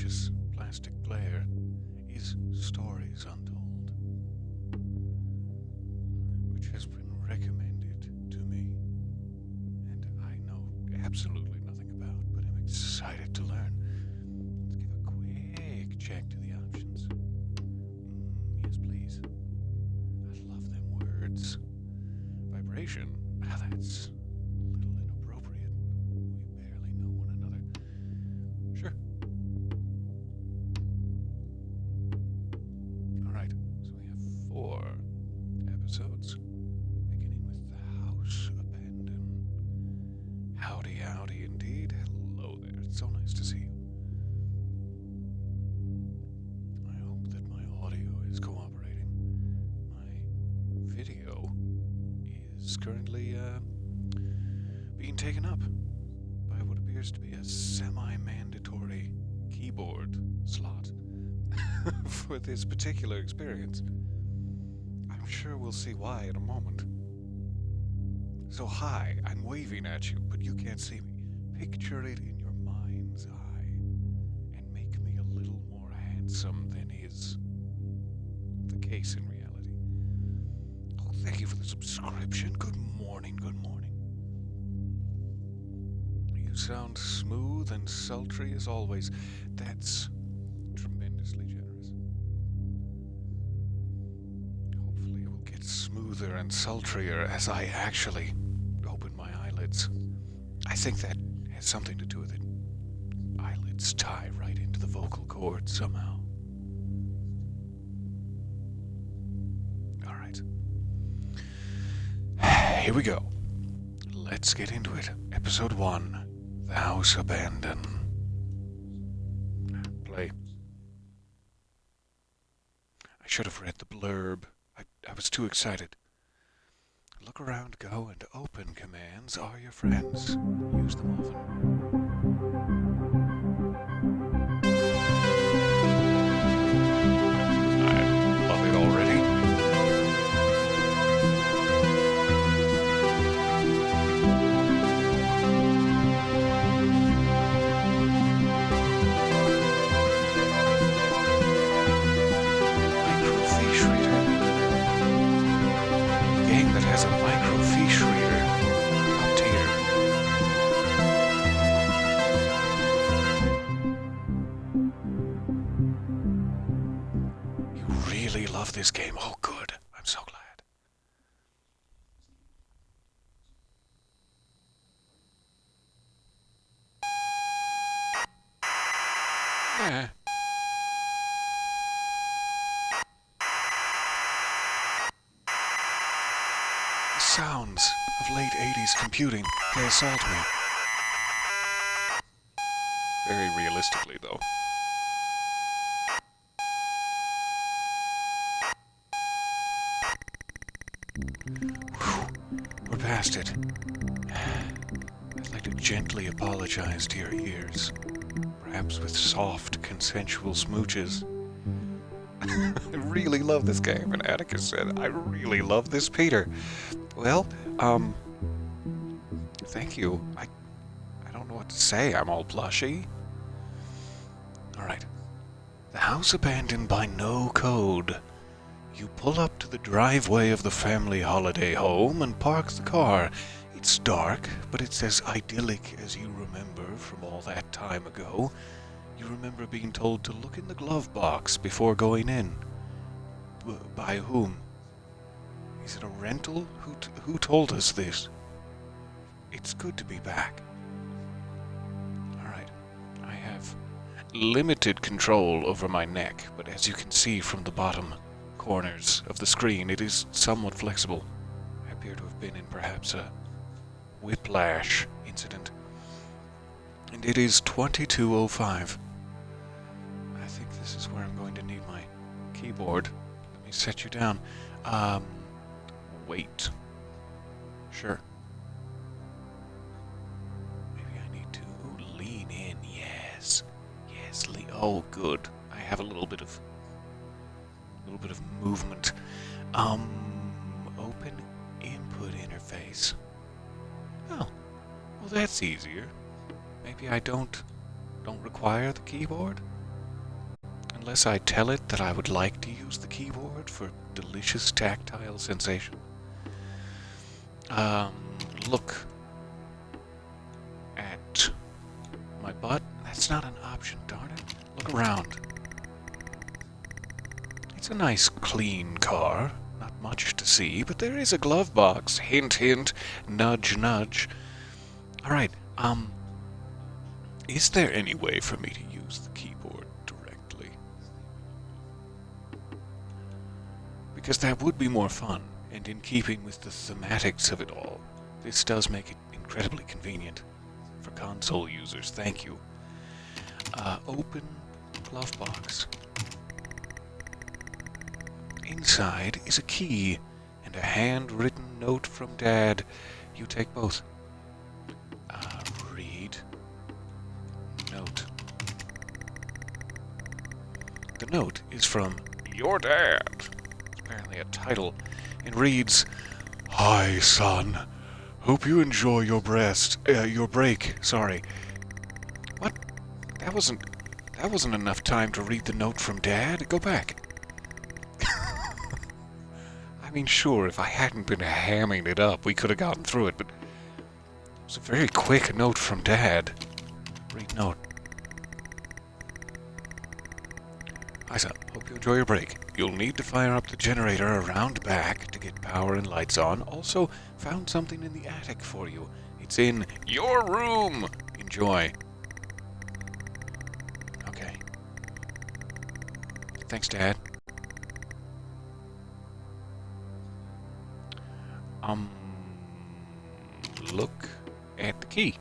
delicious plastic player is Stories Untold, which has been recommended to me, and I know absolutely nothing about, but I'm excited to learn. Let's give a quick check to the options. Yes, please. I love them words. Vibration. That's a little inappropriate. We barely know one another. Sure. Alright, so we have 4 episodes, beginning with The House Abandoned. Howdy, howdy indeed. Hello there. It's so nice to see you. I hope that my audio is cooperating. My video is currently being taken up by what appears to be a semi-mandatory keyboard slot for this particular experience. I'm sure we'll see why in a moment. So hi, I'm waving at you, but you can't see me. Picture it in your mind's eye and make me a little more handsome than is the case in reality. Oh, thank you for the subscription. Good morning, good morning. You sound smooth and sultry as always. That's tremendously generous. Hopefully it will get smoother and sultrier as I actually open my eyelids. I think that has something to do with it. Eyelids tie right into the vocal cords somehow. Alright. Here we go. Let's get into it. Episode 1. The House Abandoned. Play. I should have read the blurb. I was too excited. Look around, go, and open commands are your friends. Use them often. I love it already. Microfiche reader. A game that has a microfiche reader. Top tier. You really love this game. Oh, good. I'm so glad. Eh. The sounds of late 80s computing, they assault me. Very realistically, though. Whew, we're past it. I'd like to gently apologize to your ears. Perhaps with soft, consensual smooches. I really love this game, and Atticus said, I really love this Peter. Well, thank you. I don't know what to say. I'm all blushy. Alright. The house abandoned by no code. You pull up to the driveway of the family holiday home and park the car. It's dark, but it's as idyllic as you remember from all that time ago. You remember being told to look in the glove box before going in. By whom? Is it a rental? Who told us this? It's good to be back. Alright, I have limited control over my neck, but as you can see from the bottom corners of the screen, it is somewhat flexible. I appear to have been in perhaps a whiplash incident. And it is 22:05. I think this is where I'm going to need my keyboard. Let me set you down. Wait. Sure. Maybe I need to lean in. Yes. Yes, oh, good. I have a little bit of movement. Open input interface. Oh, well that's easier. Maybe I don't require the keyboard? unless I tell it that I would like to use the keyboard for delicious tactile sensation. Look at my butt. That's not an option, darn it. Look around. It's a nice, clean car. Not much to see, but there is a glove box. Hint, hint. Nudge, nudge. Alright, is there any way for me to use the keyboard directly? Because that would be more fun, and in keeping with the thematics of it all, this does make it incredibly convenient for console users. Thank you. Open glove box. Inside is a key and a handwritten note from Dad. You take both. Read. Note. The note is from your dad. It's apparently a title. It reads, "Hi, son. Hope you enjoy your break. Sorry. What? That wasn't enough time to read the note from Dad. Go back." I mean, sure, if I hadn't been hamming it up, we could have gotten through it, but it was a very quick note from Dad. Read note. "Hi, son. Hope you enjoy your break. You'll need to fire up the generator around back to get power and lights on. Also, found something in the attic for you. It's in your room. Enjoy." Okay. Thanks, Dad. Look at the key.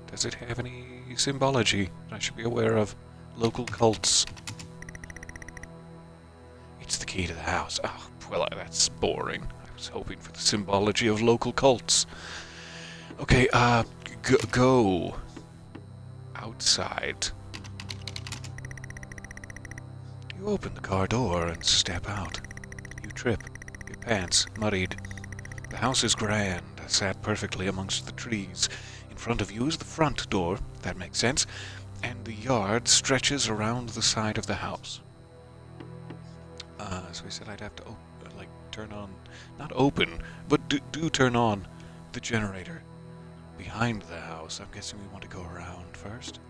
Does it have any symbology that I should be aware of? Local cults. It's the key to the house. Oh, well, that's boring. I was hoping for the symbology of local cults. Okay, go outside. You open the car door and step out. You trip, your pants muddied. The house is grand, sat perfectly amongst the trees. In front of you is the front door, that makes sense, and the yard stretches around the side of the house. So he said I'd have to, turn on, not open, but do turn on the generator behind the house. I'm guessing we want to go around first.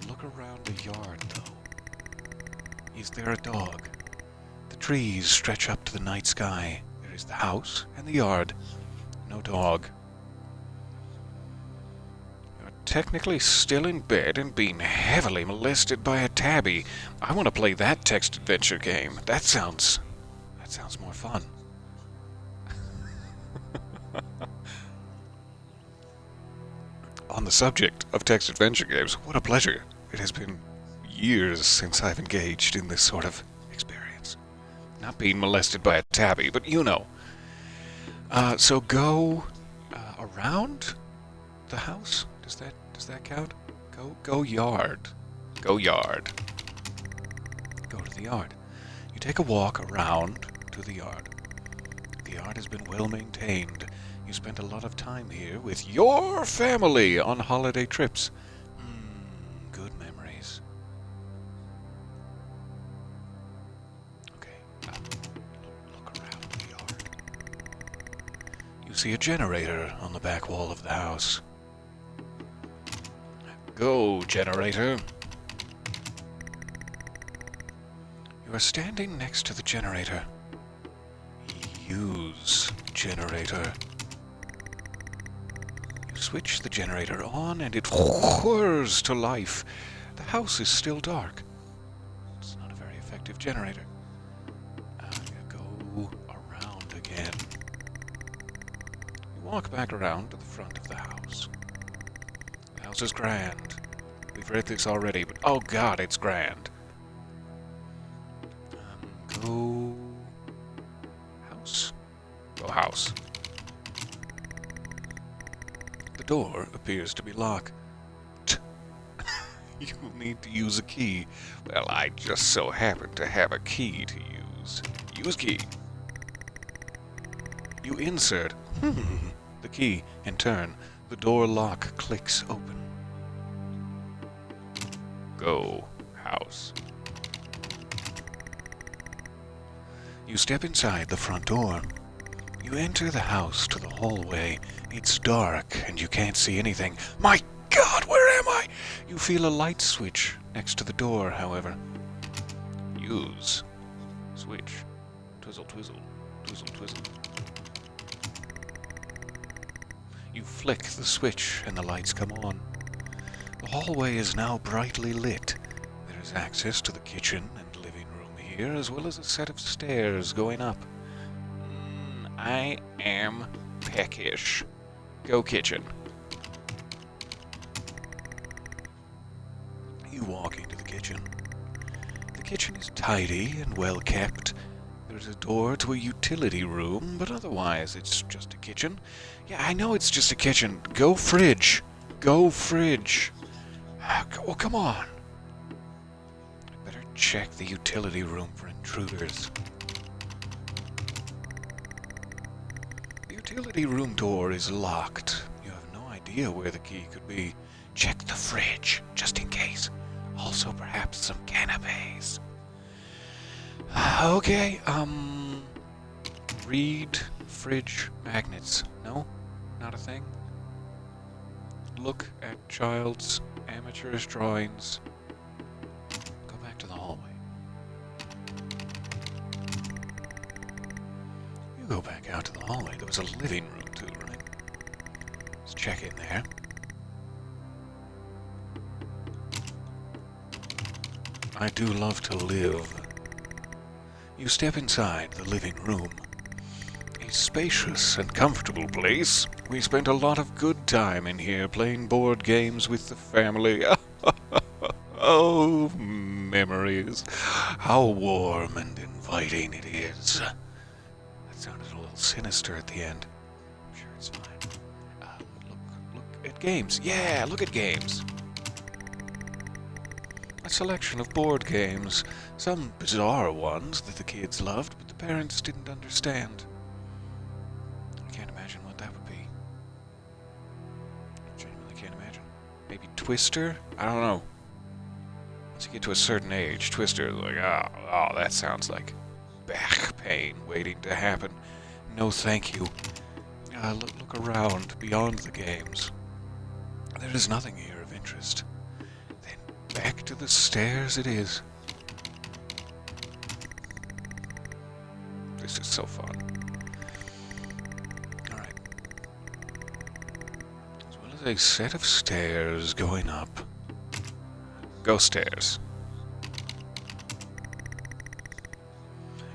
Look around the yard, though. Is there a dog? The trees stretch up to the night sky. There is the house and the yard. No dog. You're technically still in bed and being heavily molested by a tabby. I want to play that text adventure game. That sounds more fun. On the subject of text adventure games, what a pleasure. It has been years since I've engaged in this sort of experience. Not being molested by a tabby, but you know. So go around the house. Does that count? Go yard. Go yard. Go to the yard. You take a walk around to the yard. The yard has been well maintained. You spent a lot of time here with your family on holiday trips. Good memories. Okay, look around the yard. You see a generator on the back wall of the house. Go, generator. You are standing next to the generator. Use generator. You switch the generator on and it whirs to life. The house is still dark. It's not a very effective generator. Go around again. You walk back around to the front of the house. The house is grand. We've read this already, but oh god, it's grand. Go house. Go house. The door appears to be locked. You'll need to use a key. Well, I just so happen to have a key to use. Use key. You insert the key and turn. The door lock clicks open. Go house. You step inside the front door. You enter the house to the hallway. It's dark and you can't see anything. My God, where am I? You feel a light switch next to the door, however. Use. Switch. Twizzle, twizzle. Twizzle, twizzle. You flick the switch and the lights come on. The hallway is now brightly lit. There is access to the kitchen and living room here, as well as a set of stairs going up. I am peckish. Go kitchen. You walk into the kitchen. The kitchen is tidy and well kept. There's a door to a utility room, but otherwise it's just a kitchen. Yeah, I know it's just a kitchen. Go fridge. Go fridge. Oh, come on. I better check the utility room for intruders. The utility room door is locked. You have no idea where the key could be. Check the fridge, just in case. Also, perhaps some canapes. Okay, read fridge magnets. No? Not a thing? Look at child's amateurish drawings. Go back to the hallway. You go back out to the hallway. There was a living room too, right? Let's check in there. I do love to live. You step inside the living room. A spacious and comfortable place. We spent a lot of good time in here playing board games with the family. Oh, memories. How warm and inviting it is. That sounded a little sinister at the end. I'm sure it's fine. Look at games. Yeah, look at games. A selection of board games. Some bizarre ones that the kids loved, but the parents didn't understand. I can't imagine what that would be. I genuinely can't imagine. Maybe Twister? I don't know. Once you get to a certain age, Twister is like, oh, that sounds like back pain waiting to happen. No thank you. Look around, beyond the games. There is nothing here of interest. Then back to the stairs it is. This is so fun. Alright. As well as a set of stairs going up. Go stairs.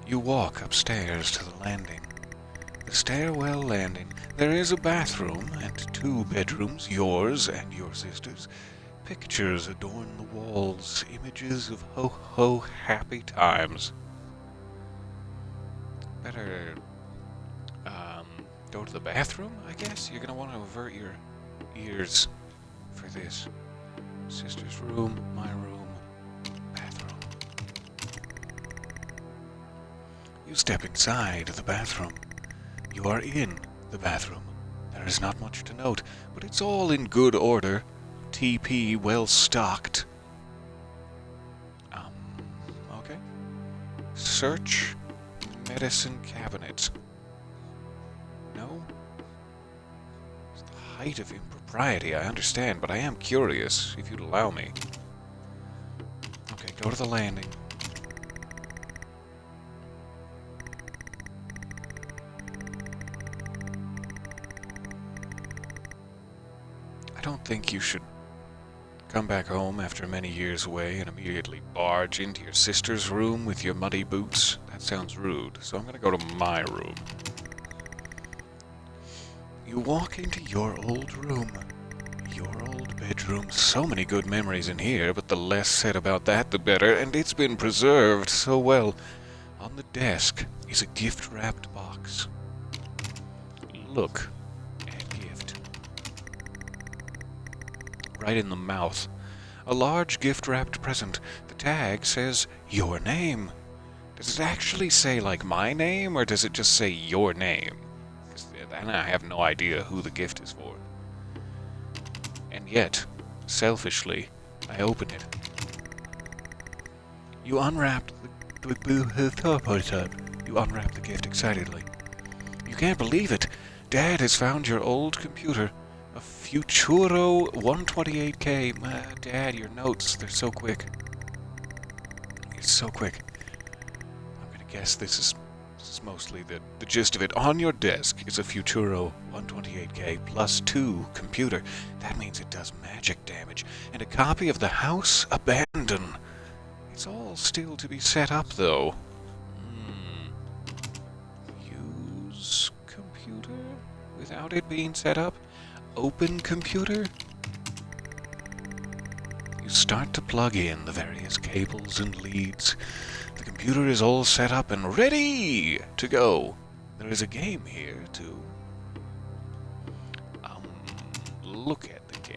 You walk upstairs to the landing. The stairwell landing. There is a bathroom and 2 bedrooms, yours and your sister's. Pictures adorn the walls, images of ho-ho happy times. Better, go to the bathroom, I guess? You're gonna want to avert your ears for this. Sister's room, my room, bathroom. You step inside the bathroom. You are in the bathroom. There is not much to note, but it's all in good order. TP well stocked. Okay. Search medicine cabinet. No? It's the height of impropriety, I understand, but I am curious, if you'd allow me. Okay, go to the landing. I don't think you should come back home after many years away and immediately barge into your sister's room with your muddy boots. That sounds rude, so I'm gonna go to my room. You walk into your old room. Your old bedroom. So many good memories in here, but the less said about that, the better, and it's been preserved so well. On the desk is a gift-wrapped box. Look at gift. Right in the mouth. A large gift-wrapped present. The tag says, your name. Does it actually say, like, my name, or does it just say your name? And I have no idea who the gift is for. And yet, selfishly, I open it. You unwrap the top. You unwrap the gift excitedly. You can't believe it. Dad has found your old computer. A Futuro 128K. Dad, your notes, they're so quick. It's so quick. I'm gonna guess this is mostly the gist of it. On your desk is a Futuro 128K plus 2 computer. That means it does magic damage. And a copy of The House Abandoned. It's all still to be set up, though. Use computer without it being set up? Open computer? You start to plug in the various cables and leads. The computer is all set up and ready to go. There is a game here to look at the game.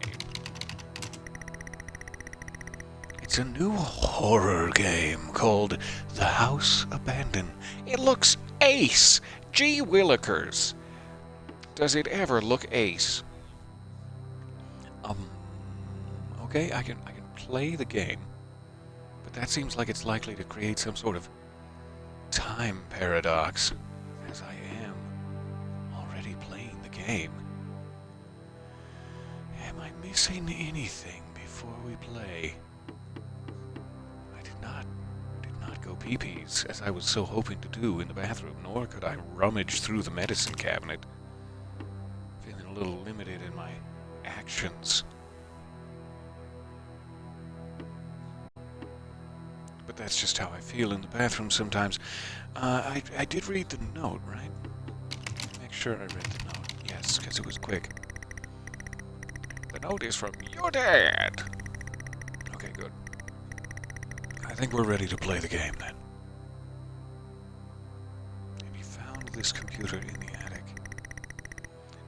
It's a new horror game called The House Abandoned. It looks ace! Gee willikers! Does it ever look ace? Okay, I can play the game. But that seems like it's likely to create some sort of time paradox, as I am already playing the game. Am I missing anything before we play? I did not go pee-pees, as I was so hoping to do in the bathroom, nor could I rummage through the medicine cabinet. Feeling a little limited in my actions. But that's just how I feel in the bathroom sometimes. I did read the note, right? Make sure I read the note. Yes, because it was quick. The note is from your dad. Okay, good. I think we're ready to play the game, then. And he found this computer in the attic.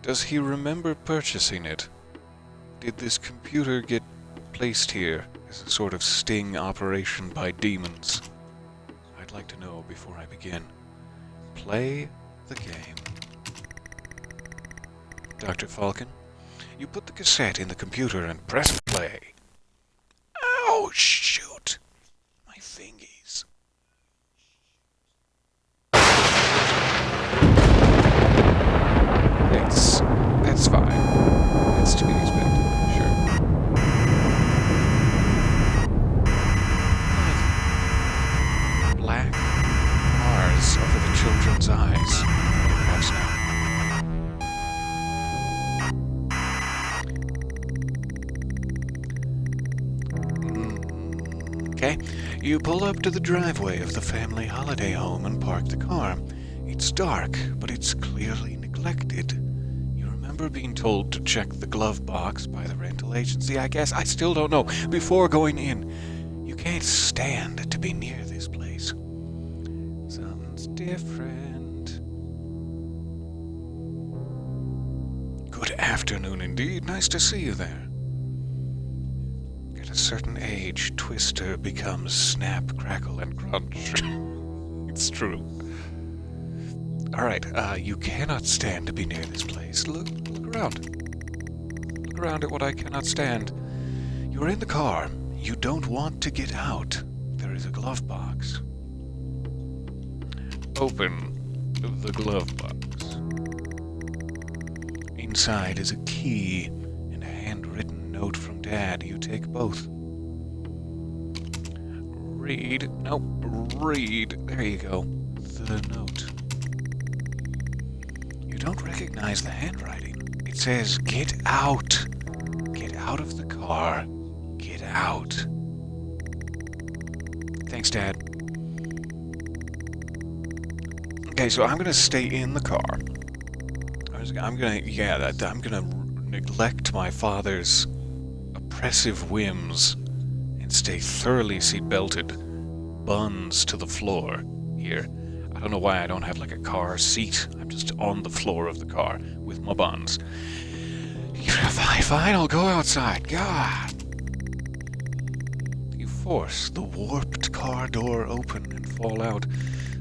Does he remember purchasing it? Did this computer get placed here as a sort of sting operation by demons? I'd like to know before I begin. Play the game. Dr. Falcon, you put the cassette in the computer and press play. Oh, shoot! My fingies. That's fine. That's to be expected, sure. Black bars over the children's eyes. Perhaps now. Okay, you pull up to the driveway of the family holiday home and park the car. It's dark, but it's clearly neglected. You remember being told to check the glove box by the rental agency, I guess? I still don't know. Before going in, you can't stand to be near this place. Something's different. Good afternoon indeed. Nice to see you there. At a certain age, Twister becomes Snap, Crackle, and Crunch. It's true. Alright, you cannot stand to be near this place. Look around. Look around at what I cannot stand. You're in the car. You don't want to get out. There is a glove box. Open the glove box. Inside is a key and a handwritten note from Dad. You take both. Read. Nope. Read. There you go. The note. You don't recognize the handwriting. It says, "Get out. Get out of the car. Get out." Thanks, Dad. Okay, so I'm gonna stay in the car. I'm gonna neglect my father's oppressive whims and stay thoroughly seatbelted, buns to the floor here. I don't know why I don't have like a car seat. I'm just on the floor of the car with my buns. Fine, I'll go outside. God. You force the warped car door open and fall out.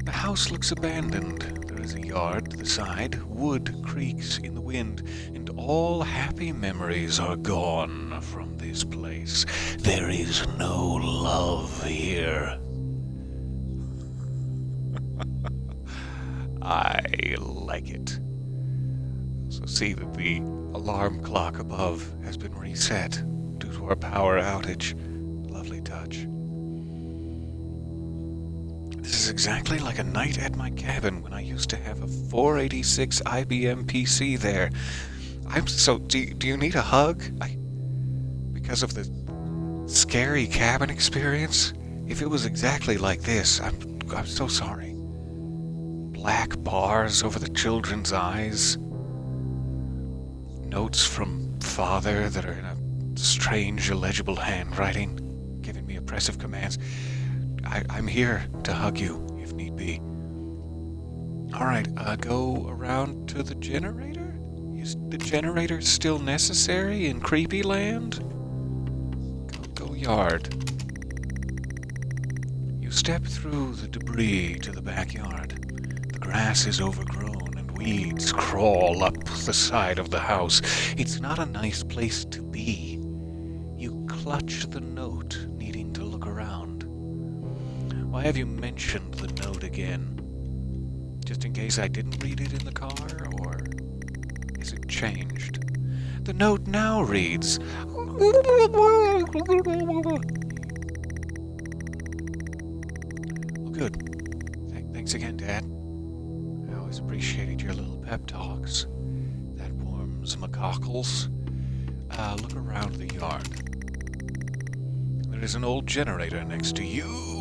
The house looks abandoned. There is a yard to the side, wood creaks in the wind, and all happy memories are gone from this place. There is no love here. I like it. So see that the alarm clock above has been reset due to our power outage. Lovely touch. This is exactly like a night at my cabin when I used to have a 486 IBM PC there. Do you need a hug? Because of the scary cabin experience? If it was exactly like this, I'm so sorry. Black bars over the children's eyes. Notes from father that are in a strange, illegible handwriting, giving me oppressive commands. I'm here to hug you, if need be. Alright, go around to the generator? Is the generator still necessary in Creepy Land? Go yard. You step through the debris to the backyard. The grass is overgrown and weeds crawl up the side of the house. It's not a nice place to be. You clutch the note, needing to look around. Why have you mentioned the note again? Just in case I didn't read it in the car, or is it changed? The note now reads... Well, good. Thanks again, Dad. I always appreciated your little pep talks. That warms my cockles. Look around the yard. There is an old generator next to you.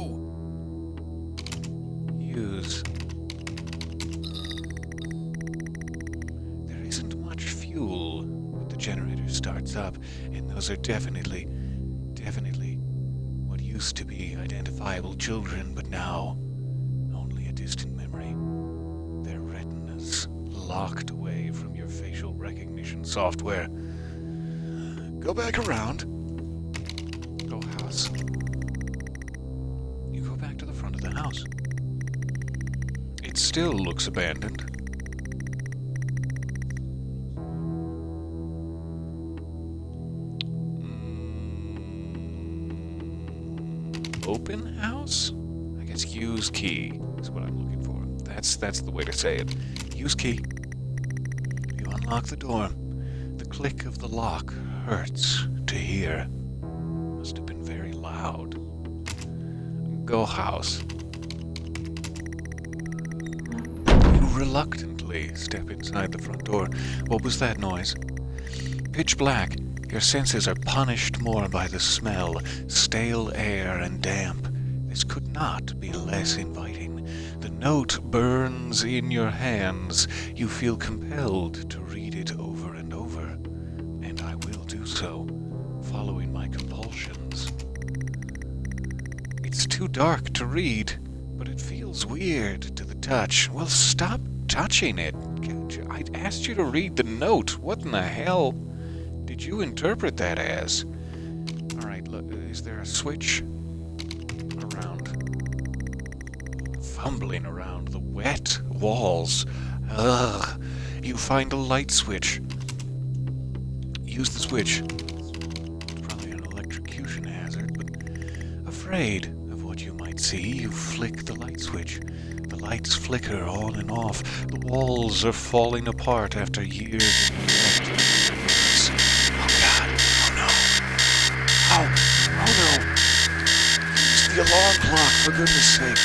Use. There isn't much fuel, but the generator starts up, and those are definitely what used to be identifiable children, but now only a distant memory. Their retinas locked away from your facial recognition software. Go back around. Go house. You go back to the front of the house. It still looks abandoned. Open house? I guess use key is what I'm looking for. That's the way to say it. Use key. You unlock the door. The click of the lock hurts to hear. Must have been very loud. Go house. You reluctantly step inside the front door. What was that noise? Pitch black. Your senses are punished more by the smell, stale air and damp. This could not be less inviting. The note burns in your hands. You feel compelled to read it over and over, and I will do so, following my compulsions. It's too dark to read, but it feels weird to the touch. Well, stop touching it. I asked you to read the note. What in the hell did you interpret that as? Alright, look, is there a switch around? Fumbling around the wet walls. Ugh. You find a light switch. Use the switch. Probably an electrocution hazard, but afraid of what you might see, you flick the light switch. The lights flicker on and off. The walls are falling apart after years of neglect. Oh no! Use the alarm clock, for goodness sake.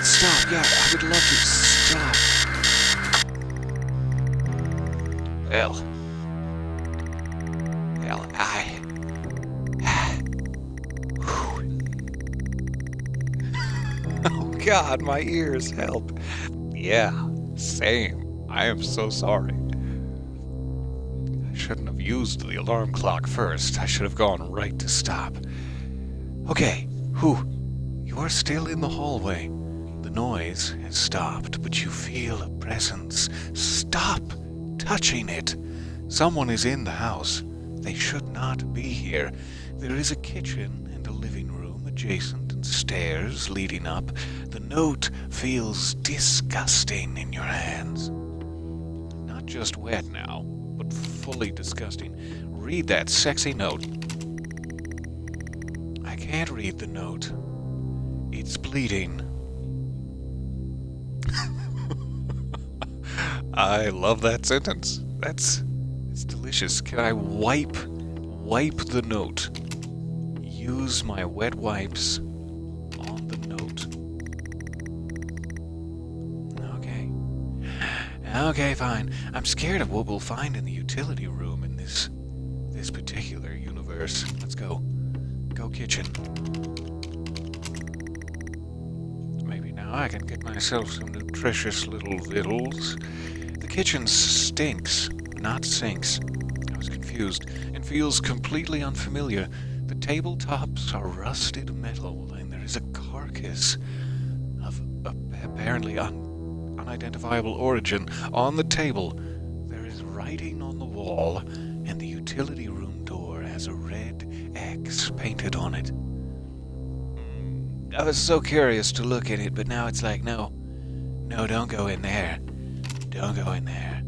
Stop, yeah, I would love to stop. Well, Oh God, my ears, help. Yeah, same. I am so sorry. I shouldn't have used the alarm clock first. I should have gone right to stop. Okay, you are still in the hallway. The noise has stopped, but you feel a presence. Stop touching it. Someone is in the house. They should not be here. There is a kitchen and a living room adjacent and stairs leading up. The note feels disgusting in your hands. Not just wet now, but fully disgusting. Read that sexy note. I can't read the note. It's bleeding. I love that sentence. It's delicious. Can I wipe the note? Use my wet wipes on the note. Okay. Okay, fine. I'm scared of what we'll find in the utility room in this particular universe. Let's go. Go kitchen. Maybe now I can get myself some nutritious little victuals. The kitchen stinks, not sinks. I was confused and feels completely unfamiliar. The tabletops are rusted metal, and there is a carcass of apparently unidentifiable origin on the table. There is writing on the wall, and the utility room door has a red X painted on it. I was so curious to look at it, but now it's like, no, don't go in there. Don't go in there.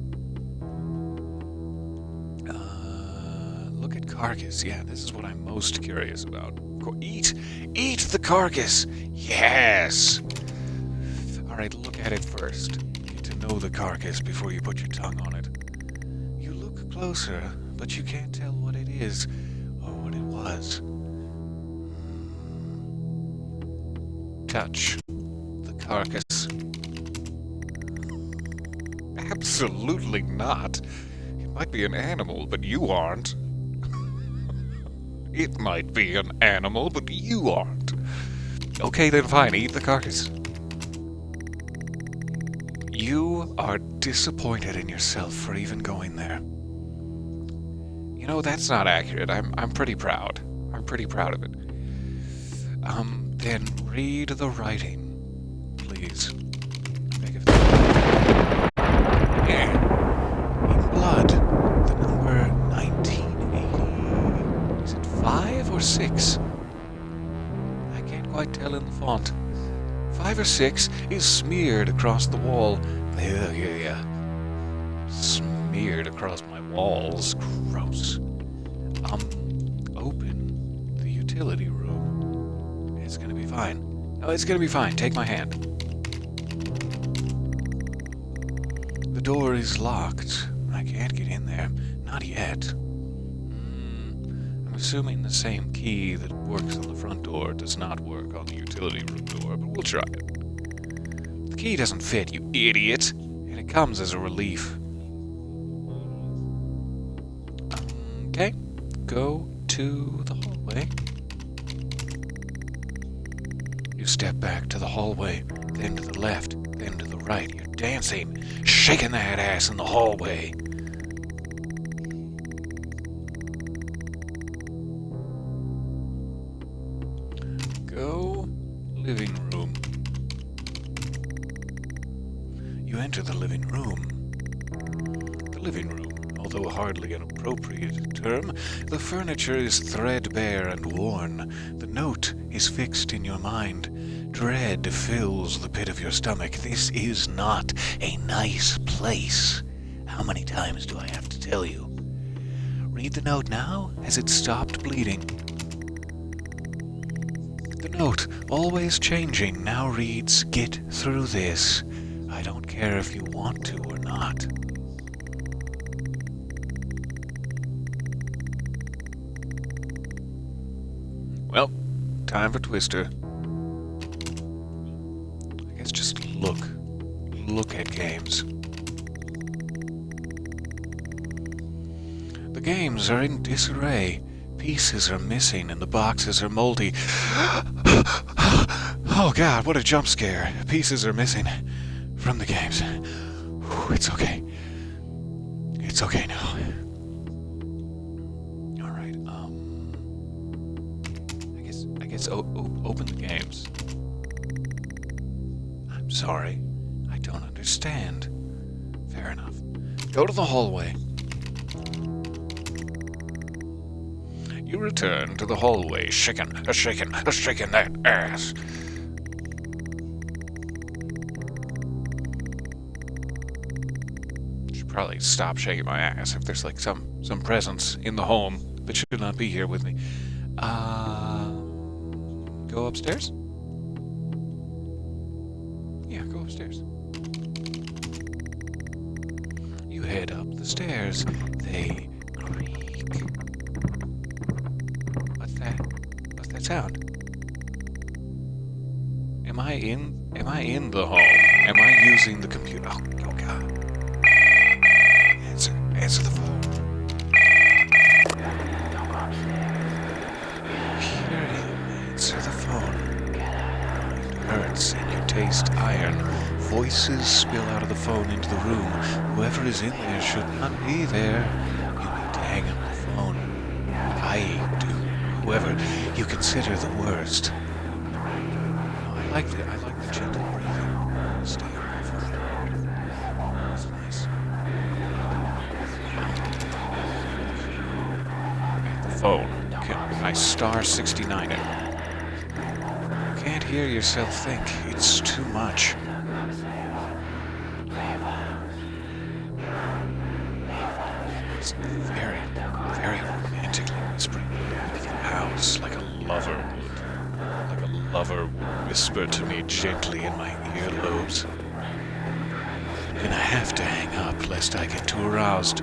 Look at carcass. Yeah, this is what I'm most curious about. Eat the carcass. Yes. All right, look at it first. Get to know the carcass before you put your tongue on it. You look closer, but you can't tell what it is or what it was. Touch the carcass. Absolutely not. It might be an animal, but you aren't. It might be an animal, but you aren't. Okay, then fine, eat the carcass. You are disappointed in yourself for even going there. You know, that's not accurate. I'm pretty proud. I'm pretty proud of it. Then read the writing, please. Yeah. In blood, the number 1980. Is it 5 or 6? I can't quite tell in the font. 5 or 6 is smeared across the wall. Yeah. Smeared across my walls. Gross. Open the utility room. It's gonna be fine. Oh, it's gonna be fine. Take my hand. The door is locked. I can't get in there. Not yet. I'm assuming the same key that works on the front door does not work on the utility room door, but we'll try it. The key doesn't fit, you idiot, and it comes as a relief. Okay, go to the hallway. You step back to the hallway, then to the left, then to the right. You're dancing, shaking that ass in the hallway. Go living room. You enter the living room. The living room, although hardly an appropriate term, the furniture is threadbare and worn. The note is fixed in your mind. Dread fills the pit of your stomach. This is not a nice place. How many times do I have to tell you? Read the note now. Has it stopped bleeding? The note, always changing, now reads, "Get through this. I don't care if you want to or not." Well, time for Twister. I guess just look at games. The games are in disarray. Pieces are missing and the boxes are moldy. Oh God, what a jump scare. Pieces are missing from the games. It's okay. It's okay now. Alright, I guess open the games. I'm sorry. I don't understand. Fair enough. Go to the hallway. You return to the hallway, shaking that ass. Should probably stop shaking my ass if there's like some presence in the home that should not be here with me. Go upstairs? Yeah, go upstairs. You head up the stairs. They creak. What's that? What's that sound? Am I in the home? Am I using the computer? Oh God. Answer the phone. Hear him. Answer the phone. It hurts and you taste iron. Voices spill out of the phone into the room. Whoever is in there should not be there. You need to hang up the phone. I do. Whoever you consider the worst. I like the gentle breathing. Stay on the phone. That's nice. The phone. I star 69 it. You can't hear yourself think. It's too much. It's very, very romantically whispering out of the house, like a lover would. Like a lover would whisper to me gently in my earlobes. I'm gonna have to hang up lest I get too aroused.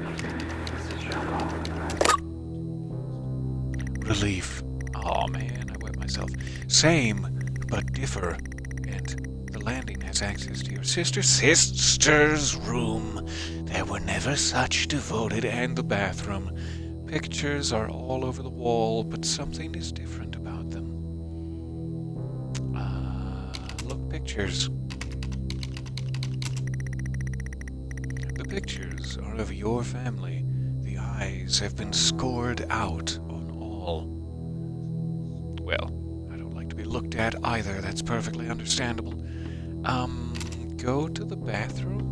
Relief. Aw, man, I wet myself. Same, but differ. And the landing has access to your sister's room. There were never such devoted, and the bathroom. Pictures are all over the wall, but something is different about them. Look, pictures. The pictures are of your family. The eyes have been scored out on all. Well, I don't like to be looked at either. That's perfectly understandable. Go to the bathroom?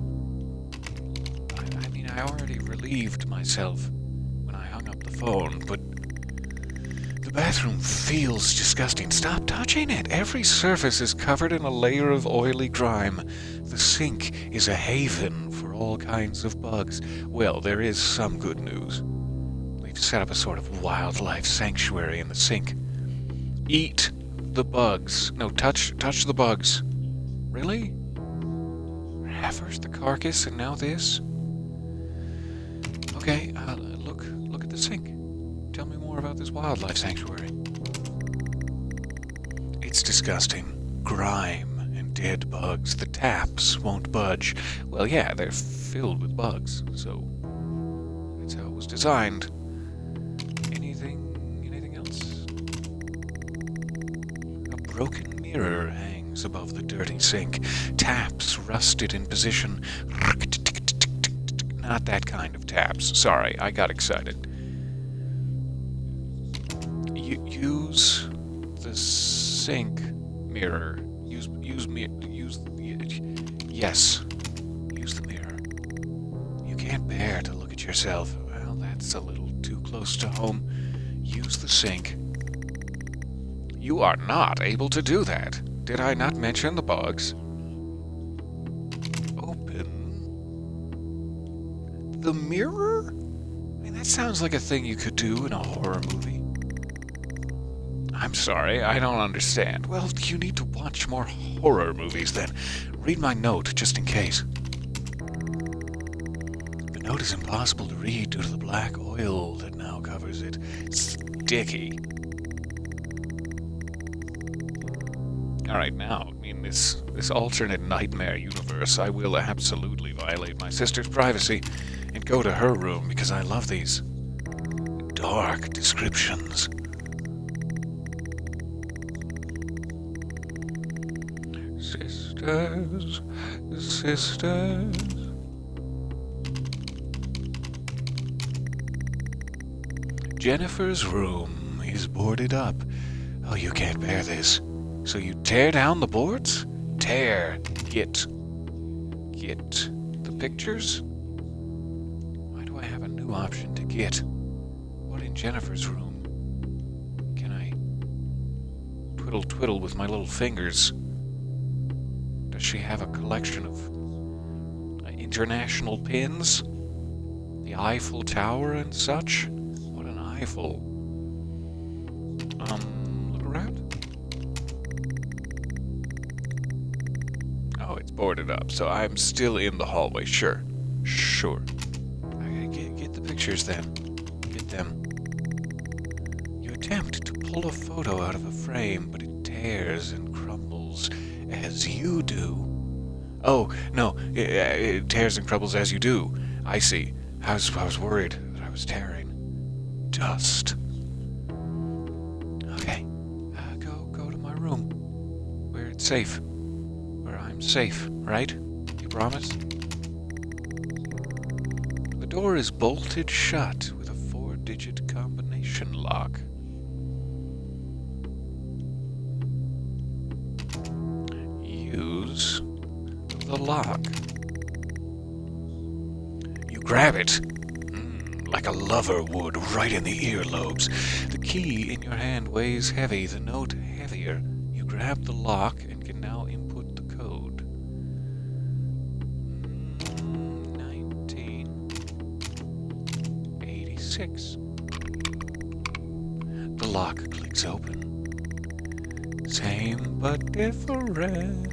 I already relieved myself when I hung up the phone, but the bathroom feels disgusting. Stop touching it. Every surface is covered in a layer of oily grime. The sink is a haven for all kinds of bugs. Well, there is some good news. We've set up a sort of wildlife sanctuary in the sink. Eat the bugs. No, touch the bugs. Really? First the carcass and now this? Okay, look at the sink. Tell me more about this wildlife sanctuary. It's disgusting. Grime and dead bugs. The taps won't budge. Well, yeah, they're filled with bugs, so that's how it was designed. Anything else? A broken mirror hangs above the dirty sink. Taps rusted in position. Not that kind of taps. Sorry, I got excited. Use the sink mirror. Use the mirror. You can't bear to look at yourself. Well, that's a little too close to home. Use the sink. You are not able to do that. Did I not mention the bugs? The mirror? I mean, that sounds like a thing you could do in a horror movie. I'm sorry, I don't understand. Well, you need to watch more horror movies then. Read my note, just in case. The note is impossible to read due to the black oil that now covers it. Sticky. Alright, now, in this alternate nightmare universe, I will absolutely violate my sister's privacy and go to her room because I love these dark descriptions. Sisters. Jennifer's room is boarded up. Oh, you can't bear this. So you tear down the boards? Get the pictures? Why do I have a new option to get? What in Jennifer's room? Can I twiddle with my little fingers? Does she have a collection of international pins? The Eiffel Tower and such? What an Eiffel. Look around. Oh, it's boarded up, so I'm still in the hallway. Sure. pictures then. Get them. You attempt to pull a photo out of a frame, but it tears and crumbles as you do. Oh, no, it tears and crumbles as you do. I see. I was worried that I was tearing dust. Okay, go to my room, where it's safe, where I'm safe, right? You promise? The door is bolted shut with a 4-digit combination lock. Use the lock. You grab it, like a lover would, right in the earlobes. The key in your hand weighs heavy, the note heavier. You grab the lock and can now input the code. 1986. The lock clicks open. Same but different.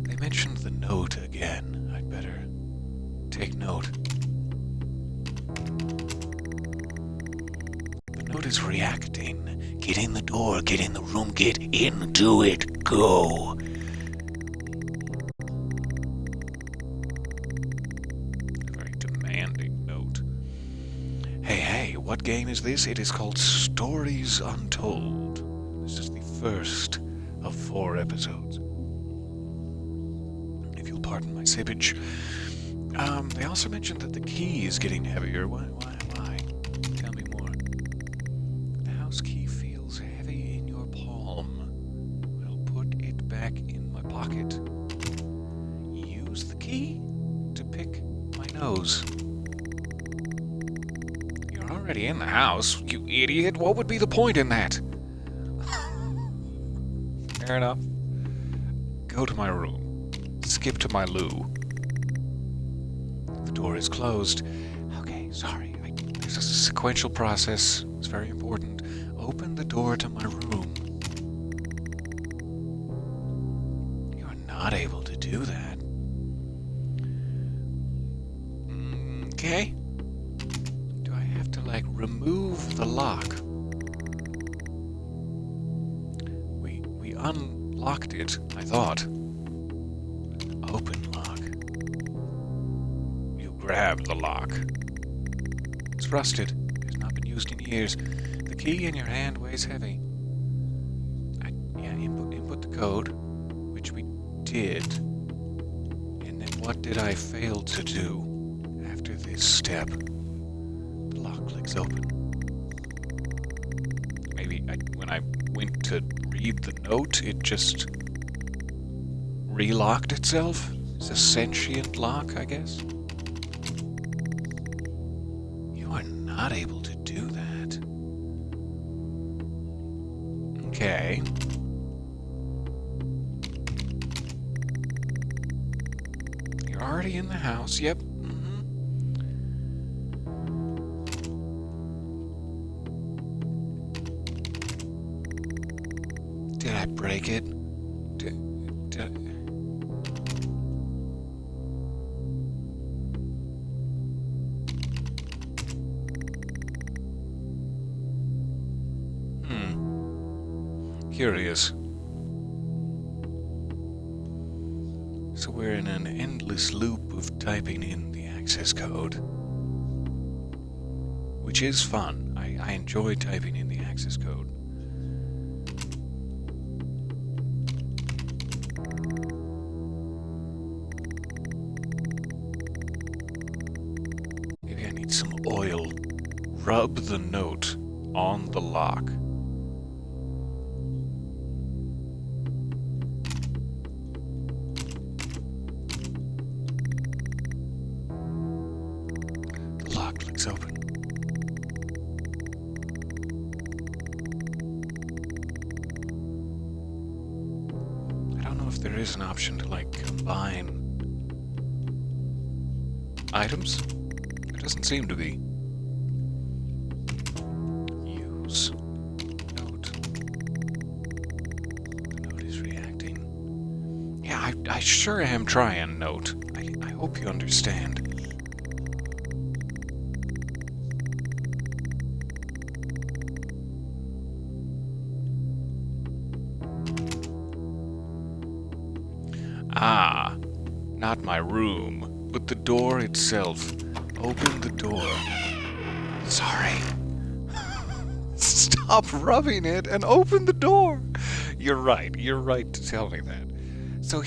They mentioned the note again. I'd better take note. The note is reacting. Get in the door, get in the room, get into it, go. Very demanding note. Hey, what game is this? It is called Stories Untold. This is the first of 4 episodes. If you'll pardon my sippage. They also mentioned that the key is getting heavier. Why? Tell me more. The house key feels heavy in your palm. Well, put it back in my pocket. Use the key to pick my nose. You're already in the house, you idiot. What would be the point in that? Fair enough. Go to my room. Skip to my loo. The door is closed. Okay, sorry. There's a sequential process. It's very important. Open the door to my room. You're not able to do that. Okay. Do I have to, remove the lock? We unlocked it, I thought. Open lock. You grab the lock. It's rusted. It's not been used in years. The key in your hand weighs heavy. Input the code, which we did. And then what did I fail to do after this step? The lock clicks open. Maybe when I went to read the note, it just relocked itself? It's a sentient lock, I guess? You are not able to do that. Okay. You're already in the house, yep. Did I break it? Did I... Curious. So we're in an endless loop of typing in the access code, which is fun. I enjoy typing in the access code. Maybe I need some oil. Rub the note on the lock. The lock clicks open. I don't know if there is an option to, combine items. There doesn't seem to be. Use note. The note is reacting. Yeah, I sure am trying, note. I hope you understand. Ah, not my room, but the door itself. Open the door. Sorry. Stop rubbing it and open the door. You're right to tell me that. So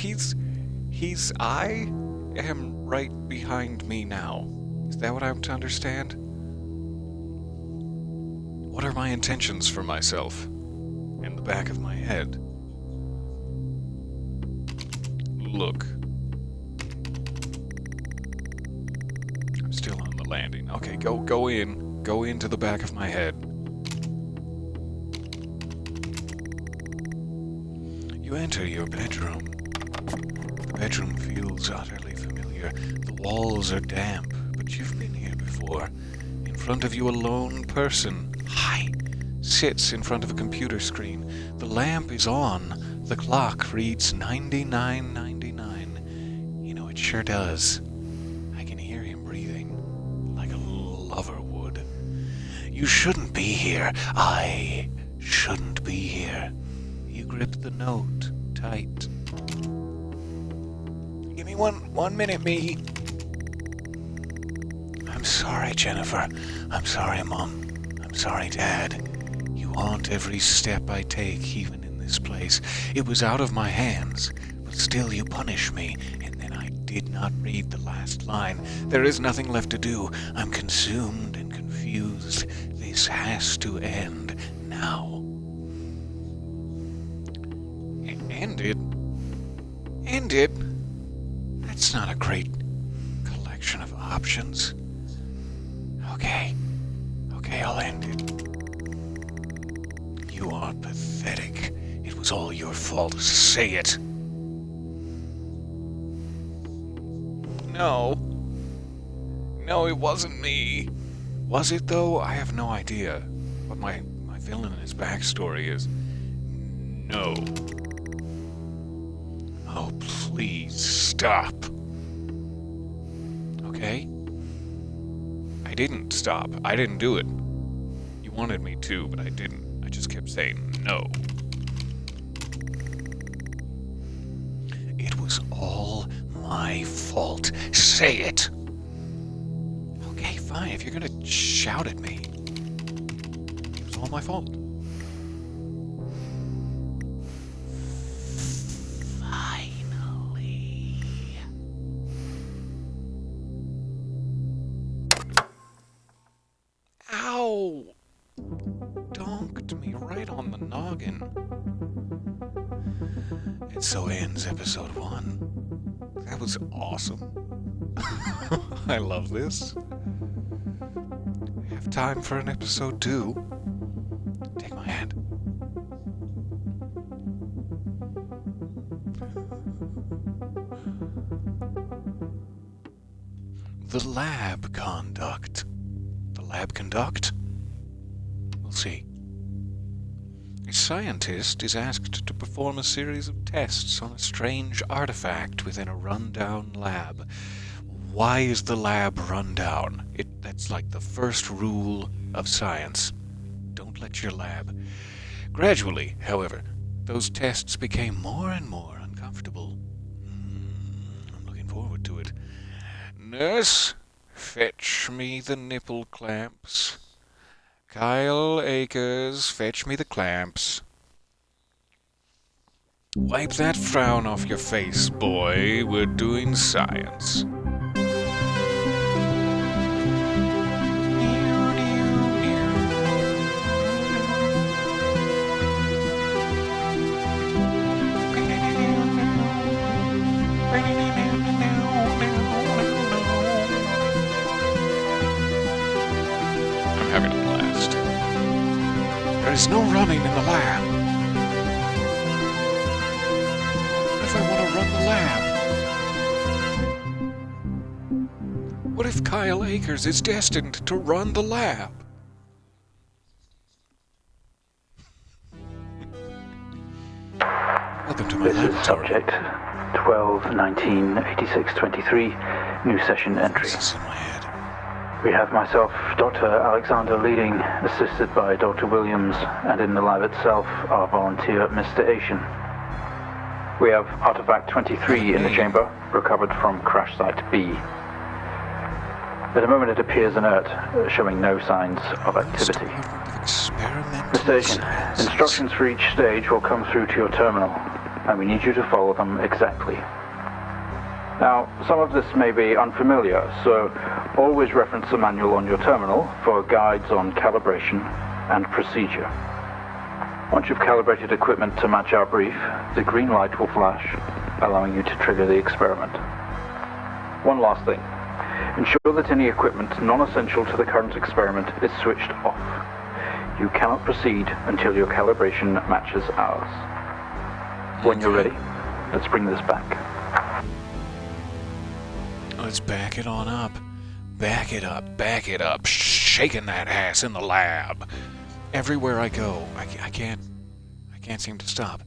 I am right behind me now. Is that what I'm to understand? What are my intentions for myself? In the back of my head. Look. I'm still on the landing. Okay, go in. Go into the back of my head. You enter your bedroom. The bedroom feels utterly familiar. The walls are damp, but you've been here before. In front of you, a lone person, sits in front of a computer screen. The lamp is on. The clock reads 99:99. You know, it sure does. I can hear him breathing, like a lover would. You shouldn't be here. I shouldn't be here. You grip the note tight. Give me one minute, me. I'm sorry, Jennifer. I'm sorry, Mom. I'm sorry, Dad. You haunt every step I take, even in this place. It was out of my hands, but still you punish me, and then I did not read the last line. There is nothing left to do. I'm consumed and confused. This has to end now. End it? End it? That's not a great collection of options. Okay, I'll end it. You are pathetic. It was all your fault. Say it. No, it wasn't me. Was it, though? I have no idea what my villainous backstory is. No. Oh, please stop. Okay? I didn't stop. I didn't do it. You wanted me to, but I didn't. I just kept saying no. It was all my fault. Say it. Okay, fine. If you're gonna shout at me, it was all my fault. Finally. Ow! Donked me right on the noggin. And so ends episode 1. That was awesome. I love this. Have time for an episode 2? Take my hand. The lab conduct. The lab conduct? We'll see. A scientist is asked to perform a series of tests on a strange artifact within a rundown lab. Why is the lab run down? That's like the first rule of science. Don't let your lab. Gradually, however, those tests became more and more uncomfortable. I'm looking forward to it. Nurse, fetch me the nipple clamps. Kyle Akers, fetch me the clamps. Wipe that frown off your face, boy. We're doing science. I'm having a blast. There is no running in the lab. What if I want to run the lab? What if Kyle Akers is destined to run the lab? Welcome to my This is laboratory. subject 12-19-86-23, new session entry. This is in my head. We have myself, Dr. Alexander leading, assisted by Dr. Williams, and in the lab itself, our volunteer, Mr. Asian. We have artifact 23 in the chamber, recovered from crash site B. At the moment it appears inert, showing no signs of activity. Mr. Agent, instructions for each stage will come through to your terminal, and we need you to follow them exactly. Now, some of this may be unfamiliar, so always reference the manual on your terminal for guides on calibration and procedure. Once you've calibrated equipment to match our brief, the green light will flash, allowing you to trigger the experiment. One last thing. Ensure that any equipment non-essential to the current experiment is switched off. You cannot proceed until your calibration matches ours. When you're ready, let's bring this back. Let's back it on up. Back it up, back it up. Shaking that ass in the lab. Everywhere I go, I can't seem to stop.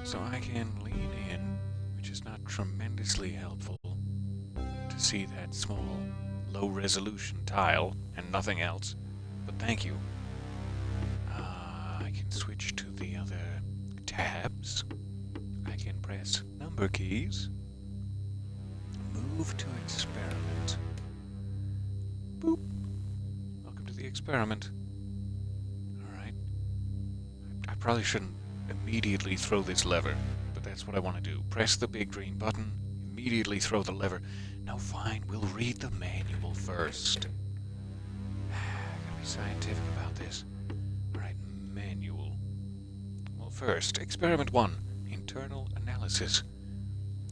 So I can lean in, which is not tremendously helpful, to see that small, low-resolution tile and nothing else. But thank you. I can switch to the other tabs. I can press number keys. Move to experiment. Boop. Welcome to the experiment. Alright. I probably shouldn't immediately throw this lever, but that's what I want to do. Press the big green button, immediately throw the lever. No, fine, we'll read the manual first. Gotta be scientific about this. Alright, manual. Well, first, Experiment 1, Internal Analysis.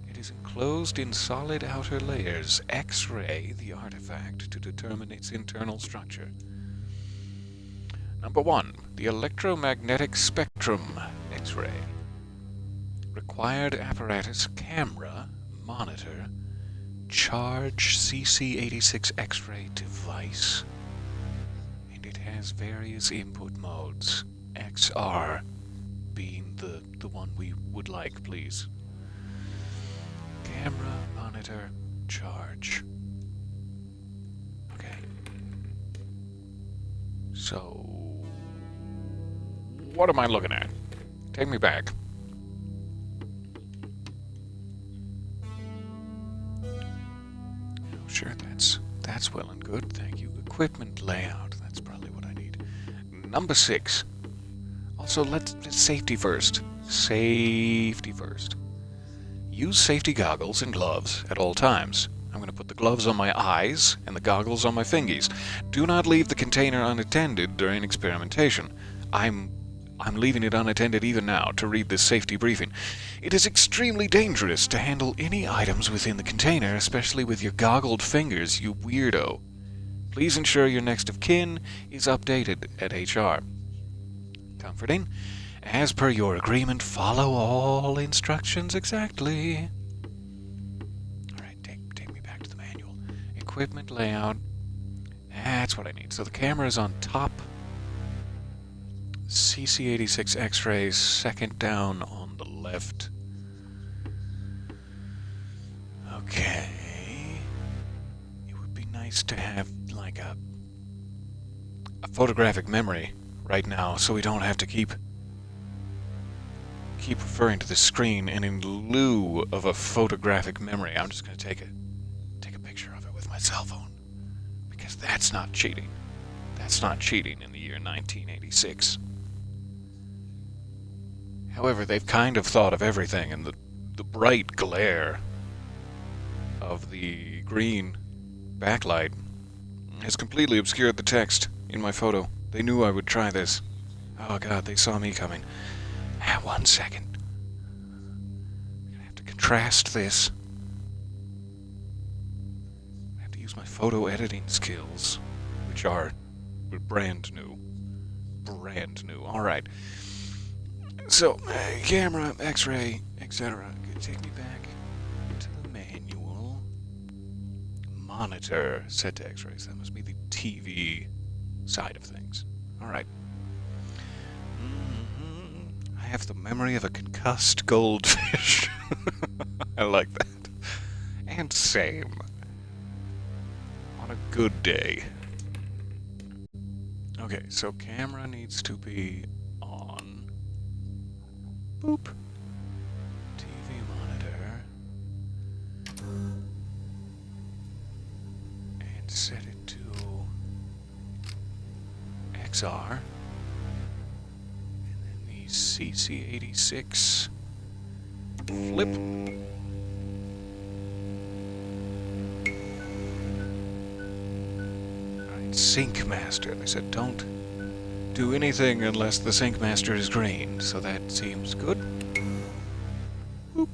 It is enclosed in solid outer layers. X-ray the artifact to determine its internal structure. Number 1, the electromagnetic spectrum. X-ray. Required apparatus, camera, monitor, charge CC86 X-ray device. And it has various input modes. XR being the one we would like, please. Camera, monitor, charge. Okay. So, what am I looking at? Take me back. Oh, sure, that's well and good, thank you. Equipment layout, that's probably what I need. Number 6. Also, let's safety first. Safety first. Use safety goggles and gloves at all times. I'm going to put the gloves on my eyes and the goggles on my fingies. Do not leave the container unattended during experimentation. I'm leaving it unattended even now to read this safety briefing. It is extremely dangerous to handle any items within the container, especially with your goggled fingers, you weirdo. Please ensure your next of kin is updated at HR. Comforting. As per your agreement, follow all instructions exactly. Alright, take me back to the manual. Equipment layout. That's what I need. So the camera is on top. CC86 X-rays, second down on the left. Okay. It would be nice to have, like, a photographic memory right now, so we don't have to keep referring to the screen, and in lieu of a photographic memory, I'm just going to take a picture of it with my cell phone. Because that's not cheating. That's not cheating in the year 1986. However, they've kind of thought of everything, and the bright glare of the green backlight has completely obscured the text in my photo. They knew I would try this. Oh god, they saw me coming. 1 second. I'm gonna have to contrast this. I have to use my photo editing skills, which are brand new. Brand new. Alright. So, camera, X-ray, etc. Take me back to the manual. Monitor set to X-rays. That must be the TV side of things. Alright. I have the memory of a concussed goldfish. I like that. And same. On a good day. Okay, so camera needs to be on. Boop. XR. And then the CC86 flip. Alright, Sync Master. They said don't do anything unless the Sync Master is green, so that seems good. Boop.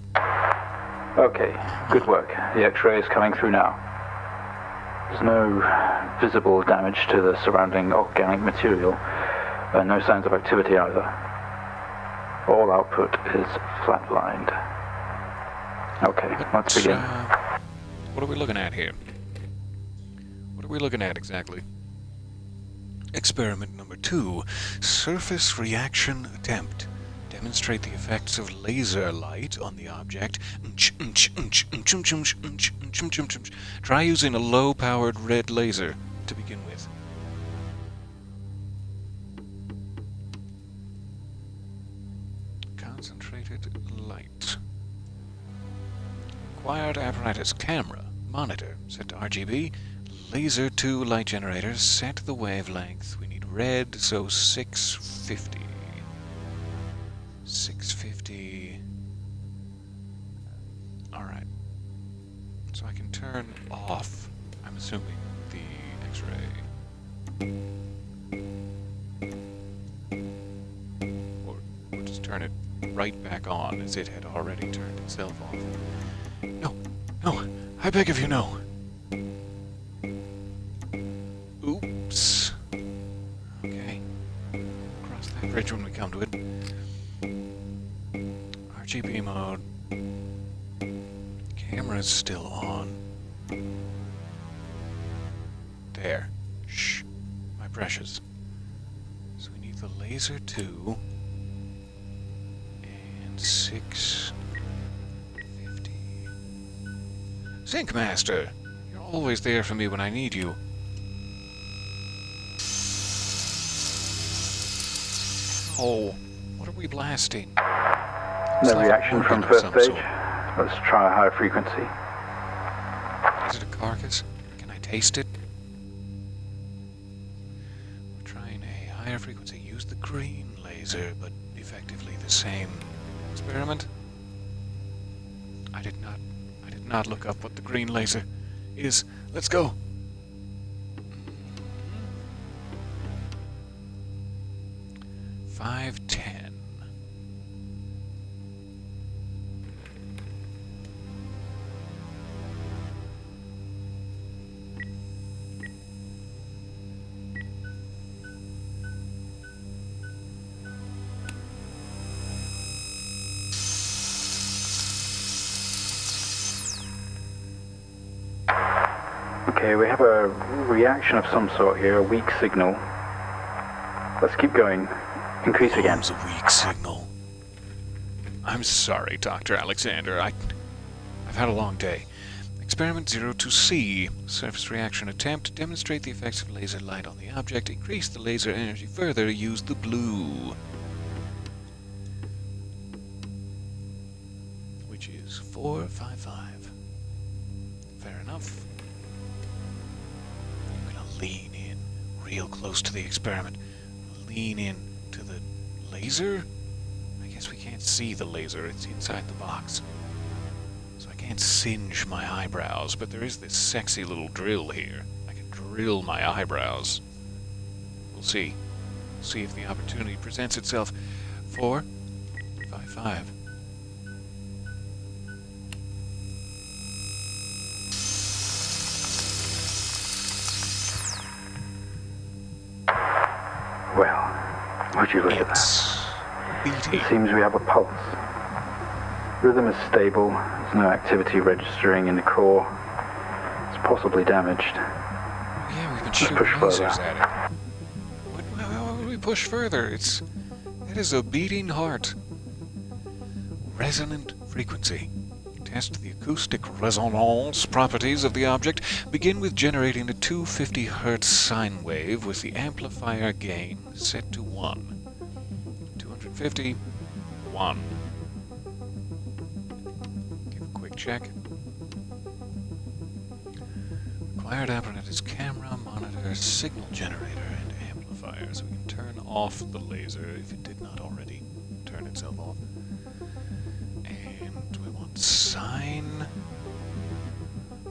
Okay, good work. The X-ray is coming through now. There's no visible damage to the surrounding organic material, and no signs of activity either. All output is flatlined. Okay, let's begin. What are we looking at here? What are we looking at exactly? Experiment number 2, surface reaction attempt. Demonstrate the effects of laser light on the object. Try using a low-powered red laser to begin with. Concentrated light. Acquired apparatus camera. Monitor. Set to RGB. Laser 2 light generators. Set the wavelength. We need red, so 650. 650. Alright. So I can turn off, I'm assuming, the X-ray. Or just turn it right back on as it had already turned itself off. No, no, I beg of you, no. Oops. Okay. Cross that bridge when we come to it. RGB mode. Camera's still on. There. Shh. My precious. So we need the laser 2. And 650. Sync Master! You're always there for me when I need you. Oh, what are we blasting? No reaction from first stage. Let's try a higher frequency. Is it a carcass? Can I taste it? We're trying a higher frequency. Use the green laser, but effectively the same experiment. I did not look up what the green laser is. Let's go. $510. Okay, we have a reaction of some sort here, a weak signal. Let's keep going. Increase again. It's a weak signal. I'm sorry, Dr. Alexander. I've had a long day. Experiment 02C. Surface reaction attempt. Demonstrate the effects of laser light on the object. Increase the laser energy further. Use the blue. Which is 455. Fair enough. I'm gonna lean in real close to the experiment. Lean in to the laser? I guess we can't see the laser. It's inside the box. So I can't singe my eyebrows, but there is this sexy little drill here. I can drill my eyebrows. We'll see. See if the opportunity presents itself. 455. Well, would you look at that? Beating. It seems we have a pulse. Rhythm is stable. There's no activity registering in the core. It's possibly damaged. Yeah, we've been Let's shooting push lasers further. at it. Why would we push further? It is a beating heart. Resonant frequency. Test the acoustic resonance properties of the object. Begin with generating a 250 Hz sine wave with the amplifier gain set to 1. 250, 1. Give a quick check. Acquired apparatus, camera, monitor, signal generator, and amplifier. amplifier, so we can turn off the laser if it did not already turn itself off. And we want sine,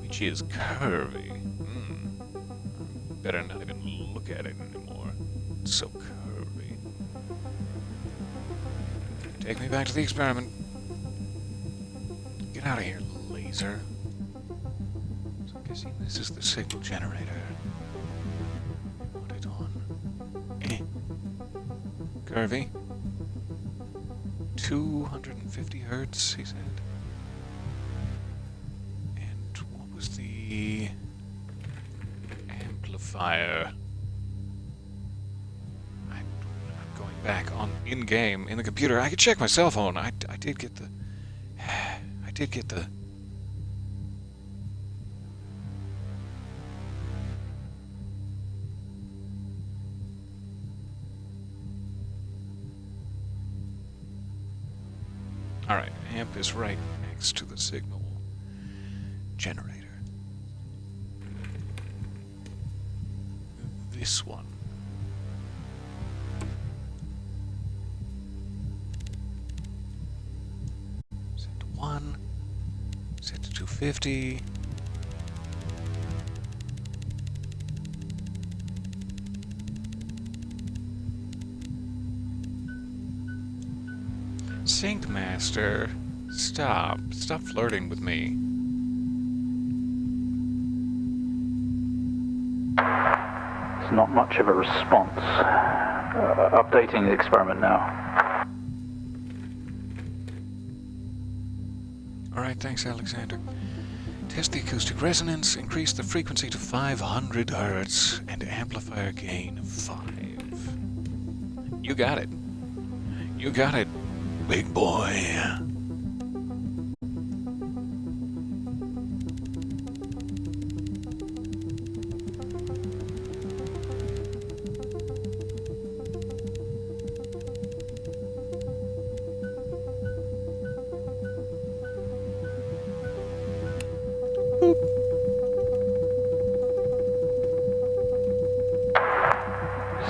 which is curvy. Better not even look at it anymore. It's so curvy. Take me back to the experiment. Get out of here, laser. So I'm guessing this is the signal generator. Put it on. Curvy. 250 hertz, he said. And what was the amplifier? I'm going back on in-game, in the computer. I could check my cell phone. I did get the... I did get the... Alright, amp is right next to the signal generator. This one. Set to 1. Set to 250. Sync Master, stop flirting with me. It's not much of a response. Updating the experiment now. Alright, thanks, Alexander. Test the acoustic resonance, increase the frequency to 500 hertz, and amplifier gain 5. You got it. You got it, big boy.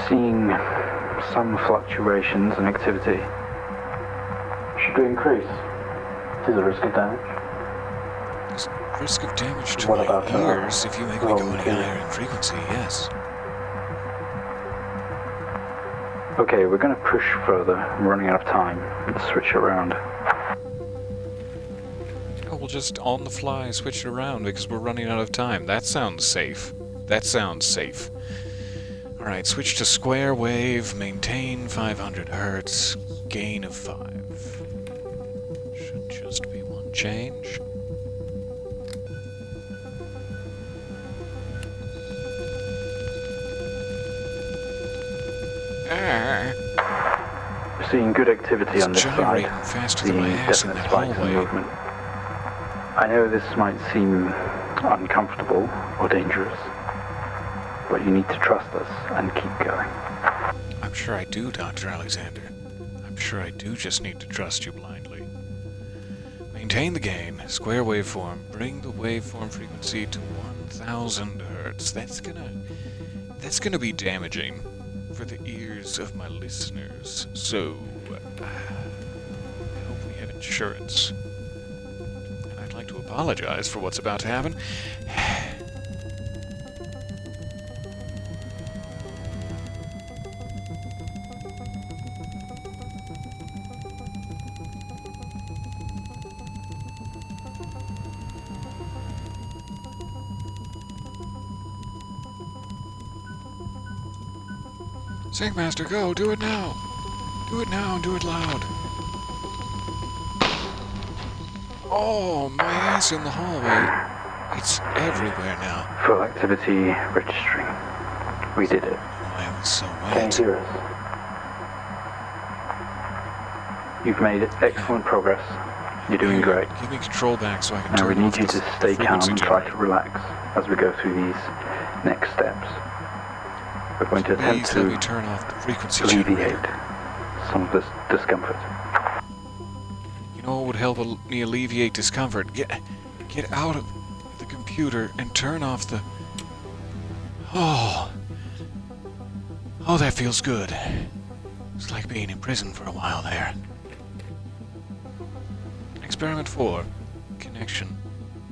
Seeing some fluctuations in activity. Should we increase? Is there a risk of damage? There's risk of damage to What my about ears if you make me go any okay. higher in frequency, yes. Okay, we're going to push further. I'm running out of time. Let's switch around. Oh, we'll just on the fly switch it around because we're running out of time. That sounds safe. That sounds safe. Alright, switch to square wave, maintain 500 hertz, gain of 5. Should just be one change. We're seeing good activity on this side. Gyrating faster than my ass in Definite that spikes in hallway. movement. I know this might seem uncomfortable or dangerous, but you need to trust us and keep going. I'm sure I do, Dr. Alexander. I'm sure I do just need to trust you blindly. Maintain the gain, square waveform, bring the waveform frequency to 1000 hertz. That's gonna be damaging for the ears of my listeners. So, I hope we have insurance. And I'd like to apologize for what's about to happen. Sync Master, go! Do it now! Do it now and do it loud! Oh, my ass in the hallway. It's everywhere now. Full activity registering. We did it. Oh, I was so Can wet. you hear us? You've made excellent progress. You're doing great. Give me control back so I can Now we turn need off you this to stay calm frequency and try to generator. relax as we go through these next steps. We're going to attempt Please let me to turn off the frequency alleviate generator. some of this discomfort. You know what would help me alleviate discomfort? Get out of the computer and turn off the... Oh, Oh, that feels good. It's like being in prison for a while there. Experiment 4. Connection.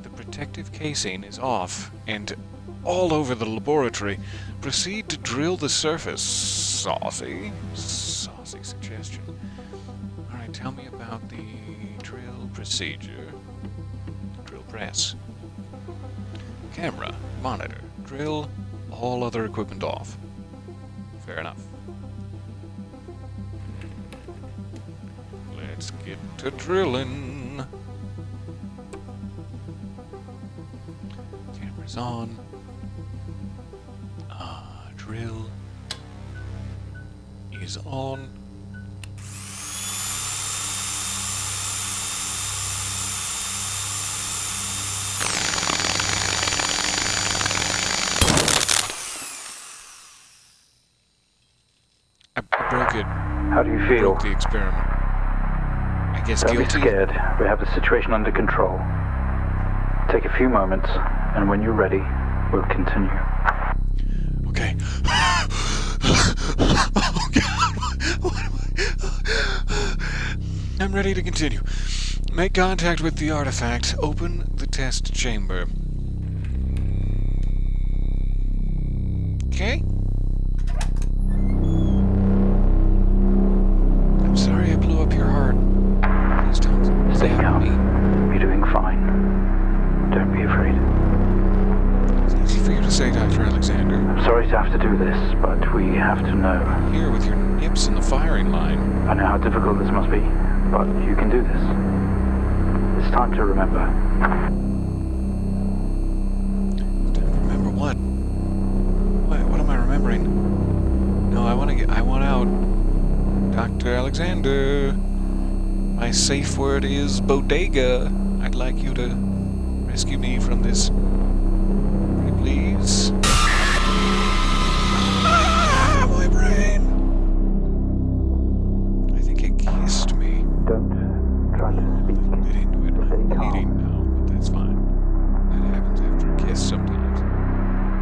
The protective casing is off and all over the laboratory. Proceed to drill the surface. Saucy suggestion. Alright, tell me about the drill procedure. Drill press. Camera. Monitor. Drill. All other equipment off. Fair enough. Let's get to drilling. Camera's on. Drill is on. I broke it. How do you feel? Broke the experiment. I guess Don't guilty. be scared. We have the situation under control. Take a few moments, and when you're ready, we'll continue. Okay. Oh God. What am I? I'm ready to continue. Make contact with the artifact. Open the test chamber. Okay. I'm sorry I blew up your heart. Please don't Stay zap calm. me. You're doing fine. Don't be afraid. It's easy for you to say, Dr. Alexander. I'm sorry to have to do this, but we have to know. Here with your nips in the firing line. I know how difficult this must be, but you can do this. It's time to remember. Remember what? What am I remembering? No, I want out. Dr. Alexander. My safe word is bodega. I'd like you to rescue me from this. Pretty please. Ah, my brain. I think it kissed me. Don't try to speak. Get into it. Stay I'm calm. bleeding now, but that's fine. That happens after a kiss sometimes.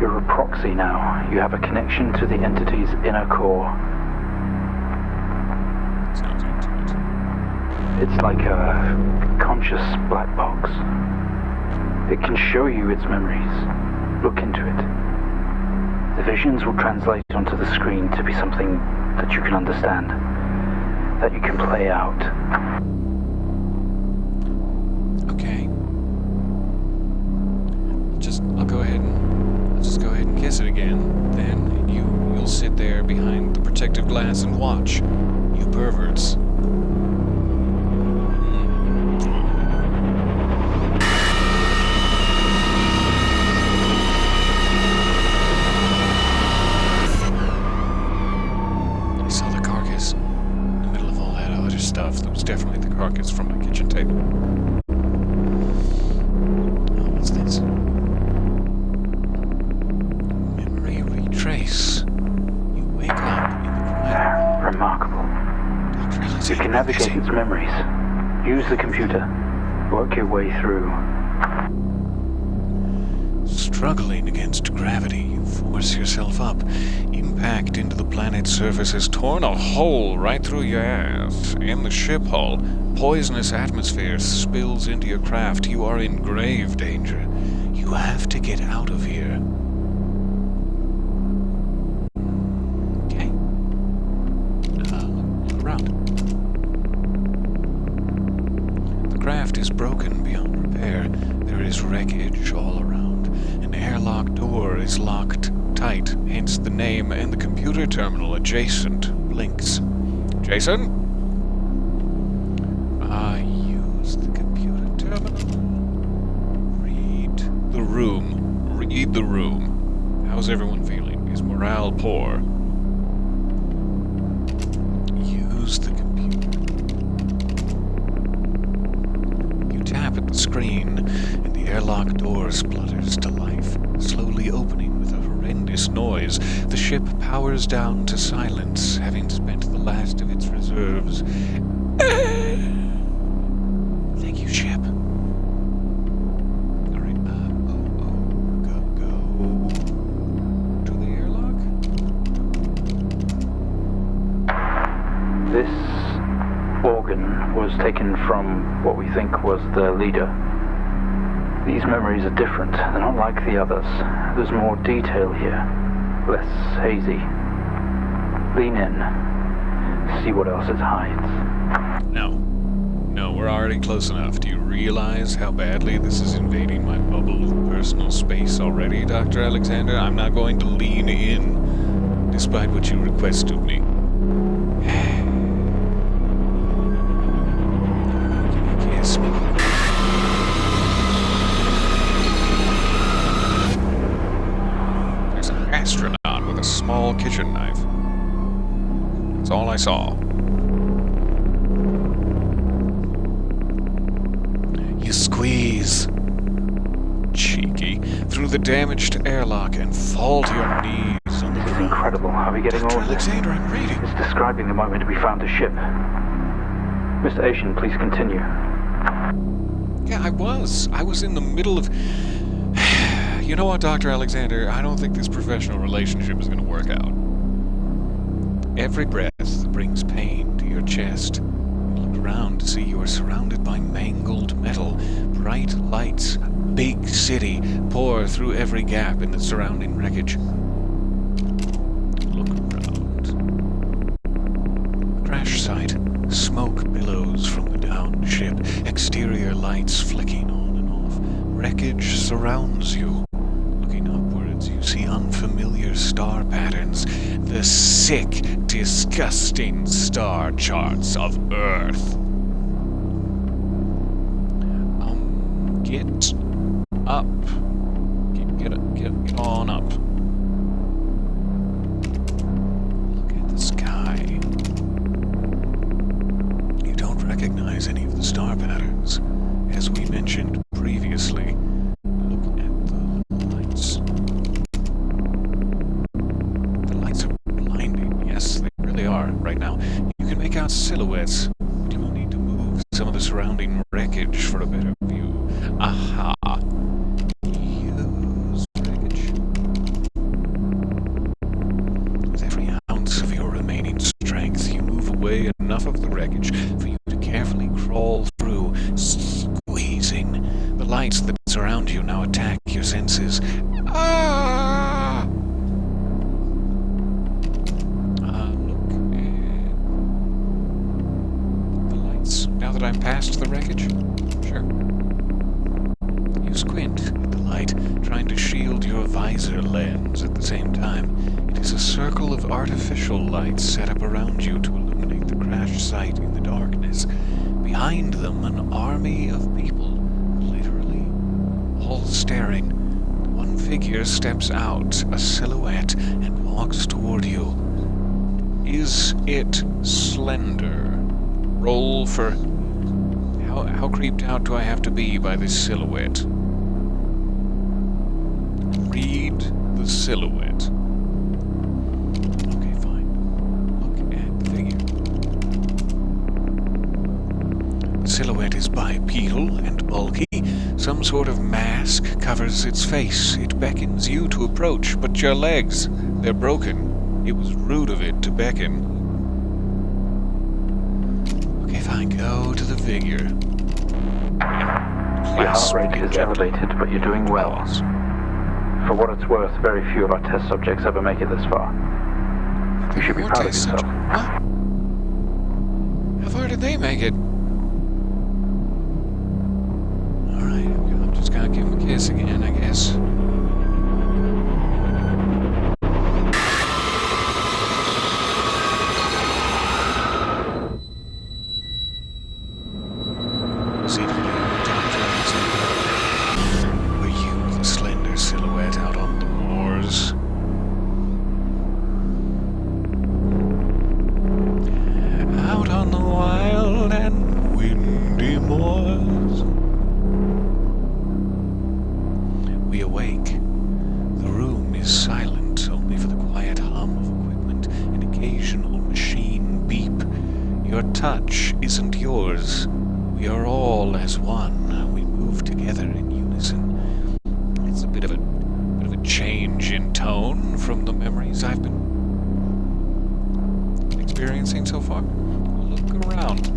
You're a proxy now. You have a connection to the entity's inner core. Sounds into it. It's like a conscious black box. It can show you its memories. Look into it. The visions will translate onto the screen to be something that you can understand, that you can play out. Okay. I'll just go ahead and kiss it again. Then you'll sit there behind the protective glass and watch. You perverts. I saw the carcass in the middle of all that other stuff. That was definitely the carcass from my kitchen table. Oh, what's this? Memory retrace. You wake up in the quiet. Remarkable. You can navigate its memories. Use the computer. Work your way through. Struggling against gravity, you force yourself up. Impact into the planet's surface has torn a hole right through your ass. In the ship hull, poisonous atmosphere spills into your craft. You are in grave danger. You have to get out of here. Okay. Look around. The craft is broken beyond repair. There is wreckage all around. An airlock door is locked tight, hence the name, and the computer terminal adjacent blinks. Jason? Use the computer terminal. Read the room. Read the room. How's everyone feeling? Is morale poor? Use the computer. You tap at the screen, and the airlock door splutters to life, slowly opening with a horrendous noise. The ship powers down to silence, having spent the last of its reserves. Thank you, ship. Alright, go to the airlock. This organ was taken from what we think was the leader. These memories are different. They're not like the others. There's more detail here. Less hazy. Lean in. See what else it hides. No, we're already close enough. Do you realize how badly this is invading my bubble of personal space already, Dr. Alexander? I'm not going to lean in, despite what you request of me. Can you kiss me? There's an astronaut with a small kitchen knife. That's all I saw. You squeeze, cheeky, through the damaged airlock and fall to your knees on the This is ground. incredible. Are we getting Dr. all of this? Alexander, I'm reading. It's describing the moment we found the ship. Mr. Asian, please continue. Yeah, I was in the middle of... You know what, Dr. Alexander? I don't think this professional relationship is going to work out. Every breath brings pain to your chest. You look around to see you are surrounded by mangled metal. Bright lights, big city, pour through every gap in the surrounding wreckage. Look around. Crash site. Smoke billows from the downed ship. Exterior lights flicking on and off. Wreckage surrounds you. Looking upwards, you see unfamiliar star patterns. The sick, disgusting star charts of Earth. Get up. Get on up. Look at the sky. You don't recognize any of the star patterns. As we mentioned previously, look at the lights. The lights are blinding. Yes, they really are right now. You can make out silhouettes, but you will need to move some of the surrounding wreckage for a better view. Aha! Use wreckage. With every ounce of your remaining strength, you move away enough of the wreckage for you to carefully crawl through, squeezing. The lights that surround you now attack your senses. Ah! Look at the lights. Now that I'm past the wreckage? Sure. You squint at the light, trying to shield your visor lens at the same time. It is a circle of artificial lights set up around you to illuminate the crash site in the darkness. Behind them, an army of people, literally, all staring. One figure steps out, a silhouette, and walks toward you. Is it Slender? Roll for... How creeped out do I have to be by this silhouette? Read the silhouette. Okay, fine. Look at the figure. The silhouette is bipedal and bulky. Some sort of mask covers its face. It beckons you to approach, but your legs, they're broken. It was rude of it to beckon. Okay, fine. Go to the figure. Your heart rate is elevated, but you're doing well. For what it's worth, very few of our test subjects ever make it this far. You should be proud of yourself. What? How far did they make it? Alright, I'm just gonna give him a kiss again, I guess. Were you the slender silhouette out on the moors? Out on the wild and windy moors. We awake. The room is silent, only for the quiet hum of equipment, an occasional machine beep. Your touch isn't yours. We are all as one. We move together in unison. It's a bit of a change in tone from the memories I've been experiencing so far? Look around.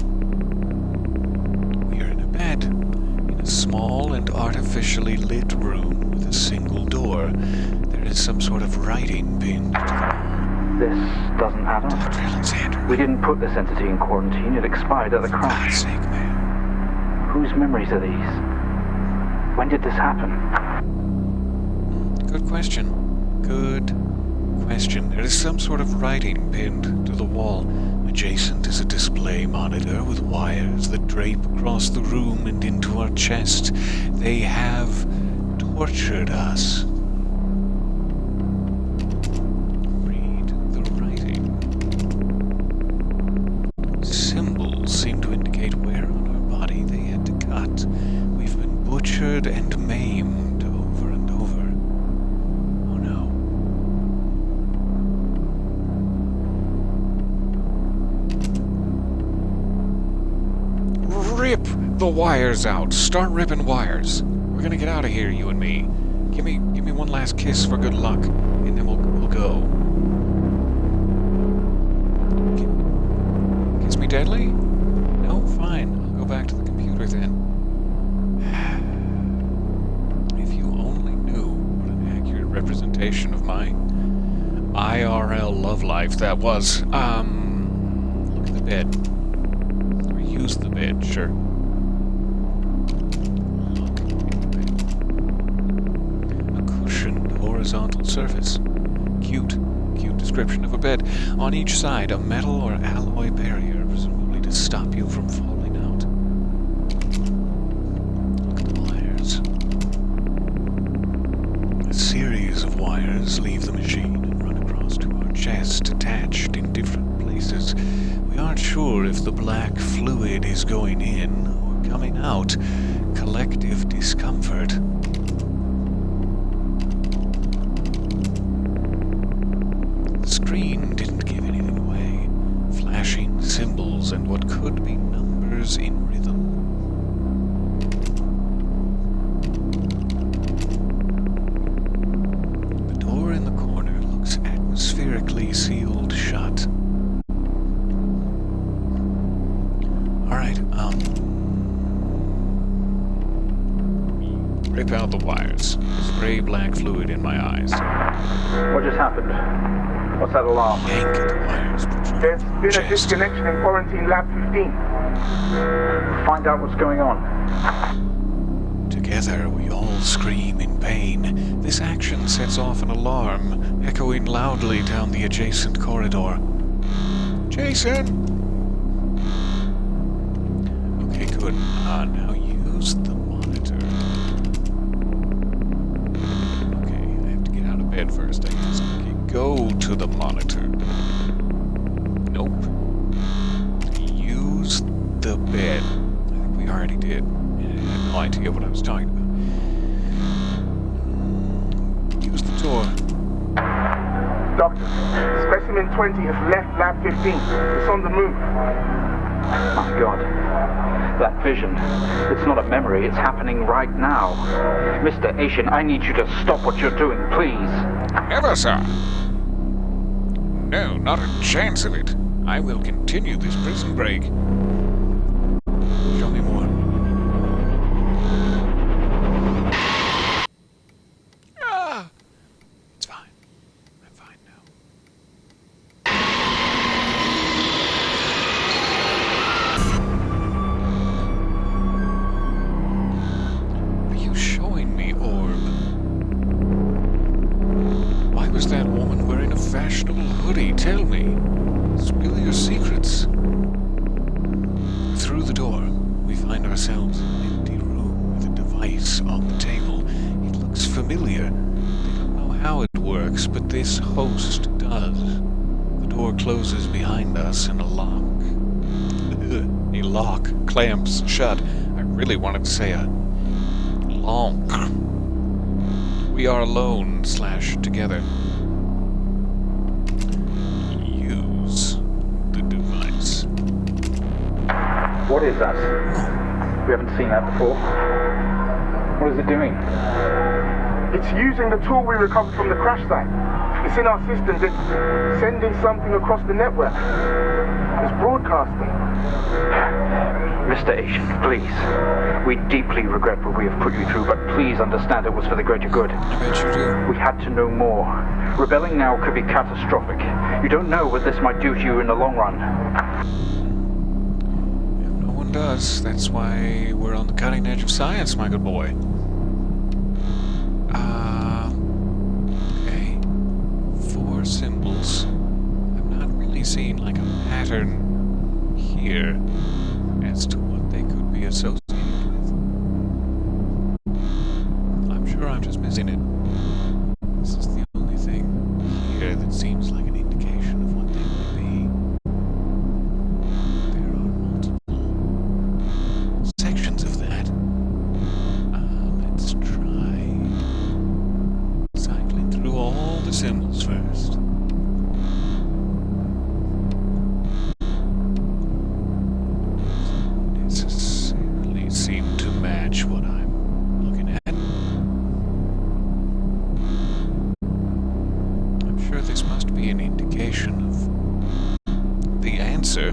We are in a bed, in a small and artificially lit room with a single door. There is some sort of writing pinned to the wall. This doesn't add up. Dr. Alexander. We didn't put this entity in quarantine. It expired at the For crash. God's sake, man. Whose memories are these? When did this happen? Good question. Good question. There is some sort of writing pinned to the wall. Adjacent is a display monitor with wires that drape across the room and into our chest. They have tortured us. Read the writing. Symbols seem to indicate where on our body they had to cut. We've been butchered and maimed over and over. Oh no. Rip the wires out. Start ripping wires. We're gonna get out of here, you and me. Give me one last kiss for good luck, and then we'll go. Kiss me deadly? No, fine. I'll go back to the computer then. If you only knew what an accurate representation of my IRL love life that was. Look at the bed. Or use the bed, sure. Look at the bed. A cushioned horizontal surface. Cute description of a bed. On each side, a metal or alloy barrier, presumably to stop you from falling out. Look at the wires. A series of wires leave the machine and run across to our chest, attached in different places. We aren't sure if the black fluid is going in or coming out. Collective discomfort. The screen didn't give anything away. Flashing symbols and what could be numbers in rhythm. The door in the corner looks atmospherically sealed shut. Alright, rip out the wires. Spray black fluid in my eyes. What just happened? What's that alarm? Yank at the wires. There's been a disconnection in quarantine lab 15. Find out what's going on. Together, we all scream in pain. This action sets off an alarm, echoing loudly down the adjacent corridor. Jason! Okay, good. Now use the monitor. Okay, I have to get out of bed first, I guess. Okay, go to the monitor. Nope. Use the bed. I think we already did. I had no idea what I was talking about. Use the door. Doctor, specimen 20 has left lab 15. It's on the move. My God. That vision. It's not a memory. It's happening right now. Mr. Asian, I need you to stop what you're doing, please. Never, sir. No, not a chance of it. I will continue this prison break. Show me more. Ah! It's fine. I'm fine now. What are you showing me, Orb? Why was that woman wearing a fashionable hoodie? Tell me. Spill your secrets. Through the door, we find ourselves in an empty room with a device on the table. It looks familiar. I don't know how it works, but this host does. The door closes behind us and a lock clamps shut. I really wanted to say a lonk. We are alone / together. Use the device. What is that? We haven't seen that before. What is it doing? It's using the tool we recovered from the crash site. It's in our systems. It's sending something across the network. It's broadcasting. Mr. Asian, please. We deeply regret what we have put you through, but please understand it was for the greater good. I bet you do. We had to know more. Rebelling now could be catastrophic. You don't know what this might do to you in the long run. No one does. That's why we're on the cutting edge of science, my good boy. Okay. 4 symbols. I'm not really seeing like a pattern here as to what they could be associated with. I'm sure I'm just missing it. This is the only thing here that seems like an indication of what they might be. There are multiple sections of that. Let's try cycling through all the symbols first. Necessarily seem to match what I'm looking at. I'm sure this must be an indication of the answer. I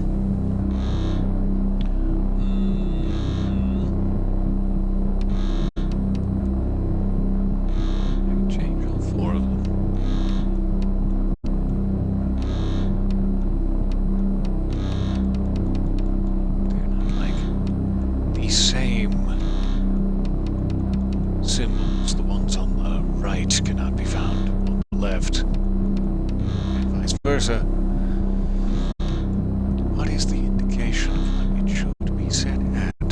can change all 4 of them. They're not like the same symbols. The ones on the right cannot be found on the left, and vice versa. What is the indication of when it should be set at?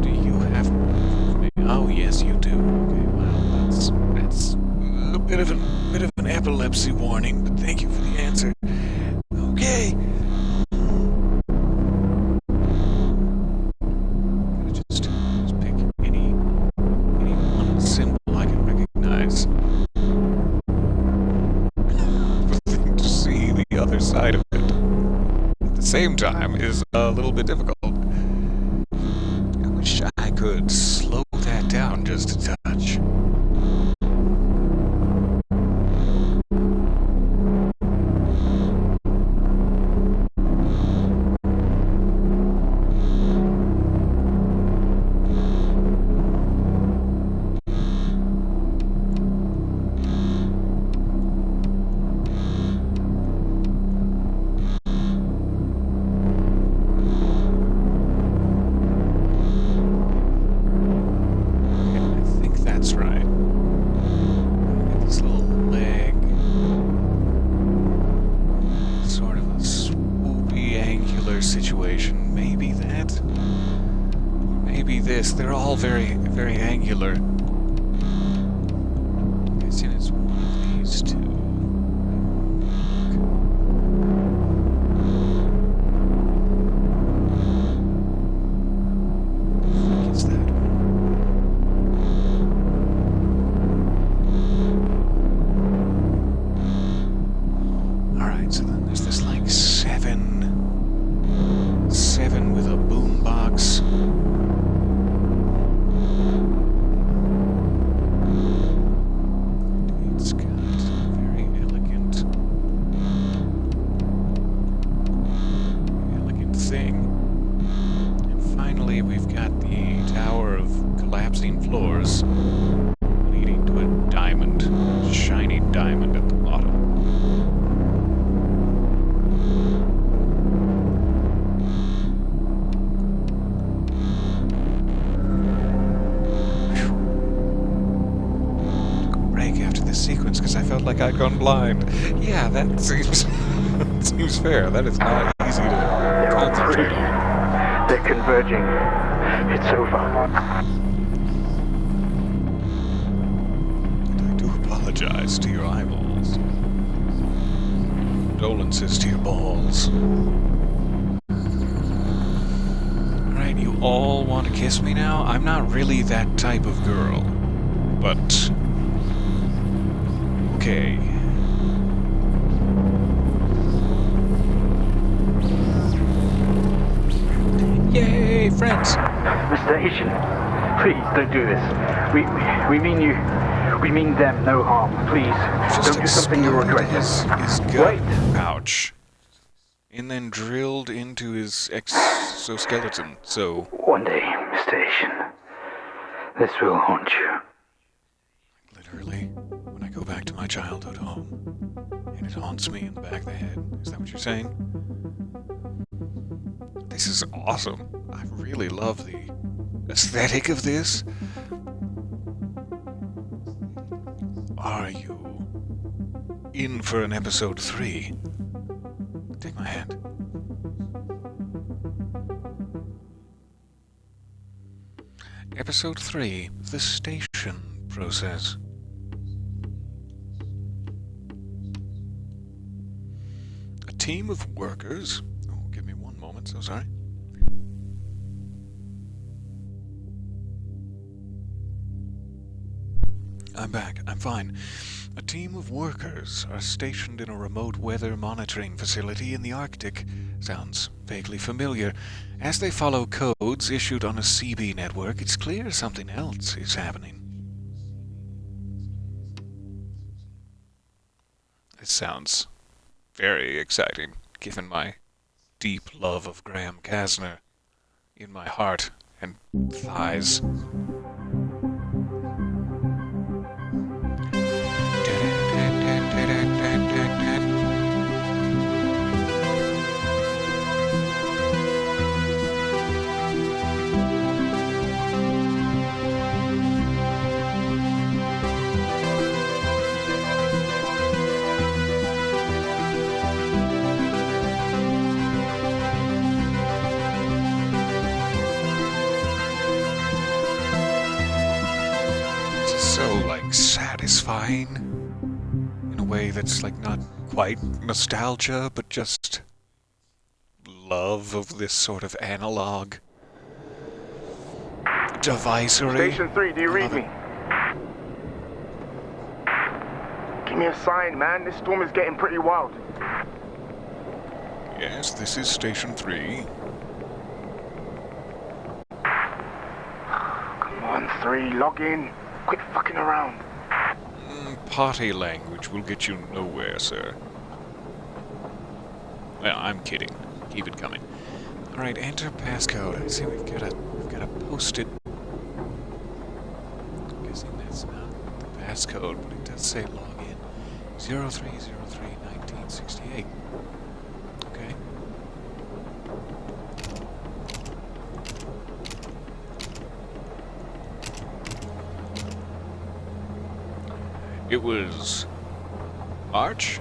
Do you have proof of me? Oh, yes, you do. Okay, well, that's a bit of an epilepsy warning, but thank you for the answer. Okay. Just pick any one symbol I can recognize. The thing to see the other side of it at the same time is a little bit difficult. I wish I could slow that down just a touch. That's right. Get this little leg. Sort of a swoopy, angular situation. Maybe that. Or maybe this. They're all very, very angular. I'm guessing it's one of these two. Look. I think it's that one. So then there's this like 7 with a boombox. It's got a very elegant thing. And finally we've got the tower of collapsing floors leading to a diamond, a shiny diamond at the bottom. Sequence because I felt like I'd gone blind. Yeah, that seems seems fair. That is not easy to concentrate on. They're converging. It's over. And I do apologize to your eyeballs. Condolences to your balls. Alright, you all want to kiss me now? I'm not really that type of girl. But okay. Yay, friends! Mr. Asian, please don't do this. We mean you We mean them no harm. Please, Just don't do something you'll regret. his gut Wait. pouch. And then drilled into his exoskeleton, so... One day, Mr. Asian, this will haunt you. Literally, when I go back to my childhood home, and it haunts me in the back of the head. Is that what you're saying? This is awesome. I really love the aesthetic of this. Are you in for an episode 3? Take my hand. Episode 3, The Station Process. A team of workers... Oh, give me one moment, so sorry. I'm back. I'm fine. A team of workers are stationed in a remote weather monitoring facility in the Arctic. Sounds vaguely familiar. As they follow codes issued on a CB network, it's clear something else is happening. This sounds very exciting, given my deep love of Graham Casner in my heart and thighs. So, like, satisfying in a way that's, like, not quite nostalgia, but just love of this sort of analog devicery. Station 3, do you read me? Give me a sign, man. This storm is getting pretty wild. Yes, this is Station 3. Come on, 3, log in. Quit fucking around. Potty language will get you nowhere, sir. Well, I'm kidding. Keep it coming. Alright, enter passcode. I see we've got a post-it. I'm guessing that's not the passcode, but it does say login. 0303-1968. Okay. It was March?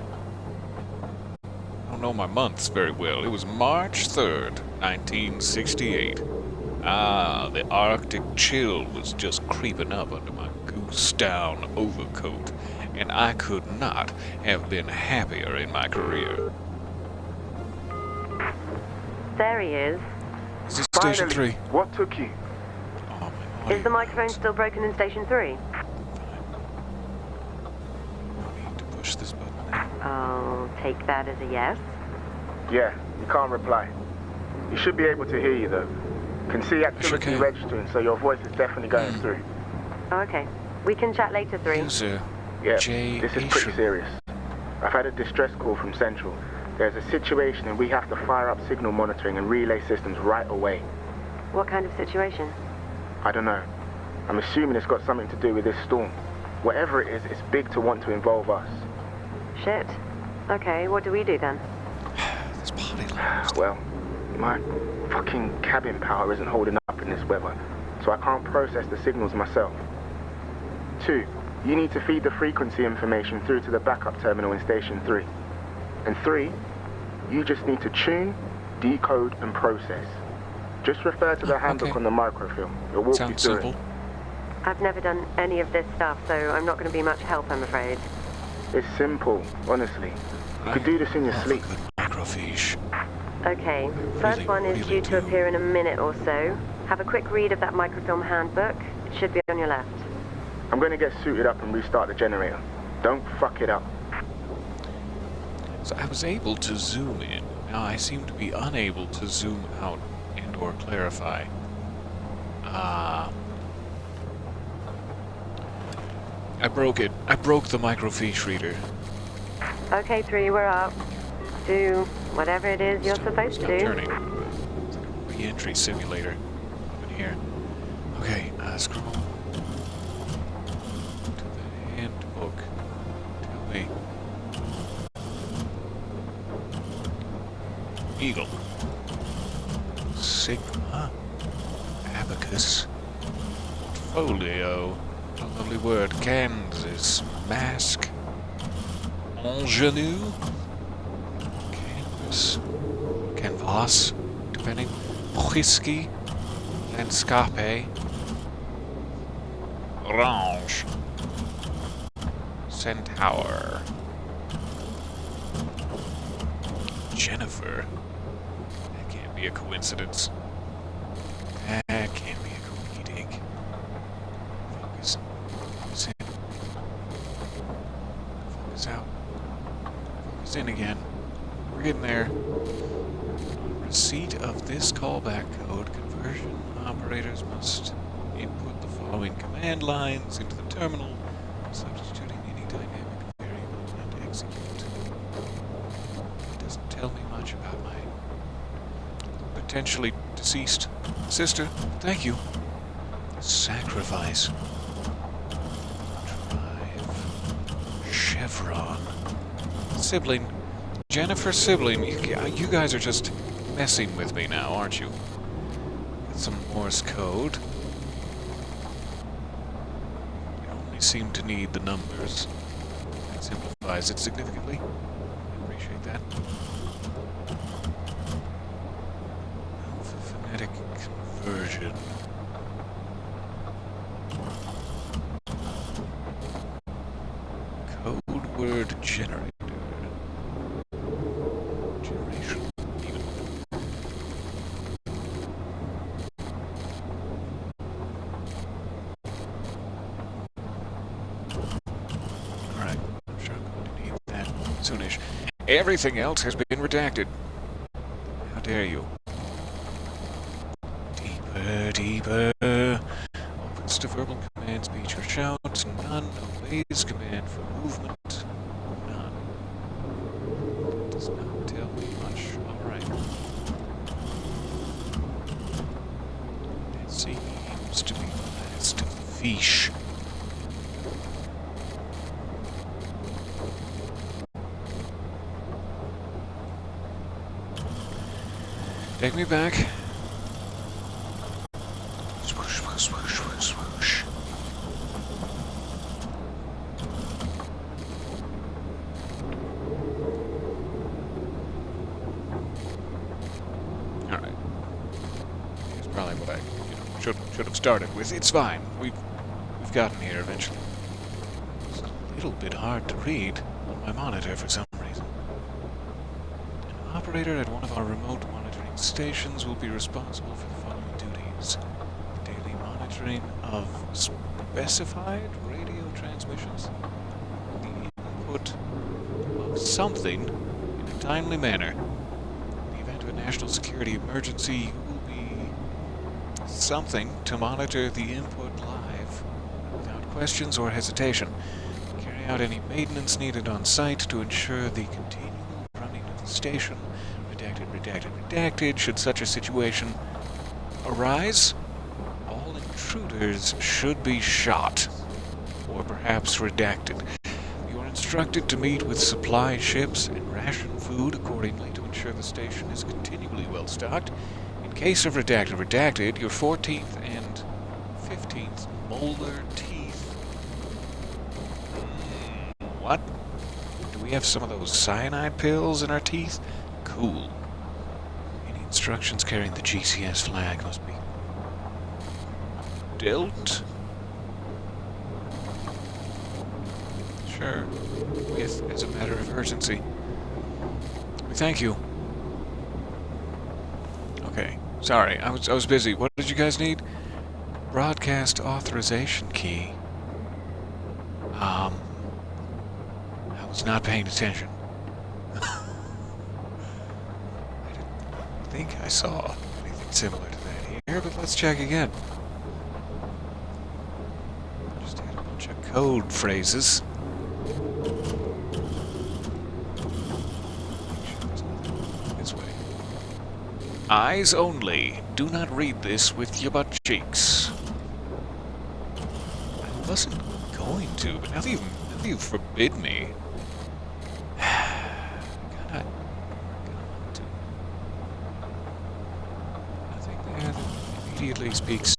I don't know my months very well. It was March 3rd, 1968. Ah, the Arctic chill was just creeping up under my goose-down overcoat, and I could not have been happier in my career. There he is. Is this Station Finally, 3? what took you? Oh, my Is the microphone still broken in Station 3? No need to push this button now. I'll take that as a yes. Yeah, you can't reply. You should be able to hear you, though. Can see activity can. registering, so your voice is definitely going through. Oh, okay. We can chat later, 3. User Yeah, J. this is pretty Asian. serious. I've had a distress call from Central. There's a situation and we have to fire up signal monitoring and relay systems right away. What kind of situation? I don't know. I'm assuming it's got something to do with this storm. Whatever it is, it's big to want to involve us. Shit. Okay, what do we do then? This potty language. Well, my fucking cabin power isn't holding up in this weather, so I can't process the signals myself. 2, you need to feed the frequency information through to the backup terminal in Station 3. And 3, you just need to tune, decode, and process. Just refer to the handbook okay. on the microfilm. It'll walk you Sounds through simple. it. I've never done any of this stuff, so I'm not going to be much help, I'm afraid. It's simple, honestly. You could do this in your sleep. Good microfiche. Okay, first one is really due to do. appear in a minute or so. Have a quick read of that microfilm handbook. It should be on your left. I'm going to get suited up and restart the generator. Don't fuck it up. So I was able to zoom in. Now I seem to be unable to zoom out and or clarify. I broke it. I broke the microfiche reader. Okay, 3, we're up. Do whatever it is you're supposed Stop to do. turning. It's like a re-entry simulator up in here. Okay, scroll to the handbook. Tell me. Eagle. Sigma. Abacus. Portfolio. A lovely word. Kansas. Mask. Ingenue. Canvas. Canvas. Depending. Whiskey. Landscape. Orange. Centaur. Jennifer. That can't be a coincidence. That can't be a coincidence. Focus. Focus in. Focus out. Focus in again. We're getting there. Receipt of this callback code, conversion operators must input the following command lines into the terminal, substituting any dynamic variable and execute. It doesn't tell me much about my potentially deceased sister. Thank you. Sacrifice. Drive. Chevron. Sibling. Jennifer Sibling. You guys are just messing with me now, aren't you? Got some Morse code. You only seem to need the numbers. That simplifies it significantly. I appreciate that. Alpha phonetic conversion. Code word generator. Generation. Even. Alright, I'm sure I'm going to need that soonish. Everything else has been redacted. How dare you? Deeper, deeper. Opens to verbal command, speech or shout. None. Obeys command for movement. None. Does not tell me much. Alright. That seems to be the last of the fiche. Take me back. Swoosh, swoosh, swoosh, swoosh, swoosh. All right. Here's probably what I should have started with. It's fine. We've gotten here eventually. It's a little bit hard to read on my monitor for some reason. An operator at one of our remote monitoring stations will be responsible for the following duties: daily monitoring of specified radio transmissions, the input of something in a timely manner. In the event of a national security emergency, you will be something to monitor the input live without questions or hesitation. Carry out any maintenance needed on site to ensure the continual running of the station. Redacted, redacted, redacted. Should such a situation arise, all intruders should be shot, or perhaps redacted. You are instructed to meet with supply ships and ration food accordingly to ensure the station is continually well stocked. In case of redacted, redacted, your 14th and 15th molar teeth. What? Do we have some of those cyanide pills in our teeth? Cool. Any instructions carrying the GCS flag must be dealt. Sure. With as a matter of urgency. Thank you. Okay. Sorry, I was busy. What did you guys need? Broadcast authorization key. I was not paying attention. I didn't think I saw anything similar to that here, but let's check again. Just had a bunch of code phrases. This way. Eyes only. Do not read this with your butt cheeks. I wasn't going to, but now that you forbid me. Kinda want to. Nothing there that immediately speaks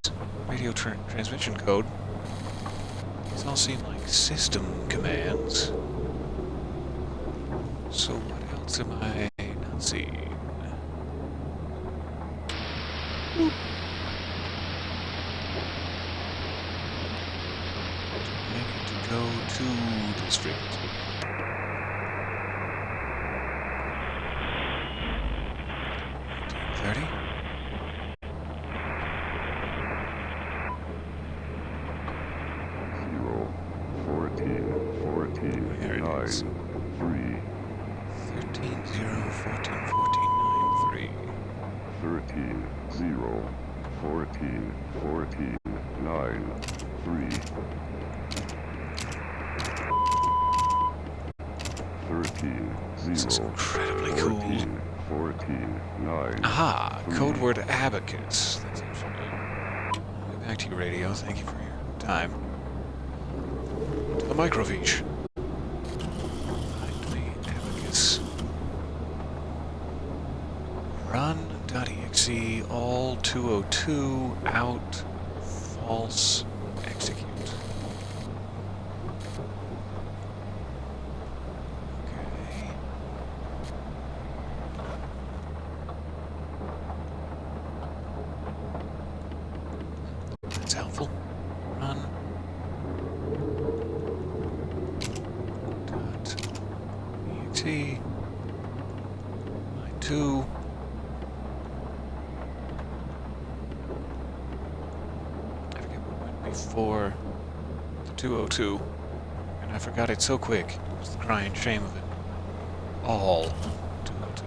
radio transmission code. These all seem like system commands. So what else am I not seeing? Boop. I need to go to this frequency. 30. There it is. 13 0 14 14 9 3. 13 0 14 14 9 3. 13 This is 0 incredibly 14 cool. 14 9. Aha! 3. Code word abacus. That's interesting. I'll get back to you, radio. Thank you for your time. To the microfiche. Find me abacus. Run.exe all 202 out false execute. Okay. That's helpful. Run. Dot. exe. Line 2. I forget what went before the 202. And I forgot it so quick. It was the crying shame of it. All 202.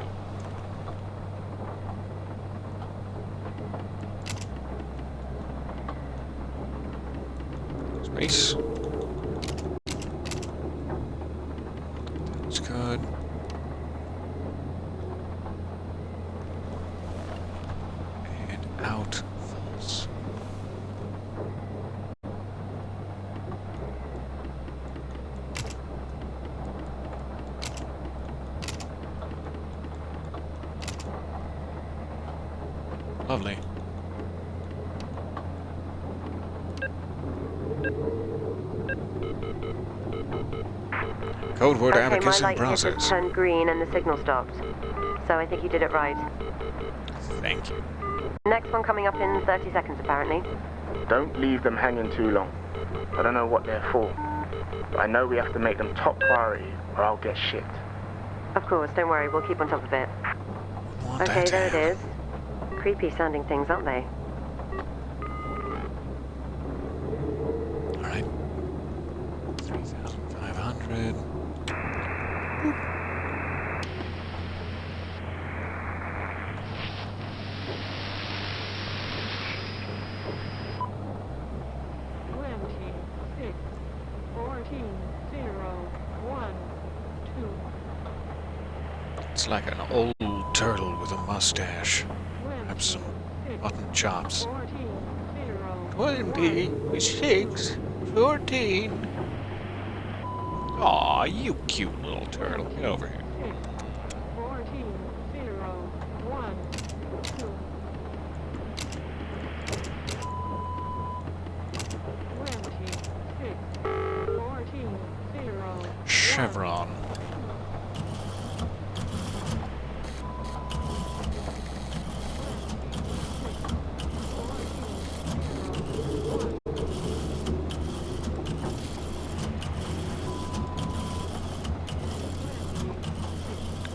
Space. That's good. And out false. Lovely. Code word Okay, my abacus in light here process. just turned green and the signal stopped. So I think you did it right. Thank you. Next one coming up in 30 seconds, apparently. Don't leave them hanging too long. I don't know what they're for, but I know we have to make them top priority or I'll get shit. Of course, don't worry, we'll keep on top of it. Want Okay, that to there it happen. is. Creepy sounding things, aren't they? All right. 3,500. It's like an old turtle with a mustache. Perhaps some mutton chops. 26, 14. Aw, you cute little turtle. Get over here. 14, 0, 1, 2. 26, 14, 0. Chevron.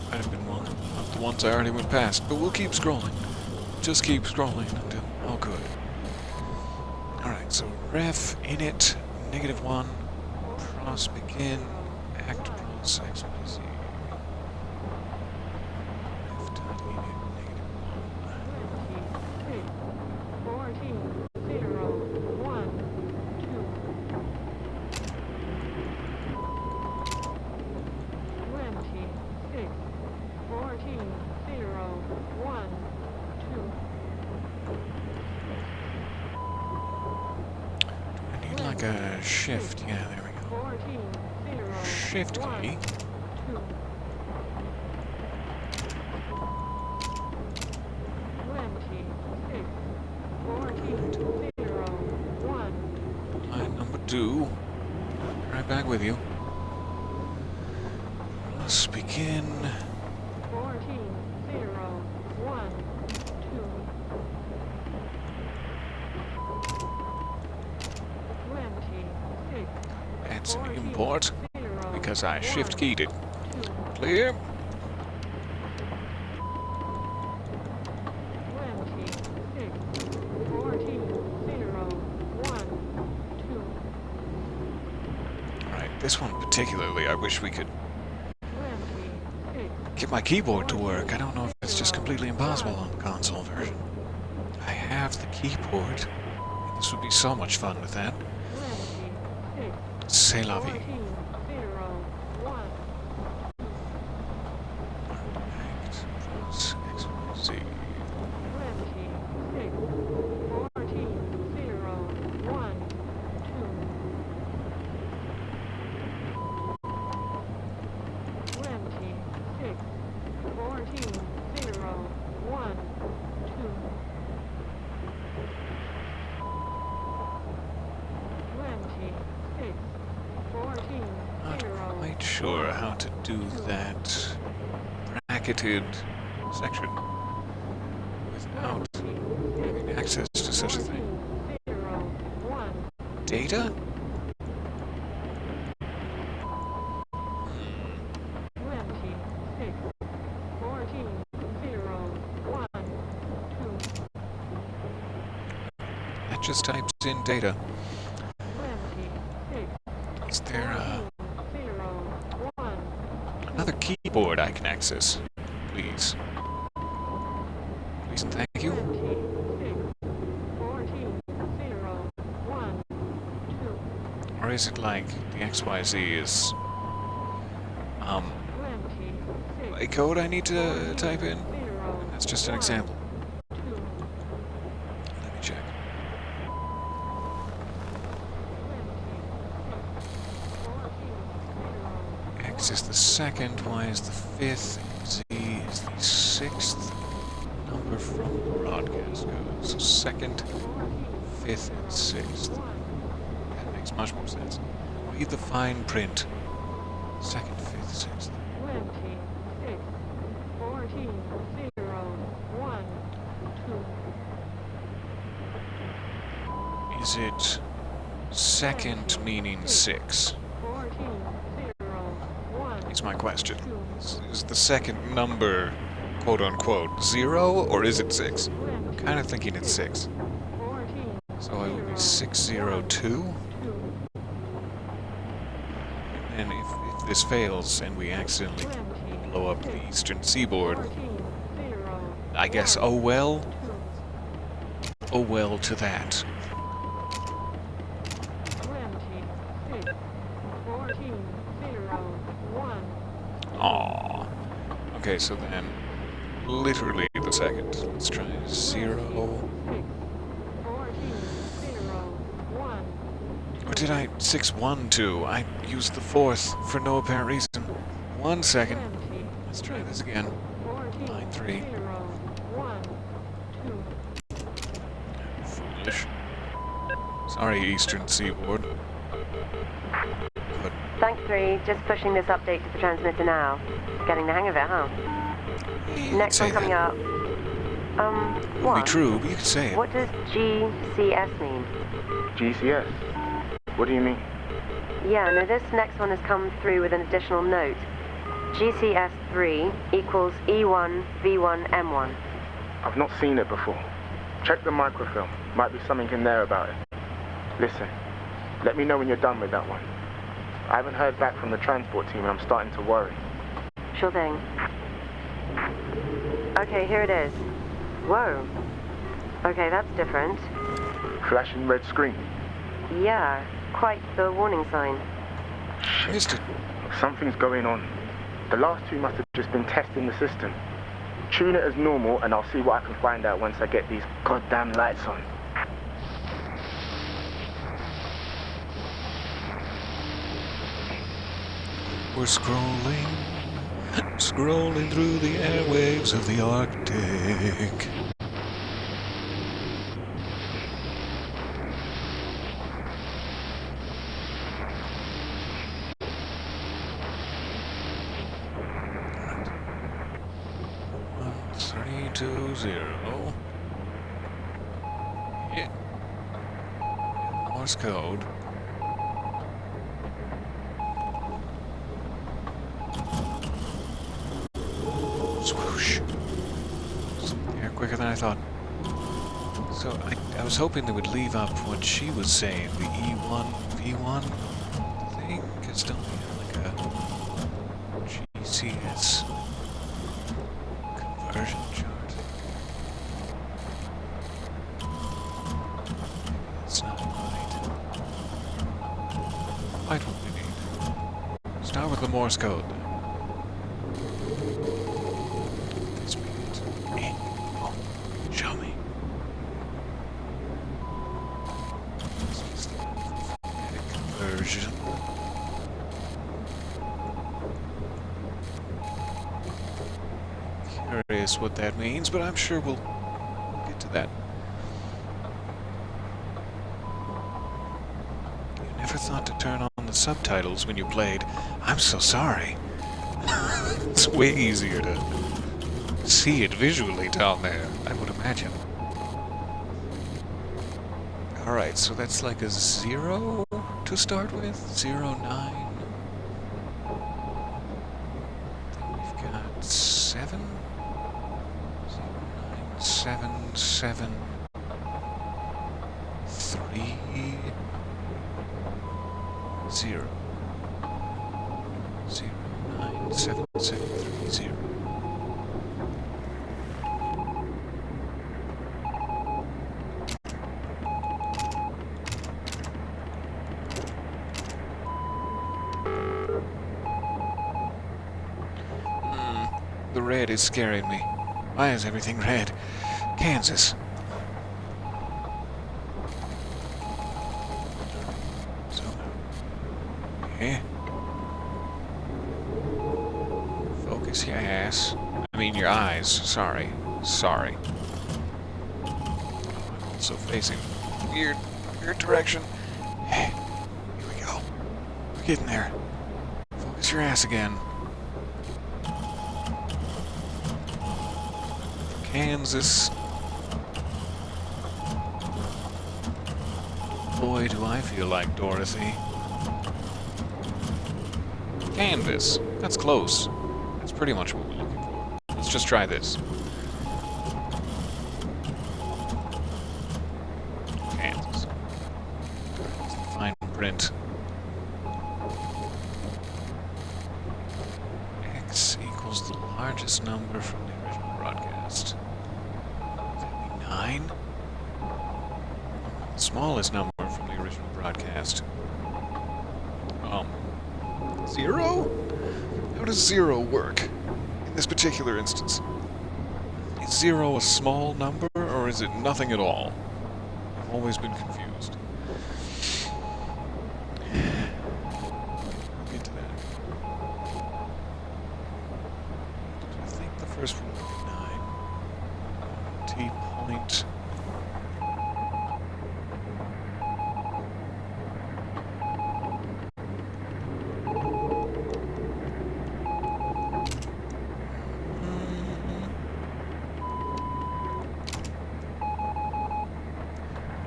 Might have been one of the ones I already went past, but we'll keep scrolling. Just keep scrolling until all good. Alright, so ref, init, -1, pros begin, act pros XYZ. Ref dot init, -1. 14, 0, 1, 2. like a shift. Yeah, there we go. 14, 0, Shift 1, key. 2. 26, 14, 0, 1. Line number 2. Right back with you. Let's begin. 14, 0, 1, 2. 26, That's an 14, import 0, because I shift 1, keyed it. 2. Clear. 26, 14, 0, 1, 2. Right, this one particularly, I wish we could 26, get my keyboard to work. I don't know if it's just completely impossible on the console version. I have the keyboard. And this would be so much fun with that. 26, C'est la vie. 14, 0, 1. X plus X, Y, Z. 26, 14, 0, 1, 2. 26, 14, 0, 1, 2. 26, 14, Not 0, quite sure how to do that bracketed section without having access to such a thing. 0, 1. Data? 26, 14, 0, 1, 2. That just types in data. 26, Is there 0, 1. another keyboard I can access? Please. Please and thank you. 26, 14, 0, 1, 2. Or is it like the XYZ is a 26, code I need to type in? 0, That's just an example. 2. Let me check. X is the second, Y is the fifth, Z is the sixth number from broadcast code. So second, fifth, and sixth. That makes much more sense. Read the fine print. Second, fifth, sixth. 26, 14, 0, 1, 2. Is it second meaning 6? 14, 0, 1, Is my question. 2. Is the second number, quote unquote, 0 or is it 6? I'm kind of thinking it's 6. 14, So it would be 602. 2. And if this fails and we accidentally blow up the eastern seaboard, 14, 0, I guess oh well to that. 26, 14, 0, 1. Aww. Okay, so then literally the second. Let's try 0. 14, 0, 1. Or did I 612? I used the fourth for no apparent reason. 1 second. 20, Let's try this again. 14, Line 3. 0, 1, 2. Foolish. Sorry, Eastern Seaboard. But Thank 3, just pushing this update to the transmitter now. Getting the hang of it, huh? you could Next say one coming that. up. Wouldn't What? be true, but you could say it. What does GCS mean? GCS? What do you mean? Yeah, no, this next one has come through with an additional note. GCS3 equals E1 V1 M1. I've not seen it before. Check the microfilm. Might be something in there about it. Listen, let me know when you're done with that one. I haven't heard back from the transport team and I'm starting to worry. Sure thing. Okay, here it is. Whoa. Okay, that's different. Flashing red screen. Yeah, quite the warning sign. Missed it. Something's going on. The last two must have just been testing the system. Tune it as normal and I'll see what I can find out once I get these goddamn lights on. We're scrolling through the airwaves of the Arctic. Alright. 1320. Yeah. Morse code. Swoosh. Yeah, quicker than I thought. So I was hoping they would leave up what she was saying, the E1, V1 thing, because don't we have like a GCS conversion chart? It's not right. Quite what we need. Start with the Morse code. This means oh, show me. This is the phonetic conversion. Curious what that means, but I'm sure we'll get to that. You never thought to turn on the subtitles when you played. I'm so sorry. It's way easier to see it visually down there, I would imagine. Alright, so that's like a 0 to start with? 0, 9. Then we've got 7. 0, 9, 7, 7. 3. 0. 0, 9, 7, 7, 3, 0. The red is scaring me. Why is everything red? Kansas. So, okay. Focus your ass. I mean your eyes. Sorry. Sorry. I'm also facing weird direction. Hey, here we go. We're getting there. Focus your ass again. Kansas. Boy, do I feel like Dorothy. Canvas. That's close. That's pretty much what we're looking for. Let's just try this. Kansas. It's the fine print. X equals the largest number from the original broadcast. Would that be 9? The smallest number from the original broadcast. 0? How does 0 work in this particular instance? Is 0 a small number, or is it nothing at all? I've always been confused. We'll get to that. I think the first one would be 9. T-point.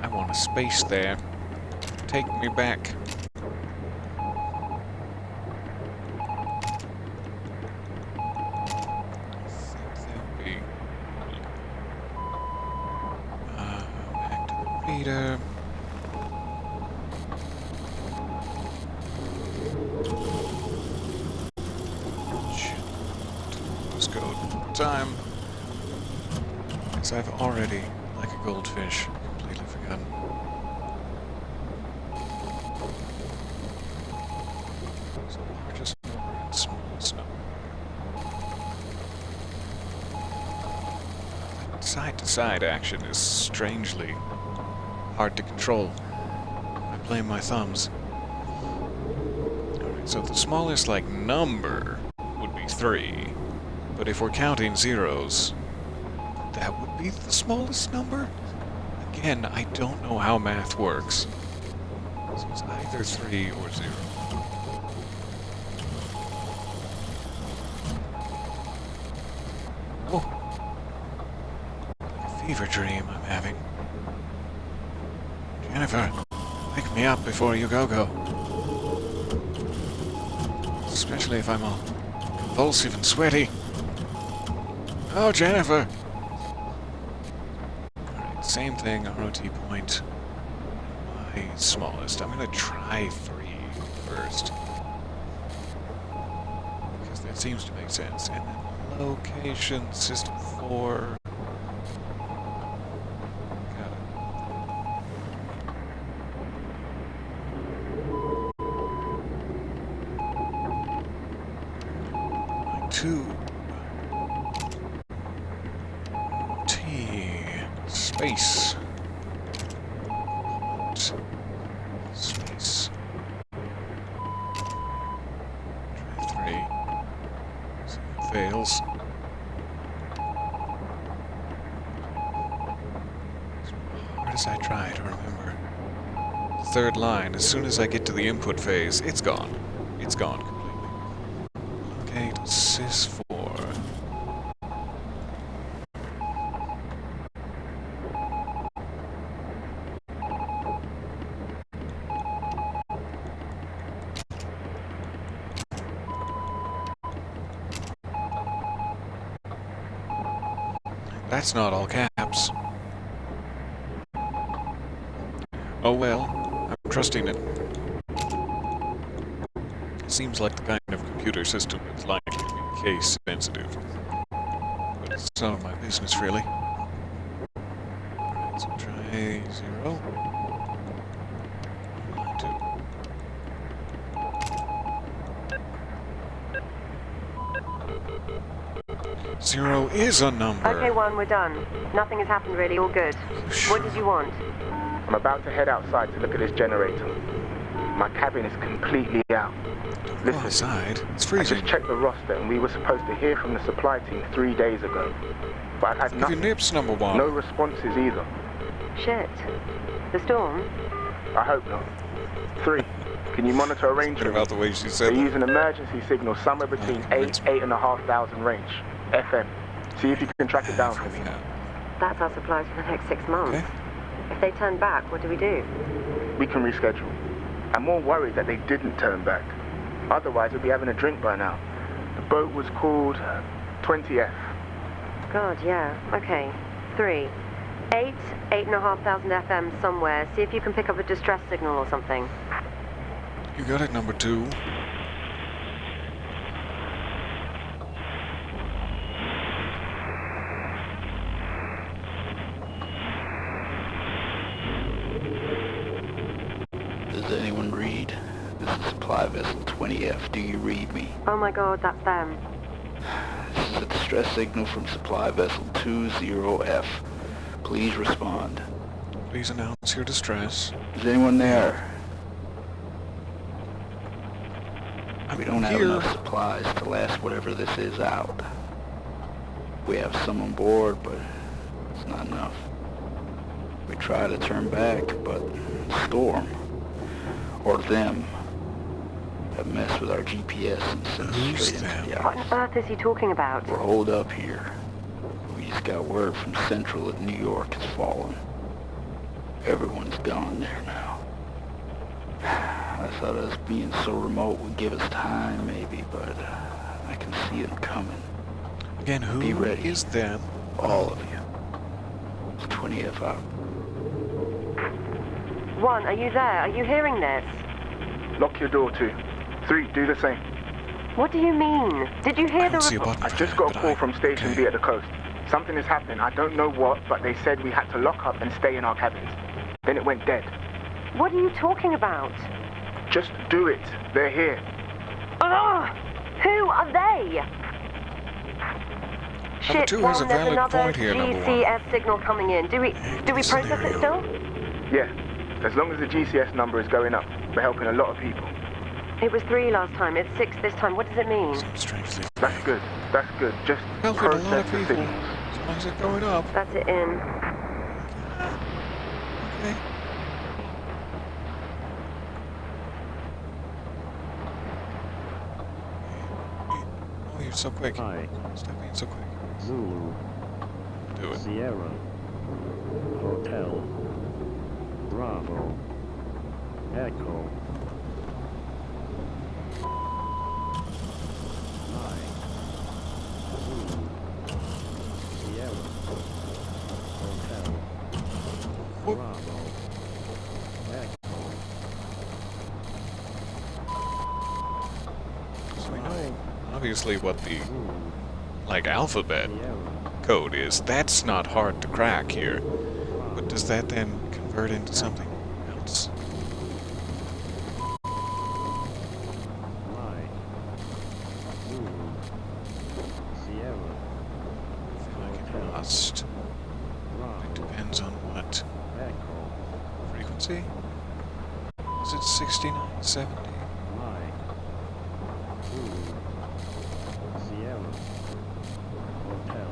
I want a space there. Take me back. Back to the reader. Let's go time. Because I've already, like a goldfish, completely forgotten. So largest number and smallest number. Side-to-side action is strangely hard to control. I blame my thumbs. Alright, So the smallest, like, number would be 3. But if we're counting zeros, that would be the smallest number? Again, I don't know how math works. So it's either 3 or 0. Oh. A fever dream I'm having. Jennifer, wake me up before you go. Especially if I'm all convulsive and sweaty. Oh, Jennifer! Alright, same thing, ROT point. My smallest. I'm gonna try 3 first. Because that seems to make sense. And then location, system 4. Got it. 2. T. Space. Space. Try 3. See if it fails. As hard as I try to remember. Third line, as soon as I get to the input phase, it's gone. It's gone completely. Locate sys 4. That's not all caps. Oh well, I'm trusting it. It seems like the kind of computer system that's likely to be case sensitive. But it's none of my business, really. Alright, so try 0. Line 2. 0 is a number. Okay, 1, we're done. Nothing has happened really, all good. What did you want? I'm about to head outside to look at this generator. My cabin is completely out. Go outside. It's freezing. I just checked the roster and we were supposed to hear from the supply team 3 days ago. But I've had Give nothing. your nips, number 1. No responses either. Shit. The storm? I hope not. 3. Can you monitor a range? What about the way she They said use that? an emergency signal somewhere between 8,500 range. FM. See if you can track it down for me. Yeah. That's our supplies for the next 6 months. Okay. If they turn back, what do we do? We can reschedule. I'm more worried that they didn't turn back. Otherwise, we'd be having a drink by now. The boat was called 20F. God, yeah. Okay. 3. 8,500 FM somewhere. See if you can pick up a distress signal or something. You got it, number 2. Does anyone read? This is supply vessel 20F. Do you read me? Oh my God, that's them. This is a distress signal from supply vessel 20F. Please respond. Please announce your distress. Is anyone there? We don't have here. enough supplies to last whatever this is out. We have some on board, but it's not enough. We try to turn back, but storm, or them, have messed with our GPS and sent us Who's straight them? into the What ice. on earth is he talking about? We're holed up here. We just got word from Central that New York has fallen. Everyone's gone there now. I thought us being so remote would give us time, maybe, but I can see them coming. Again, who Be ready. is them? All of you. It's 20F out. 1, are you there? Are you hearing this? Lock your door, 2. 3, do the same. What do you mean? Did you hear I don't see a the... button I for just that, got a but call from Station B at the coast. Something is happening. I don't know what, but they said we had to lock up and stay in our cabins. Then it went dead. What are you talking about? Just do it. They're here. Ugh! Who are they? Shit, 2 has a 1, there's valid another point here, number 1. GCS signal coming in. Do we process it still? Yeah. As long as the GCS number is going up, we're helping a lot of people. It was 3 last time. It's 6 this time. What does it mean? Seems strangely That's vague. good. That's good. Just Helping a lot of process the people. signals. As long as it's going up. That's it in. Okay. Oh, you're so quick. Hi, Stop being so quick. Zulu, Do it. Sierra, Hotel, Bravo, Echo, 9, Zulu, Sierra, Hotel, Whoop. Bravo, Echo, So we know, obviously, what the, Zulu, like, alphabet Sierra, code is. That's not hard to crack here. But does that then convert into something else? 9, Zulu, Sierra, I feel like it must. It Bravo, depends on what Echo, frequency. Is it 69, 70? Mike, Zulu, Sierra, Hotel,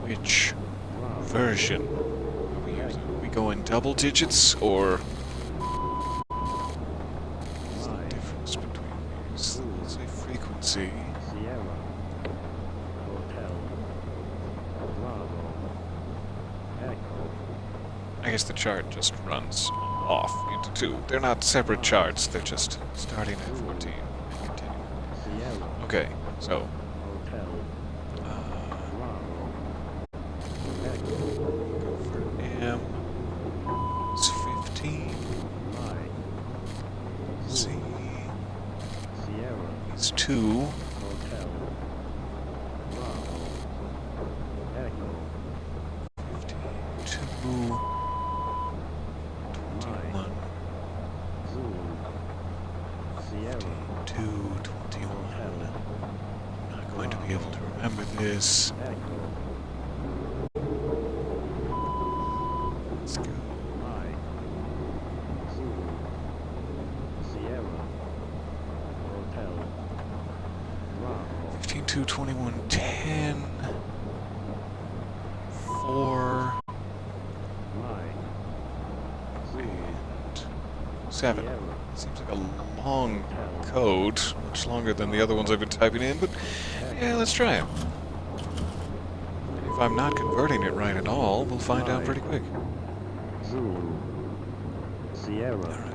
Which Bravo, version are we using? Are we going double digits, or what's the Mike, difference between these? Let's say frequency. Sierra, Hotel, Bravo, Echo, I guess the chart just runs off into two. They're not separate charts, they're just starting at 14 and continuing. Sierra, Okay, so Hotel, Bravo, Echo, go for M. It's 15. Mike, C Sierra, is 2. Hotel, Bravo, Echo, 15, 2, Mike, 21, Zulu, Sierra, 2, 21. Hotel, Not going to be able to remember this. Echo, Let's go. Mike, Zulu, Sierra, Hotel, Bravo, 15, 2, 21, 10, 4, Mike, Zulu, and 7. Sierra, Seems like a long code, much longer than the other ones I've been typing in, but yeah, let's try it. And if I'm not converting it right at all, we'll find out pretty quick. Zulu, Sierra,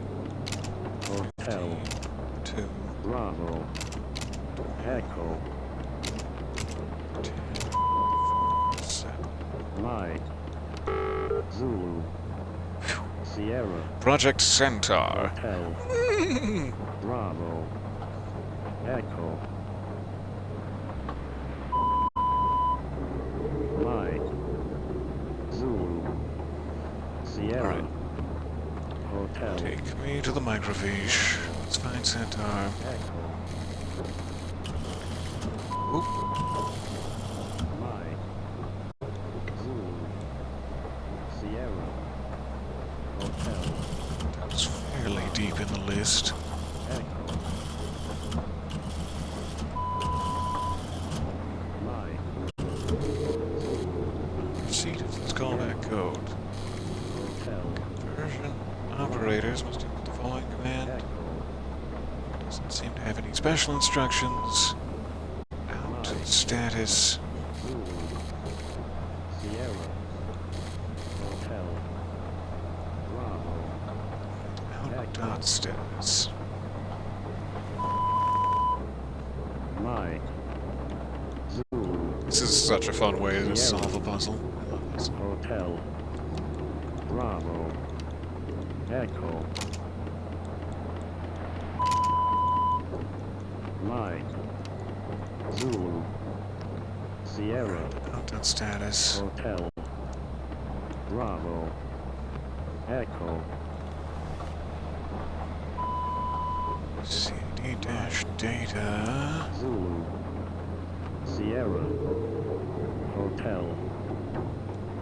Alright, Hotel, 2, Bravo, Echo, 10, 4, 7. Mike, Zulu, Sierra, Project Centaur. Hotel, Bravo, Echo, Mike, Zulu, Sierra, Alright. Hotel, Take me to the microfiche. Let's find Centaur. Echo, Oop. Mike, Zulu, Sierra, Hotel, That was fairly deep in the list. Echo, Mike, Receipt of this callback code. Hotel, Conversion operators must input the following command. Echo, Doesn't seem to have any special instructions. Out status. Zulu, Sierra, Hotel, Bravo, Out dot status. Mike, Zulu, This is such a fun way to solve a puzzle. I love this. Hotel, Bravo, Echo, Mike, Zulu, Sierra, Out dot status. Hotel, Bravo, Echo, CD dash data. Zulu, Sierra, Hotel,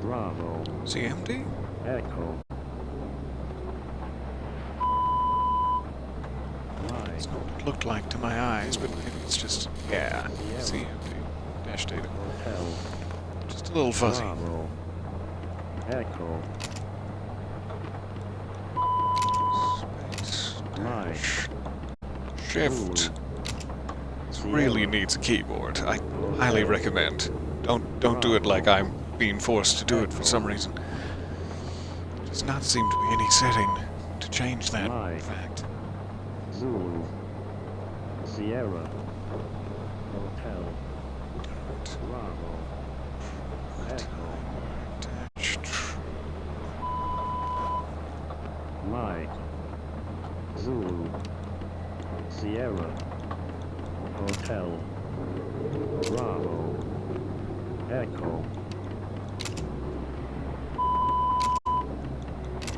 Bravo, CMD? Echo, Mike, That's not what it looked like to my eyes, but maybe it's just, yeah, CMD, dash data. Hotel. Just a little fuzzy. Bravo. Echo. Space, Mike. dash, shift. This Sierra. really needs a keyboard. I highly recommend. Don't do it like I'm being forced to do it for some reason. There does not seem to be any setting to change that Mike. fact. Zulu. Sierra. Hotel. Bravo. Echo. Attached. Mike. Zulu. Sierra. Hotel. Bravo. Echo.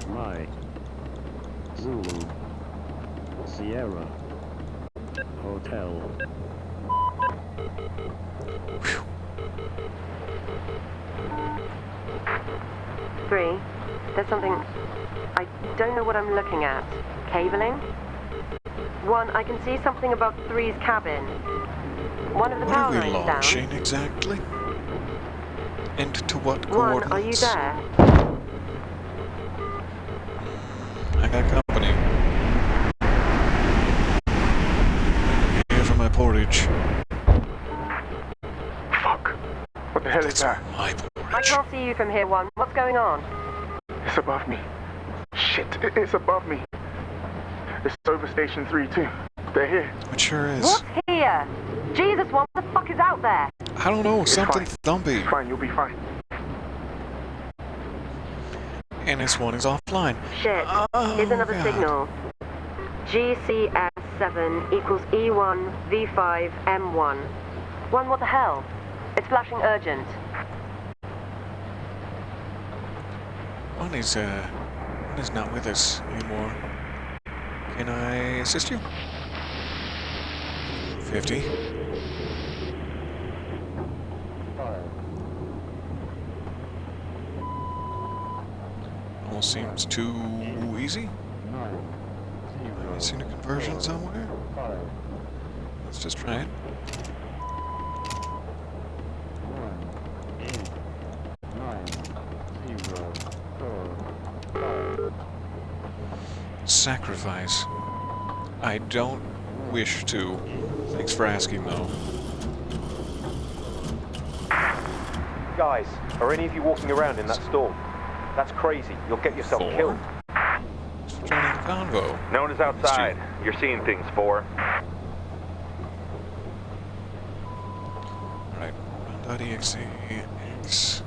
Mike. Zulu. Sierra. Hotel. 3. There's something... I don't know what I'm looking at. Cabling? 1. I can see something above 3's cabin. One of the What are power we lines down. launching exactly? And to what 1. Are you coordinates? there? I got company. Here for my porridge. Fuck. What the hell is That's that? my I porridge. can't see you from here, 1. What's going on? It's above me. Shit, it's above me. It's over Station 3 too. They're here. It sure is. What's here? Jesus, 1. What the fuck is out there? I don't know, something fine. thumpy. It's fine, you'll be fine. And this one is offline. Shit. Oh, Here's another God. signal. GCS7 equals E1 V5 M1. 1, what the hell? It's flashing urgent. One is not with us anymore. Can I assist you? 50. Almost seems too easy. Am I missing a conversion somewhere? Let's just try it. Sacrifice. I don't wish to. Thanks for asking, though. Guys, are any of you walking around in that storm? That's crazy. You'll get yourself Four. killed. Just joining the convo. No one is outside. You're seeing things, 4. Alright, run.exe X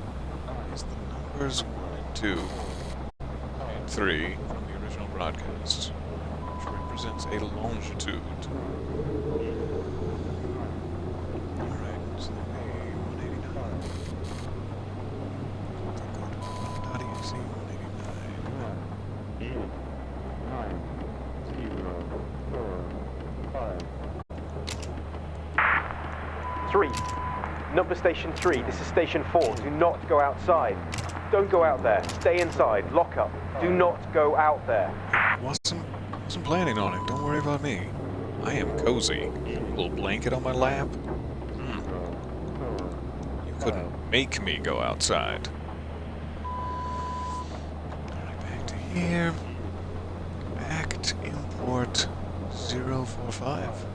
is the numbers 1 and 2 and 3 from the original broadcast, which represents a longitude. Alright, so that'd be 189. Go to run.exe 189. 3. Number station 3. This is station 4. Do not go outside. Don't go out there. Stay inside. Lock up. Do not go out there. Wasn't planning on it. Don't worry about me. I am cozy. A little blanket on my lap. You couldn't make me go outside. Alright, back to here. Act import 045.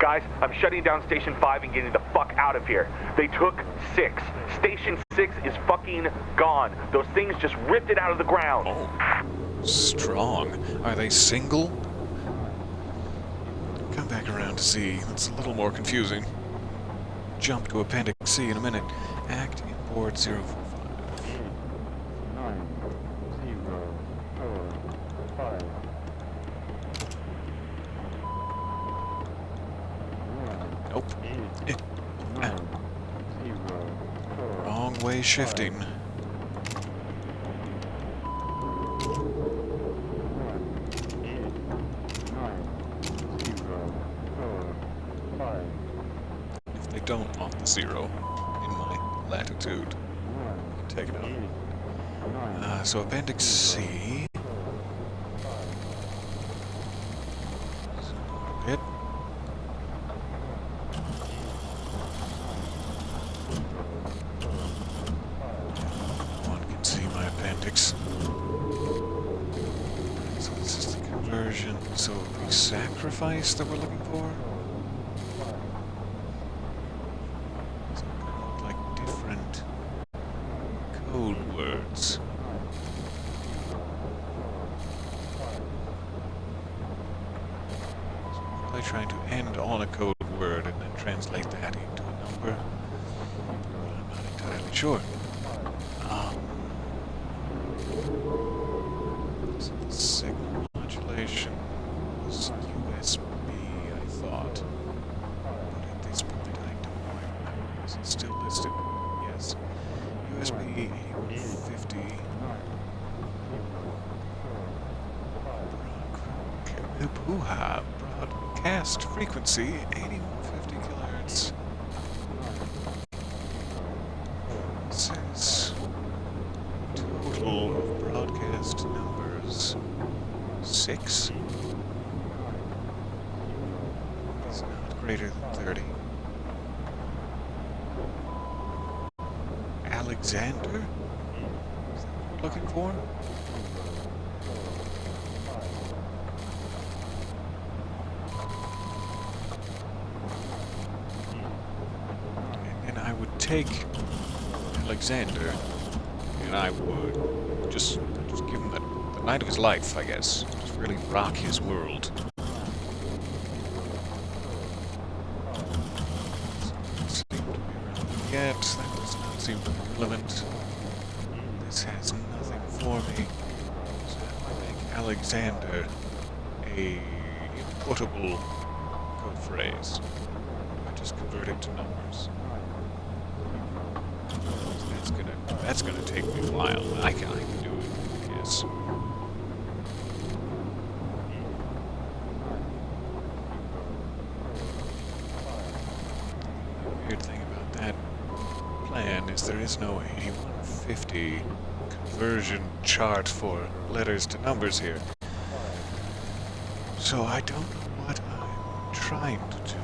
Guys, I'm shutting down Station 5 and getting the fuck out of here. They took 6. Station 6 is fucking gone. Those things just ripped it out of the ground. Oh, strong. Are they single? Come back around to C. That's a little more confusing. Jump to Appendix C in a minute. Act import 045. Nope. Wrong way shifting. If they don't want the 0 in my latitude, take it out. So Appendix C semantics. So this is the conversion. So the sacrifice that we're looking for? So it could look like different code words. So we're probably trying to end on a code word and then translate that into a number. But I'm not entirely sure. So the signal modulation was USB, I thought. But at this point, I don't know. Is it still listed? Yes. USB 8150. Broadcast frequency 8150 kilohertz. It says total of broadcast numbers 6. It's not greater than 30. Alexander? Is that what we're looking for? And then I would take Alexander and I would just give him the night of his life, I guess. Just really rock his world. Yet, that does not seem to be relevant. This has nothing for me. So how do I make Alexander a inputable code phrase? I just convert it to numbers. So that's gonna take me a while. I can do it, yes. The weird thing about that plan is there is no 8150 conversion chart for letters to numbers here. So I don't know what I'm trying to do.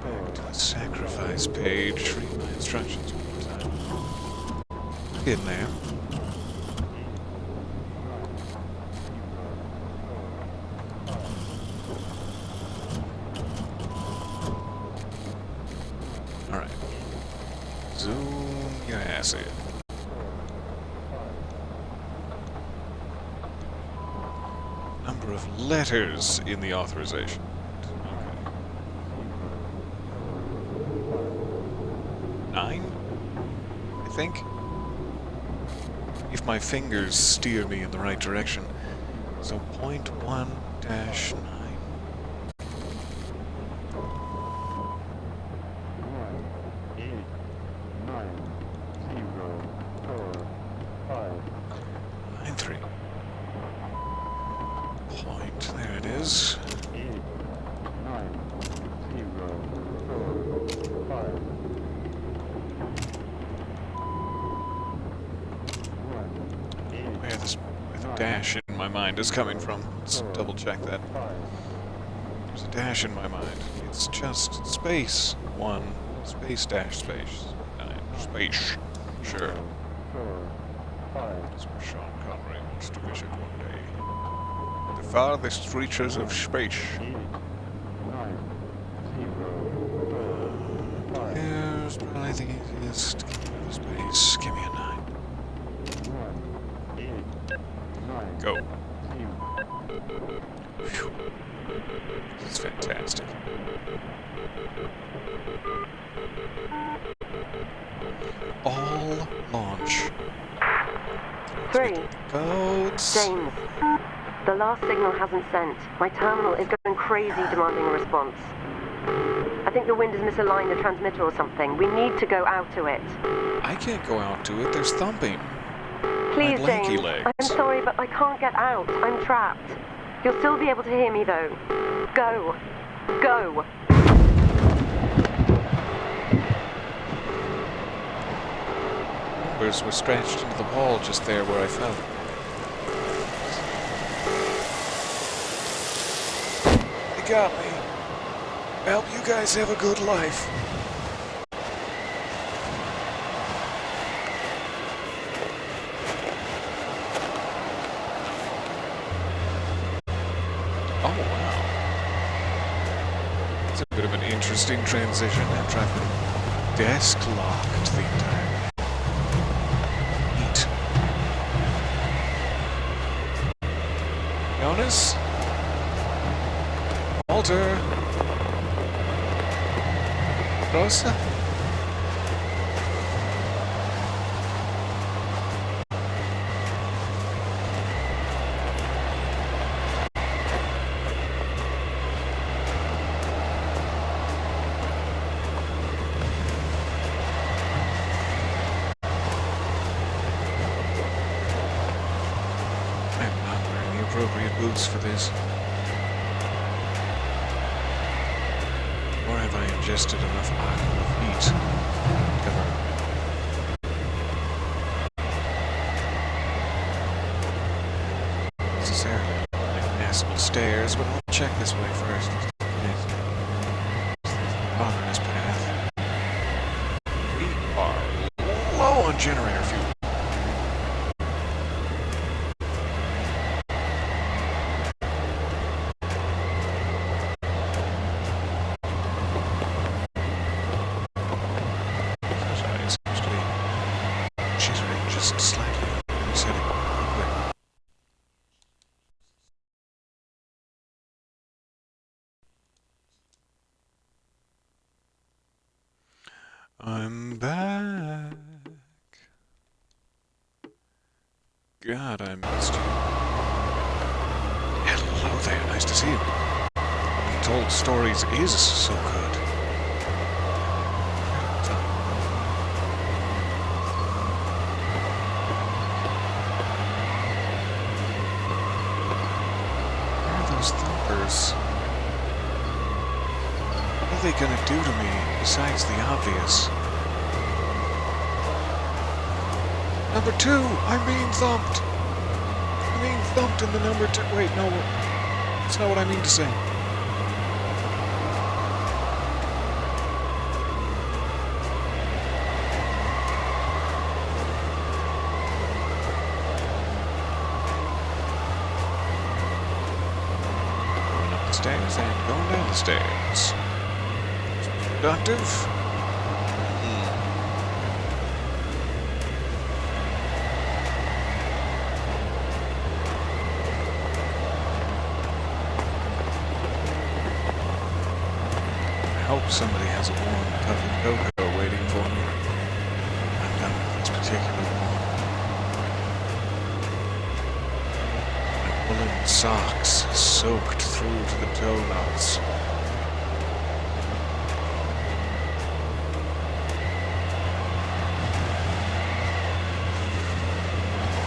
Go back to the sacrifice page, read my instructions one more time. In there. Alright. Zoom your ass in. Number of letters in the authorization. Okay. 9? I think? If my fingers steer me in the right direction. So 0.1-9. There it is. Where the dash in my mind is coming from. Let's double check that. There's a dash in my mind. It's just space 1, space dash space 9, space. Sure. That's where Sean Connery wants to visit one day. The farthest reaches of space. Here's probably the easiest. Space. Give me a 9. Go. Phew. This is fantastic. All launch. 3. Codes. James. The last signal hasn't sent. My terminal is going crazy demanding a response. I think the wind has misaligned the transmitter or something. We need to go out to it. I can't go out to it. There's thumping. Please, My lanky James. legs. I'm sorry, but I can't get out. I'm trapped. You'll still be able to hear me, though. Go. Go. Numbers were scratched into the wall just there where I fell. They got me. I hope you guys have a good life. transition after I've been desk locked the entire Neat. Jonas? Walter? Rosa? Appropriate boots for this. Or have I ingested enough aqua heat to ever necessarily like nasty stairs, but I'll check this way first. On this path. We are low on generator fuel. I'm back. God, I missed you. Hello there, nice to see you. Untold Stories is so good. Where are those thumpers? What are they gonna do to me besides the obvious? Number 2, I'm being thumped. I'm being thumped in the number 2. Wait, no, that's not what I mean to say. Going up the stairs and going down the stairs. Productive. I hope somebody has a warm cup of cocoa waiting for me. I'm done with this particular one. My woolen socks soaked through to the toe knots.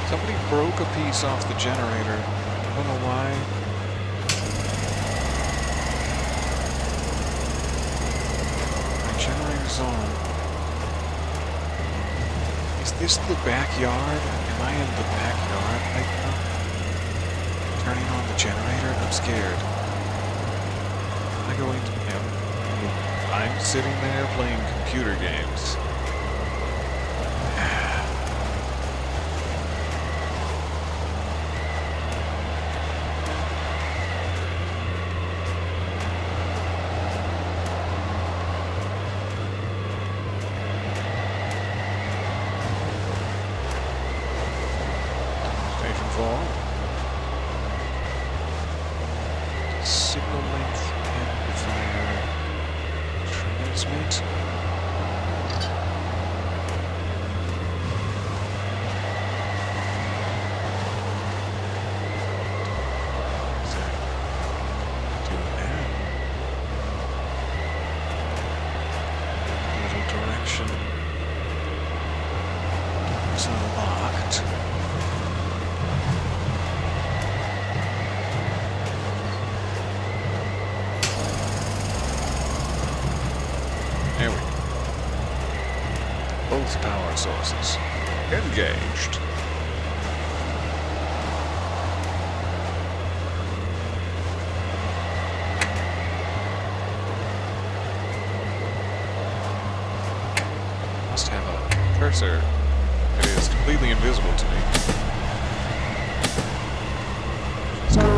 Somebody broke a piece off the generator. I don't know why. My generator's on. Is this the backyard? Am I in the backyard right now? Turning on the generator? I'm scared. Am I going to... Yeah. I'm sitting there playing computer games. Signal length amplifier transmit. Doing that. A little direction. It's unlocked. There we go. Both power sources engaged. Must have a cursor that is completely invisible to me. Let's go.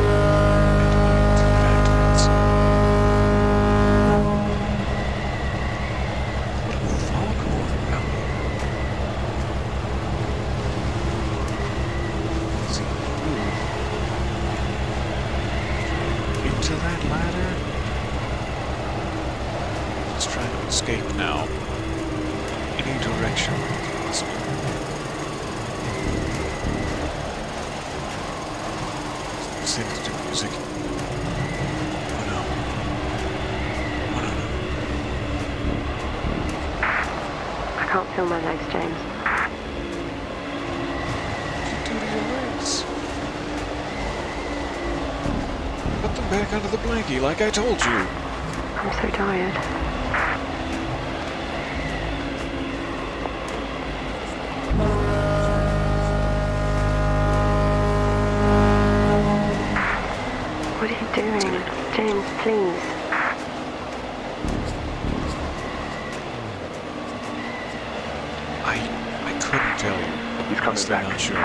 now. Any direction possible. Sinister music. Oh no. Oh no, no. I can't feel my legs, James. What do you do to your legs? Put them back under the blankie like I told you. I'm so tired. What are you doing? James, please. I couldn't tell you. He's coming Honestly, back. not sure.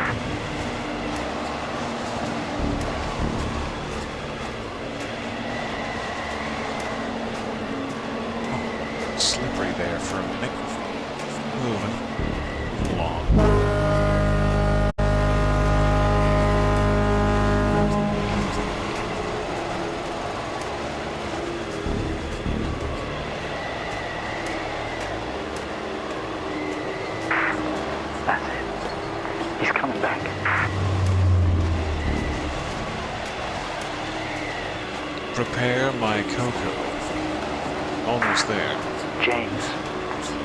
Oh, slippery there for a minute. Moving along. That's it. He's coming back. Prepare my cocoa. Almost there. James,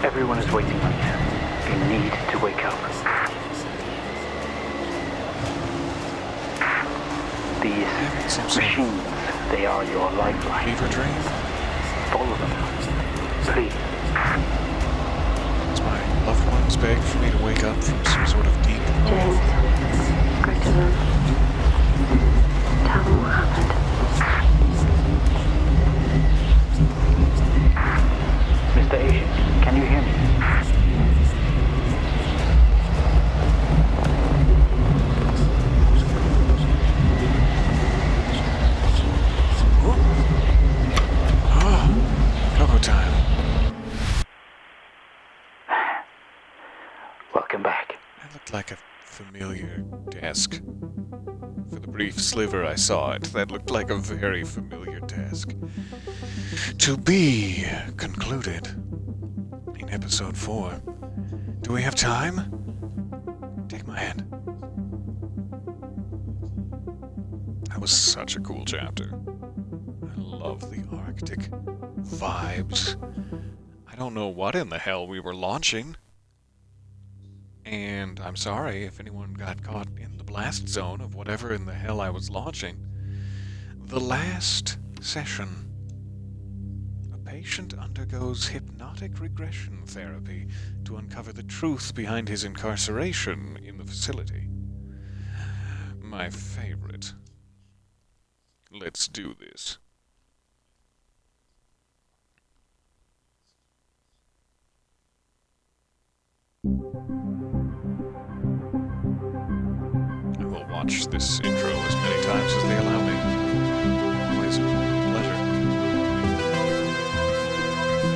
everyone is waiting on you. You need to wake up. These Some sort of machines, they are your lifeline. fever dream? Follow them. Please. As my loved ones beg for me to wake up from some sort of deep James, go to them. Tell them what happened. Mr. Asian, can you hear me? cocoa time. Welcome back. That looked like a familiar desk. For the brief sliver I saw it, that looked like a very familiar desk. To be concluded in episode 4. Do we have time? Take my hand. That was such a cool chapter. I love the Arctic vibes. I don't know what in the hell we were launching. And I'm sorry if anyone got caught in the blast zone of whatever in the hell I was launching. The last session. A patient undergoes hypnotic regression therapy to uncover the truth behind his incarceration in the facility. My favorite. Let's do this. I will watch this intro as many times as they allow me. Always a pleasure.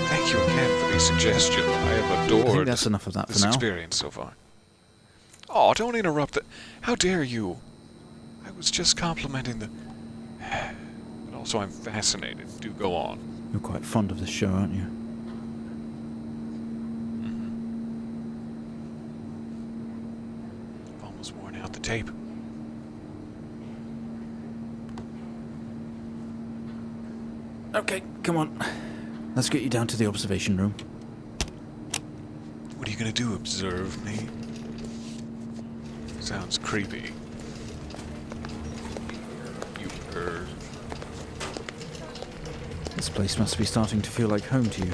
Thank you again for the suggestion. I have adored I think that's enough of that this for now. experience so far. Oh, don't interrupt the... How dare you? I was just complimenting the... But also I'm fascinated. Do go on. You're quite fond of this show, aren't you? I've almost worn out the tape. Okay, come on. Let's get you down to the observation room. What are you gonna do, observe me? Sounds creepy. You perv. This place must be starting to feel like home to you.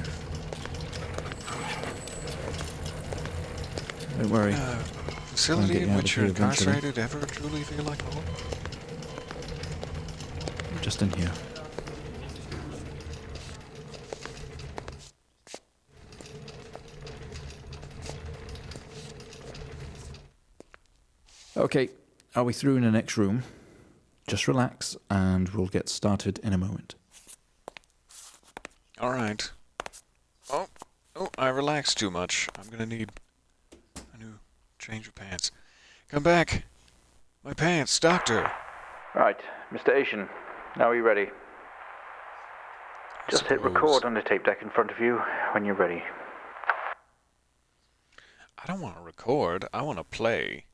Don't worry. Facility get in you out which of you're here eventually. incarcerated ever truly feel like home? Just in here. Okay, are we through in the next room? Just relax and we'll get started in a moment. Alright. Oh, I relaxed too much. I'm gonna need a new change of pants. Come back. My pants, doctor. Right, Mr. Asian, now are you ready? Just hit Suppose. record on the tape deck in front of you when you're ready. I don't want to record. I want to play.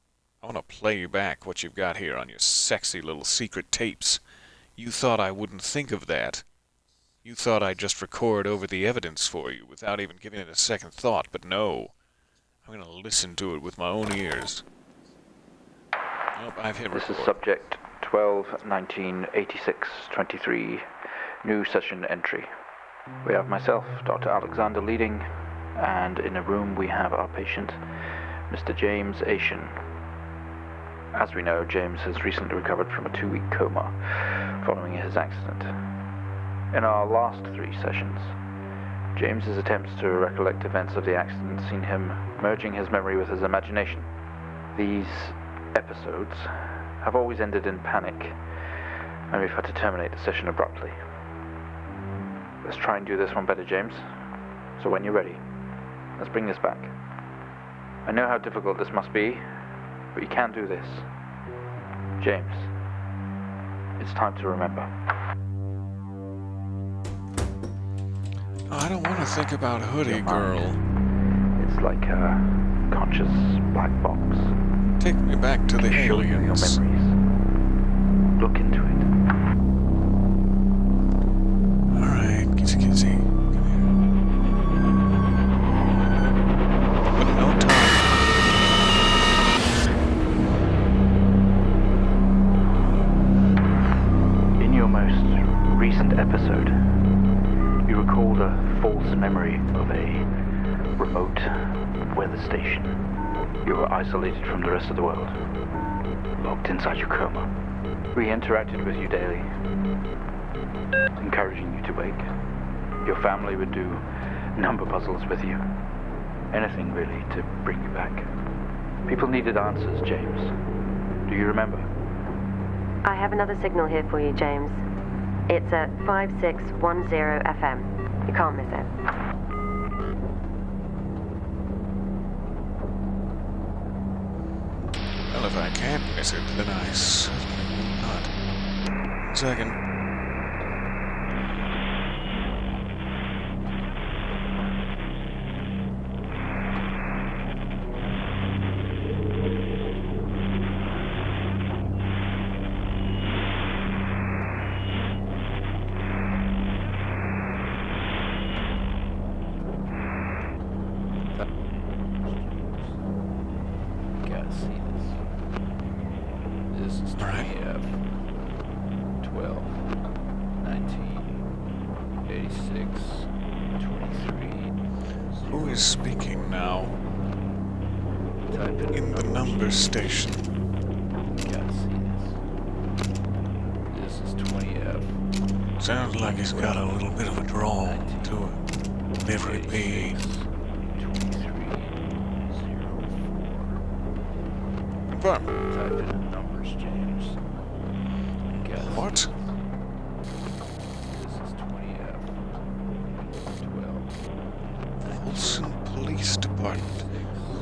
I want to play back what you've got here on your sexy little secret tapes. You thought I wouldn't think of that. You thought I'd just record over the evidence for you without even giving it a second thought, but no. I'm going to listen to it with my own ears. Nope, I've hit record. This is subject 12/19/86/23, new session entry. We have myself, Dr. Alexander, leading, and in a room we have our patient, Mr. James Asian. As we know, James has recently recovered from a 2-week coma following his accident. In our last 3 sessions, James's attempts to recollect events of the accident seen him merging his memory with his imagination. These episodes have always ended in panic, and we've had to terminate the session abruptly. Let's try and do this one better, James. So when you're ready, let's bring this back. I know how difficult this must be, but you can do this. James, it's time to remember. I don't want to think about Hoodie Girl. It's like a conscious black box. Take me back to the Show you your aliens. memories. Look into it. Alright, kissy. Come here. But no time. In your most recent episode, you recalled a false memory of a remote weather station. You were isolated from the rest of the world, locked inside your coma. We interacted with you daily, encouraging you to wake. Your family would do number puzzles with you. Anything, really, to bring you back. People needed answers, James. Do you remember? I have another signal here for you, James. It's at 5610 FM. You can't miss it. Well, if I can't miss it, then I certainly will not. 1 second. Gotta see this. This is All right. 20F 12 19 86 23. Who is speaking now? Type In the number station. Gotta see this. This is 20F. Sounds like he's got a little bit of a drawl to it. Whatever it be. 23 Confirm. 04. Type in the numbers, James. Gotta What? This is 20F 12. Folsom Police Department.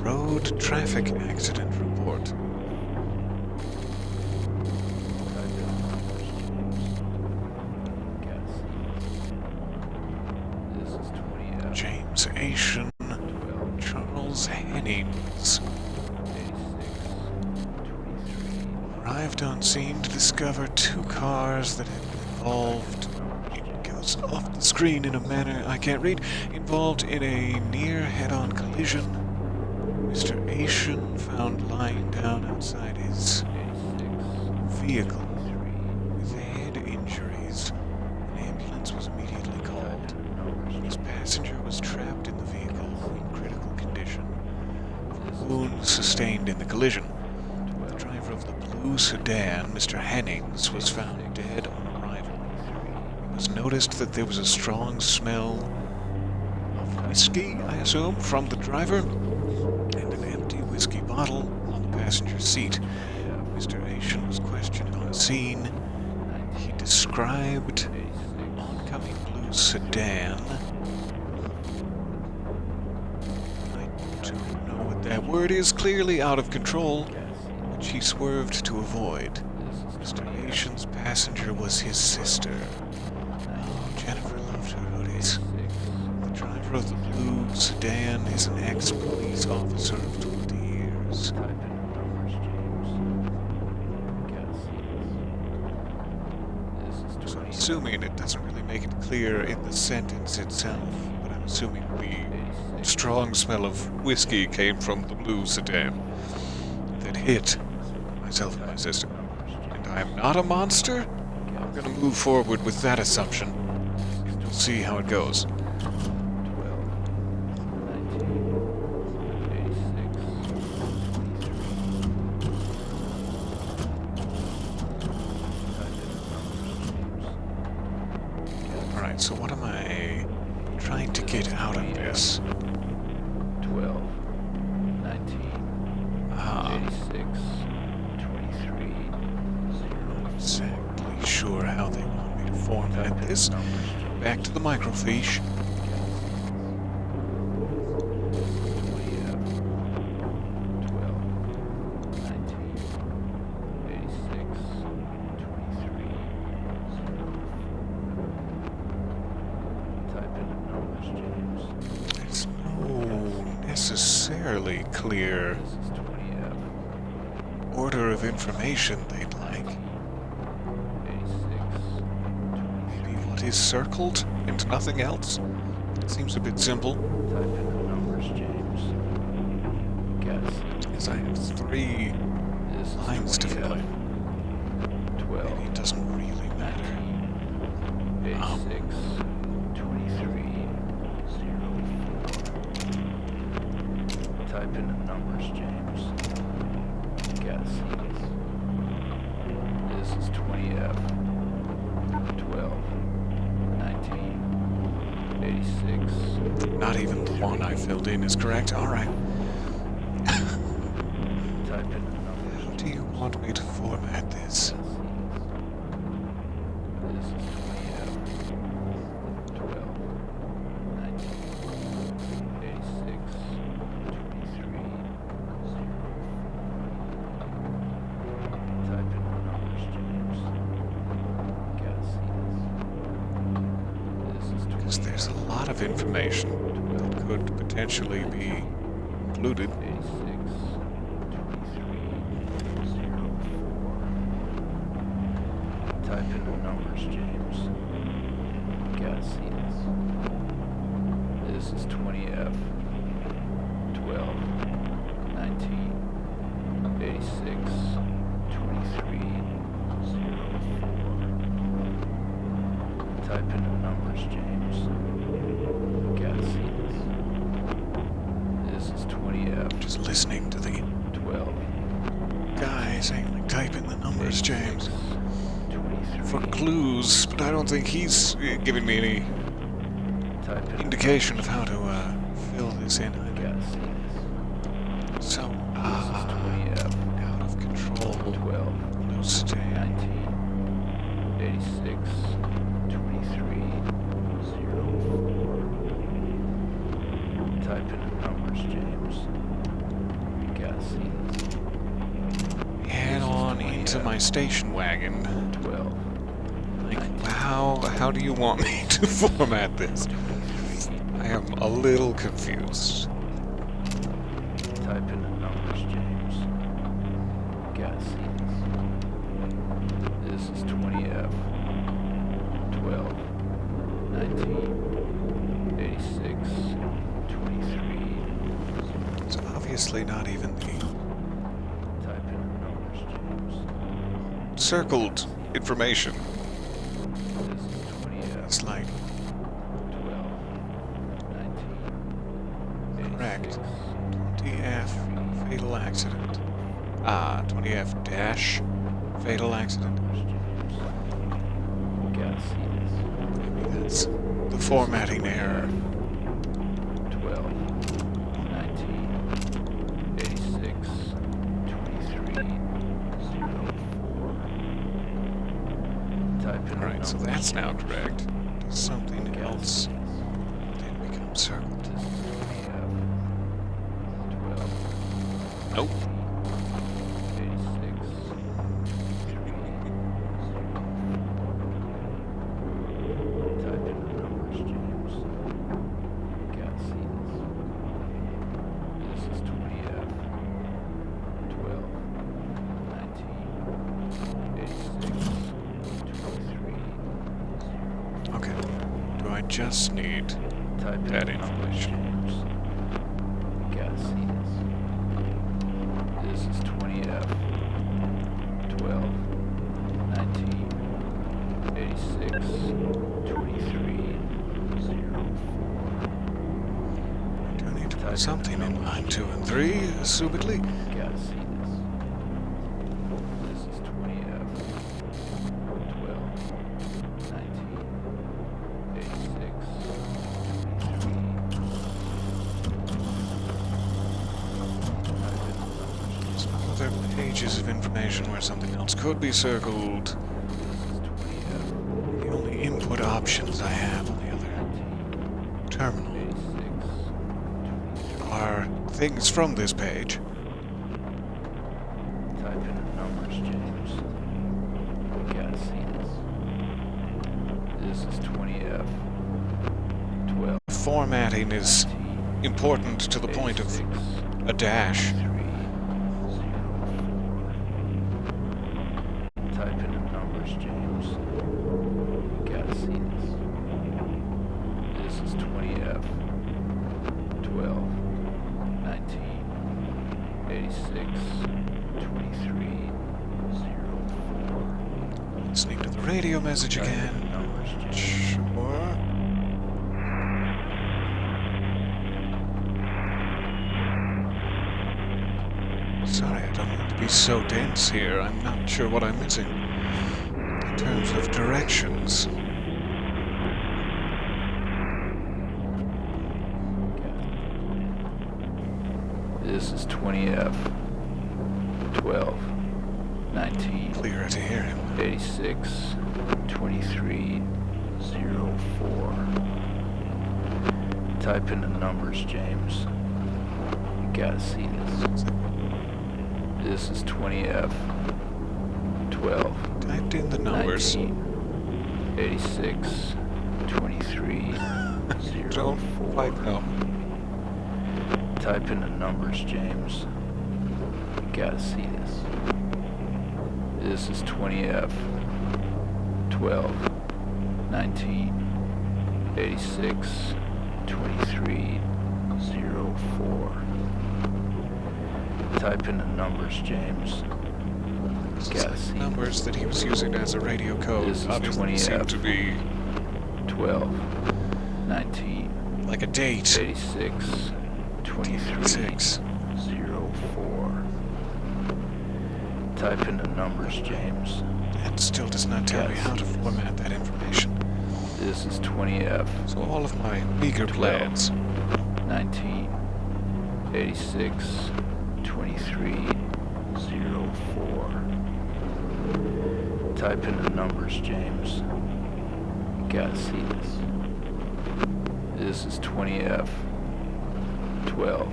Road traffic accident report. James Asian. Charles Hennings. Arrived on scene to discover 2 cars that had been involved. It goes off the screen in a manner I can't read. Involved in a near head-on collision. Mr. Asian found lying down outside his vehicle with head injuries. An ambulance was immediately called. His passenger was trapped in the vehicle in critical condition from wounds sustained in the collision. The driver of the blue sedan, Mr. Hennings, was found dead on arrival. It was noticed that there was a strong smell of whiskey, I assume, from the driver, and an empty whiskey bottle on the passenger seat. Mr. Asian was questioned on scene. He described an oncoming blue sedan. I don't know what that word is. Clearly out of control, which he swerved to avoid. Mr. Asian's passenger was his sister. Oh, Jennifer loved her hoodies. The driver driver of the blue sedan is an ex-police officer of 20 years. Type in the numbers, James. Guess. This is So I'm 20. assuming it doesn't really make it clear in the sentence itself, but I'm assuming the strong smell of whiskey came from the blue sedan that hit myself and my sister. And I am not a monster? I'm gonna move forward with that assumption, and we'll see how it goes. 12, 19, 86, 23. Alright, so what am I trying to get out of this? 12, 19, 86, 23, 0. Not exactly sure how they want me to format this. Back to the microfiche. 20F, It's no necessarily clear order of information they'd like. Maybe what is circled and nothing else? Seems a bit simple. As I have 3 lines to fill in. Maybe it doesn't really matter. 23, 04. Type in the numbers, James. Guess. This is 20F. 12, 19, 86. Not even the one I filled in is correct. Alright. Type in the numbers. How do you want me to format this? This is 20F. 12, 19, 86, 23, 0. Type in the numbers, James. Guess. This is Because there's a lot of information that could potentially be included. 86, 23, 04. Type in the numbers, James. Guess. This is 20F. 12, 19, 86, 23, 04. Type in the numbers, James. Guess. This is 20F. Just listening to the 12, guy saying, like, type in the numbers, James. 23. For clues, but I don't think he's giving me any Type in indication of how to fill this in. guess. So, This is 20F. out of control. 12, Blue sedan. 19, 86, 23, 04. Type in the numbers, James. Guess. Head on into my station wagon. 12, Like, how do you want me to format this? I am a little confused. type in the numbers, James. Guess. This is 20F. 12, 19, 86, 23. It's obviously not even the Type in the numbers, James. circled information. This is 20F. It's like 12, 19, correct. 86. 20F fatal accident. 20F dash fatal accident. Guess. Maybe that's the formatting error. 12, 19, 86, 23, 04. Type in the Alright, so numbers. that's now correct. Does something else then become circled? Nope. 86. Type in the numbers, James. Guess. just need Type in that the numbers, information. James. You gotta see this. This is 20F. 12, 19, 86, 23, 04. I do need to put something in line 2 and 3, assumedly. You gotta see this. This is 20F. 12, 19, 86, 23. Some other pages of information where something else could be circled. The only input options I have on the other terminal are things from this page. Type in the numbers, James. You gotta see this. This is 20F. 12. Formatting is important to the point of a dash. Type in the numbers, James. You gotta see this. This is 20F. 12, 19, 86, 23, 04. Listening to the radio message Type in again. the numbers, James. Sure. Sorry, I don't mean to be so dense here. I'm not sure what I'm missing in terms of directions. This is 20F. 12, 19, Clearer to hear him. 86, 23, 04. Type in the numbers, James. You gotta see this. This is 20F. 12, Typed in the numbers. 19, 86, 23, 04. Don't quite know. Type in the numbers, James. You gotta see this. This is 20F. 12, 19, 86, 23, 04. Type in the numbers, James. You gotta see Numbers that he was using as a radio code This is obviously seem 20F. to be 12, 19, like a date. 86, 23, 6. 04. Type in the numbers, James. That still does not tell me how to format that information. This is 20F. So all of my meager 12. plans. 19, 86, 23, 04. Type in the numbers, James. You gotta see this. This is 20F. 12,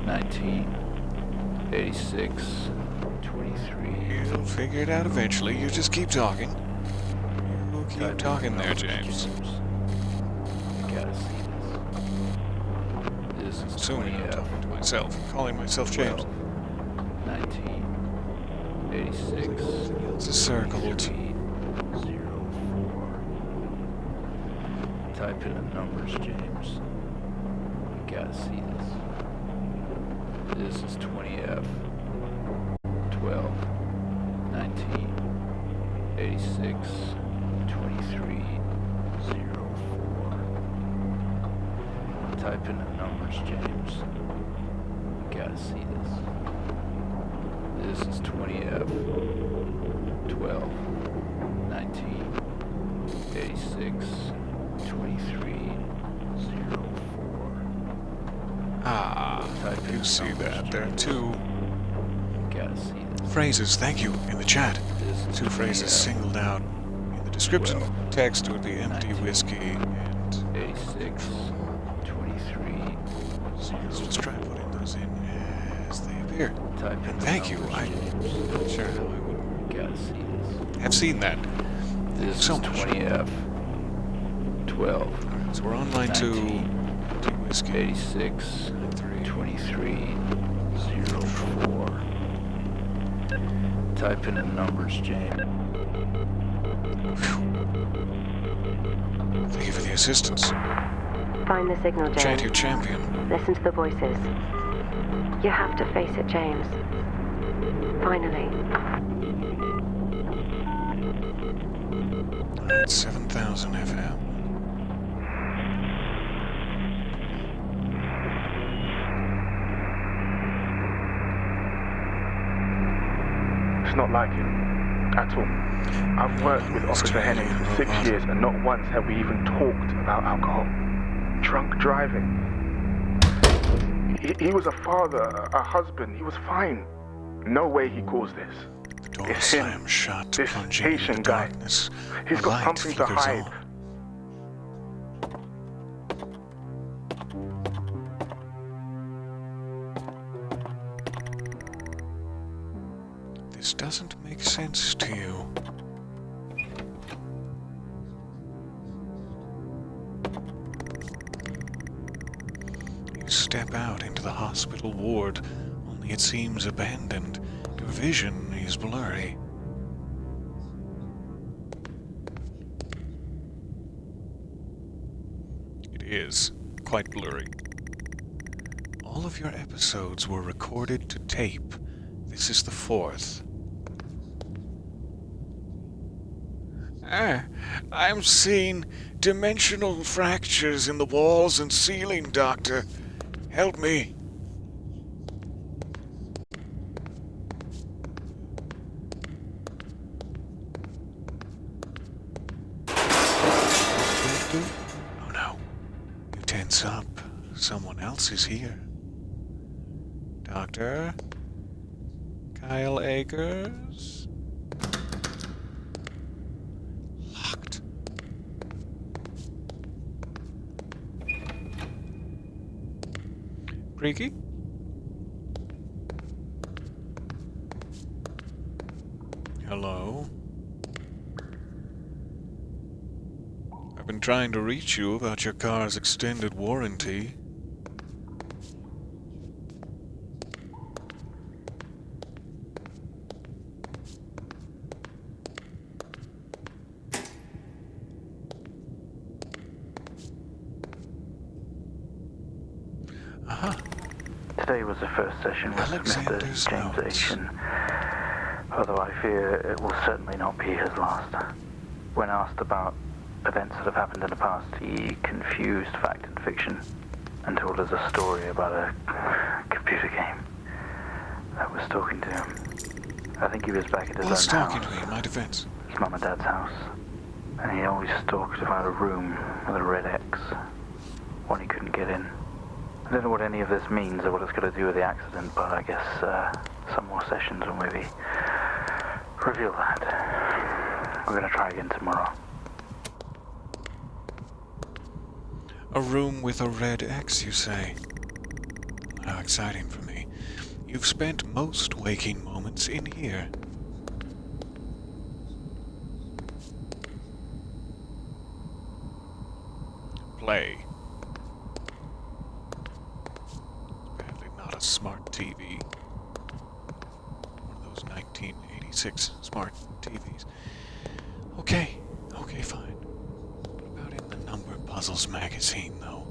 19, 86, 23. You'll figure it out eventually. You just keep talking. You Type in keep talking the there, numbers, James. You gotta see this. This is Assuming I'm 20F. talking to myself, calling myself James. 12, 19, 86, It's a circled. 23, 04. Type in the numbers, James. You gotta see this. This is 20F. 12, 19, 86, 23, 04. Type in the numbers, James. You gotta see this. This is 20F. 12, 19, 86, 23, 04. Ah, Type in you the see numbers, that. There are James. two You gotta see this. phrases, thank you, in the chat. This is Two phrases 20F. singled out in the description. 12, Text would be empty 19, whiskey and 86, 23, let's just try putting those in as they appear. Type in And the thank you. numbers, I'm James. not sure how I would You gotta see this. have seen that. This So is much. 20F. 12, So we're on line 2. 19, Empty whiskey. 86, 3. 23, 04. Type in the numbers, James. Thank you for the assistance. Find the signal, James. Chant your champion. Listen to the voices. You have to face it, James. Finally. Alright, 7,000 FM. It's not like him. At all. I've worked with Officer Henning for 6 years and not once have we even talked about alcohol. Drunk driving. He was a father, a husband. He was fine. No way he caused this. The door It's him. slams shut, This plunging into Haitian guy. darkness. He's A got light something to flickers hide. on. This doesn't make sense to you. You step out into the hospital ward, only it seems abandoned. Your vision is blurry. It is quite blurry. All of your episodes were recorded to tape. This is the 4th. I'm seeing dimensional fractures in the walls and ceiling, Doctor. Help me. Oh no. You tense up. Someone else is here. Doctor? Kyle Akers? Locked. Creaky? Hello? I've been trying to reach you about your car's extended warranty. Aha. Today was the first session with Alexander's Mr. James notes. Aitken, although I fear it will certainly not be his last. When asked about events that have happened in the past, he confused fact and fiction and told us a story about a computer game that was talking to him. I think he was back at his What's own talking house, to me? My defense. his mum and dad's house, and he always talked about a room with a red X, one he couldn't get in. I don't know what any of this means or what it's got to do with the accident, but I guess some more sessions will maybe reveal that. We're going to try again tomorrow. A room with a red X, you say? How exciting for me. You've spent most waking moments in here. Play. Apparently not a smart TV. One of those 1986 smart TVs. Okay, fine. What about in the Number Puzzles magazine, though?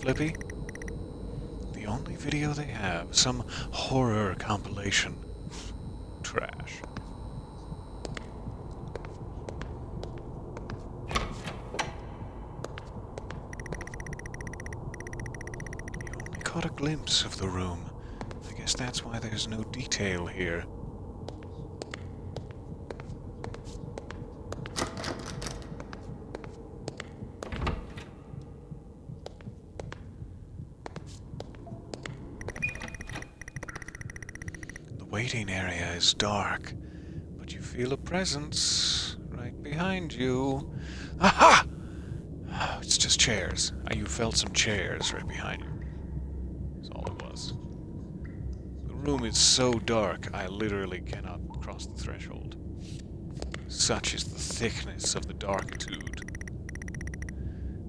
Flippy? The only video they have, some horror compilation. Trash. You only caught a glimpse of the room. I guess that's why there's no detail here. The waiting area is dark, but you feel a presence right behind you. Aha! Oh, it's just chairs. You felt some chairs right behind you. That's all it was. The room is so dark, I literally cannot cross the threshold. Such is the thickness of the darkitude.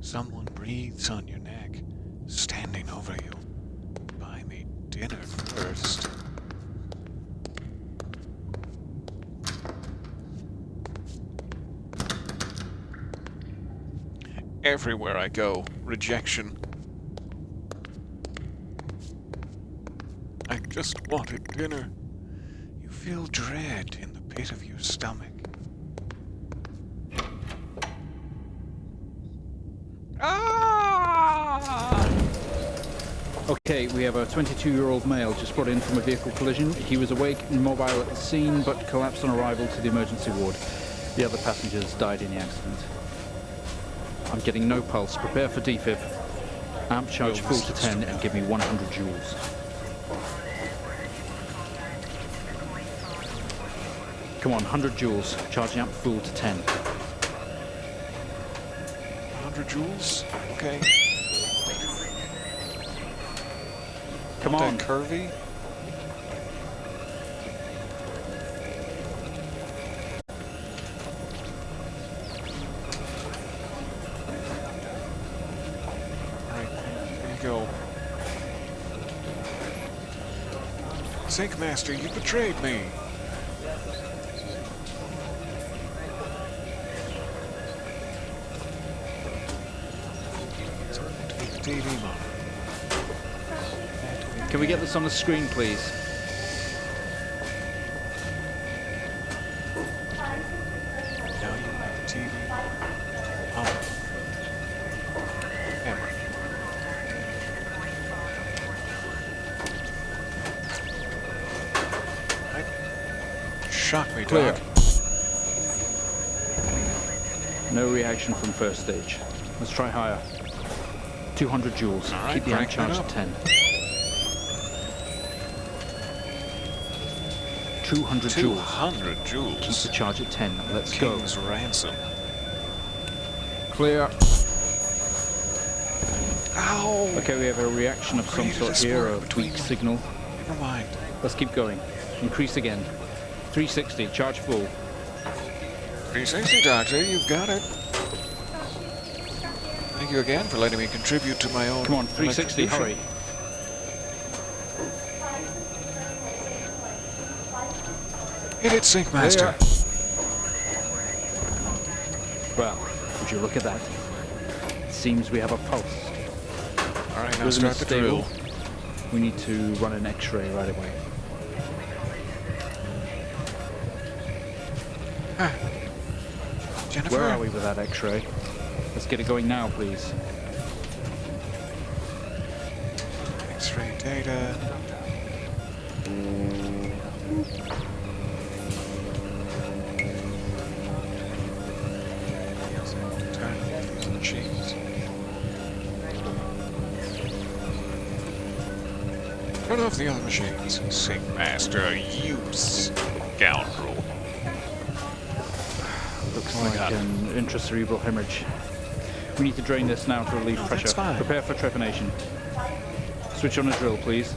Someone breathes on your neck, standing over you. Buy me dinner first. Everywhere I go, rejection. I just wanted dinner. You feel dread in the pit of your stomach. Ah! Okay, we have a 22-year-old male just brought in from a vehicle collision. He was awake and mobile at the scene, but collapsed on arrival to the emergency ward. The other passengers died in the accident. I'm getting no pulse. Prepare for defib. Amp charge full to 10 and give me 100 joules. Come on, 100 joules. Charge amp full to 10. 100 joules? Okay. Come on. That curvy? Alright, there you go. Sync Master, you betrayed me! Take the TV monitor. Can we get this on the screen, please? Now you have the TV. Camera. Right. Shock me, Clear. Doc. No reaction from first stage. Let's try higher. 200 joules. All right, Keep the amp crank that charge up. at 10. 200 joules. 200 joules. Keep the charge at 10. Let's go. King's ransom. Clear. Ow! Okay, we have a reaction of some Created sort a here, spark a between weak them. signal. Never mind. Let's keep going. Increase again. 360, charge full. 360, Doctor, you've got it. Thank you again for letting me contribute to my own. Come on, 360, hurry. Hit it, Sync Master. Well, would you look at that? Seems we have a pulse. All right, now Rhythm start is the stable. drill. We need to run an X-ray right away. Jennifer. Where are we with that X-ray? Let's get it going now, please. X-ray data. Turn off these machines. Turn off the other machines. Sync Master, you scoundrel. Looks Oh my like God. an intracerebral hemorrhage. We need to drain this now to relieve No, pressure. that's fine. Prepare for trepanation. Switch on a drill, please.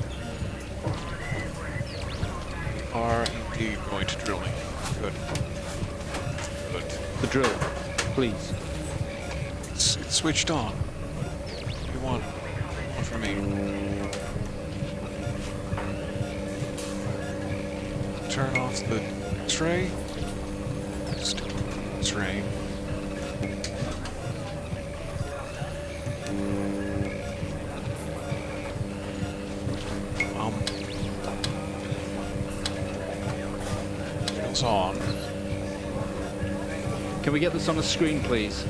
Are indeed going to drill me. Good. Good. The drill, please. It's switched on. What do you want? One for me. Turn off the X-ray. Stupid X-ray. Drill's on. Can we get this on the screen, please?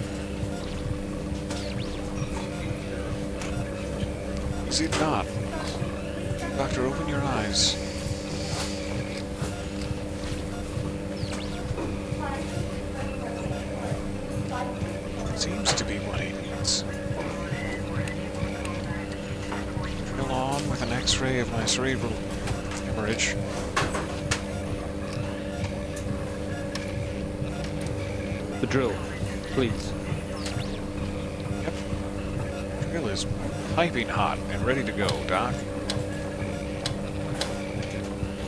Is it not? Doctor, open your eyes. Seems to be what he needs. Drill on with an X-ray of my cerebral hemorrhage. The drill, please. Yep. Drill is piping hot and ready to go, Doc.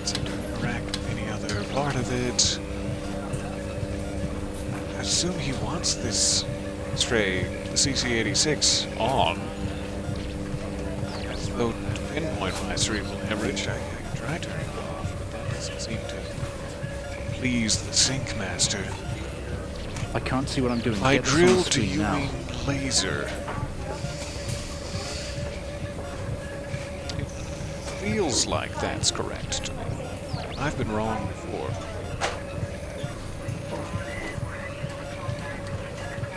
Doesn't seem to interact with any other part of it. I assume he wants this X-ray, the CC-86, on. As though to pinpoint my cerebral hemorrhage, I tried turning it off, but that doesn't seem to please the Sync Master. I can't see what I'm doing. By Get this on the drill, do screen you now. mean laser. It feels like that's correct to me. I've been wrong before.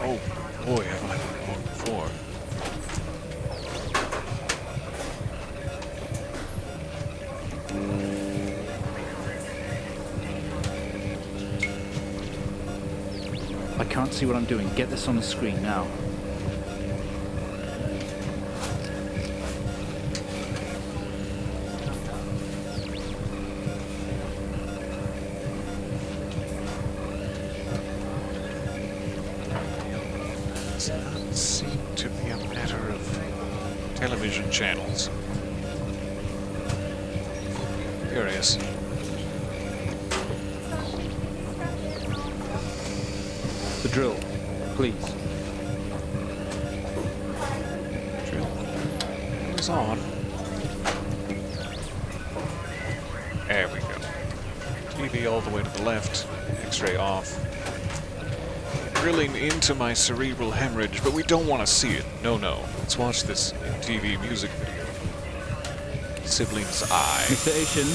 Oh boy, have I been wrong before. I can't see what I'm doing. Get this on the screen now. Does not seem to be a matter of television channels. Curious. The drill, please. Drill is on. There we go. TV all the way to the left. X-ray off. Drilling into my cerebral hemorrhage, but we don't want to see it. No, no. Let's watch this TV music video. Sibling's eye. Mr. Asian,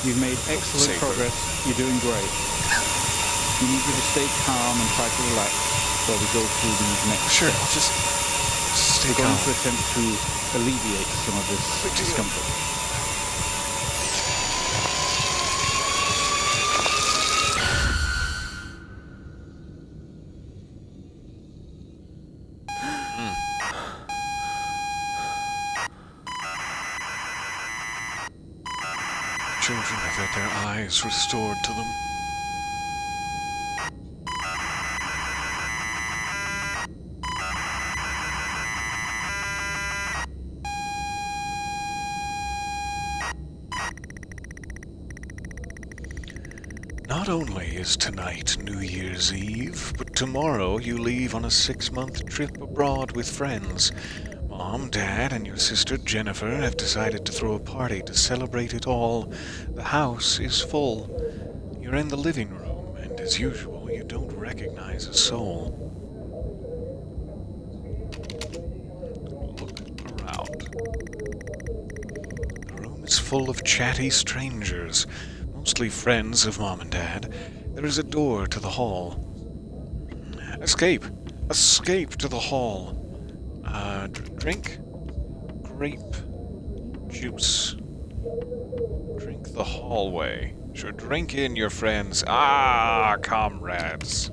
you've made excellent Safer. progress. You're doing great. We need you to stay calm and try to relax while we go through these next Sure, steps. I'll just stay We're going calm. to attempt to alleviate some of this Big deal. discomfort. Children have had their eyes restored to them. Not only is tonight New Year's Eve, but tomorrow you leave on a 6-month trip abroad with friends. Mom, Dad, and your sister Jennifer have decided to throw a party to celebrate it all. The house is full. You're in the living room, and as usual, you don't recognize a soul. Look around. The room is full of chatty strangers, mostly friends of Mom and Dad. There is a door to the hall. Escape! Escape to the hall! Drink? Grape juice. Drink the hallway. Sure, drink in your friends. Ah, comrades.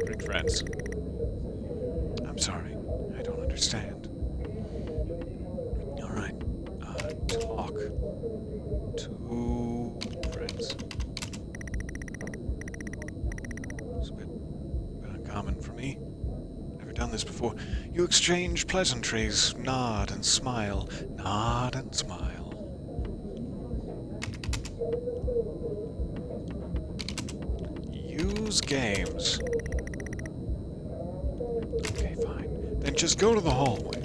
Drink friends. I'm sorry. I don't understand. Alright. Talk to friends. It's a bit uncommon for me. Never done this before. You exchange pleasantries, nod and smile, nod and smile. Use games. Okay, fine. Then just go to the hallway.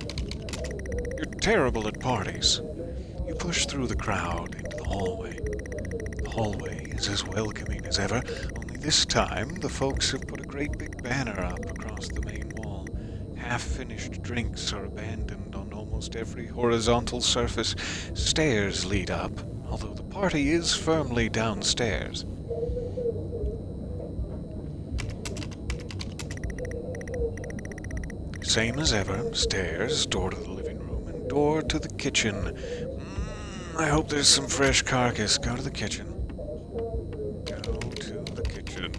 You're terrible at parties. You push through the crowd into the hallway. The hallway is as welcoming as ever, only this time the folks have put a great big banner up across the main wall. Half-finished drinks are abandoned on almost every horizontal surface. Stairs lead up, although the party is firmly downstairs. Same as ever, stairs, door to the living room, and door to the kitchen. I hope there's some fresh carcass. Go to the kitchen. Go to the kitchen.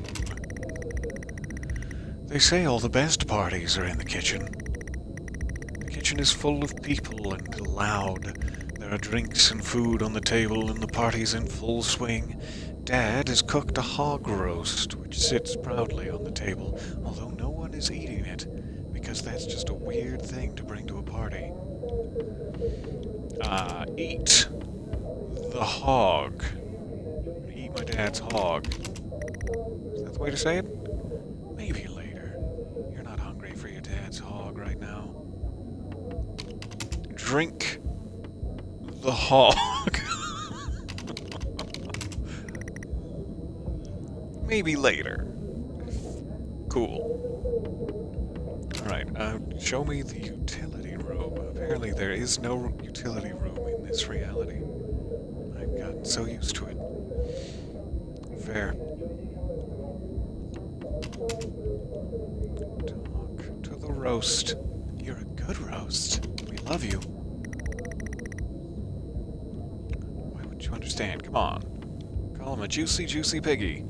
They say all the best parties are in the kitchen. The kitchen is full of people and loud. There are drinks and food on the table, and the party's in full swing. Dad has cooked a hog roast, which sits proudly on the table, although no one is eating it, because that's just a weird thing to bring to a party. Eat the hog. Eat my dad's hog. Is that the way to say it? Maybe later. You're not hungry for your dad's hog right now. Drink the hog. Maybe later. Cool. Alright, show me the utility room. Apparently there is no utility room in this reality. I've gotten so used to it. Fair. Talk to the roast. You're a good roast. We love you. Why wouldn't you understand? Come on. Call him a juicy, juicy piggy.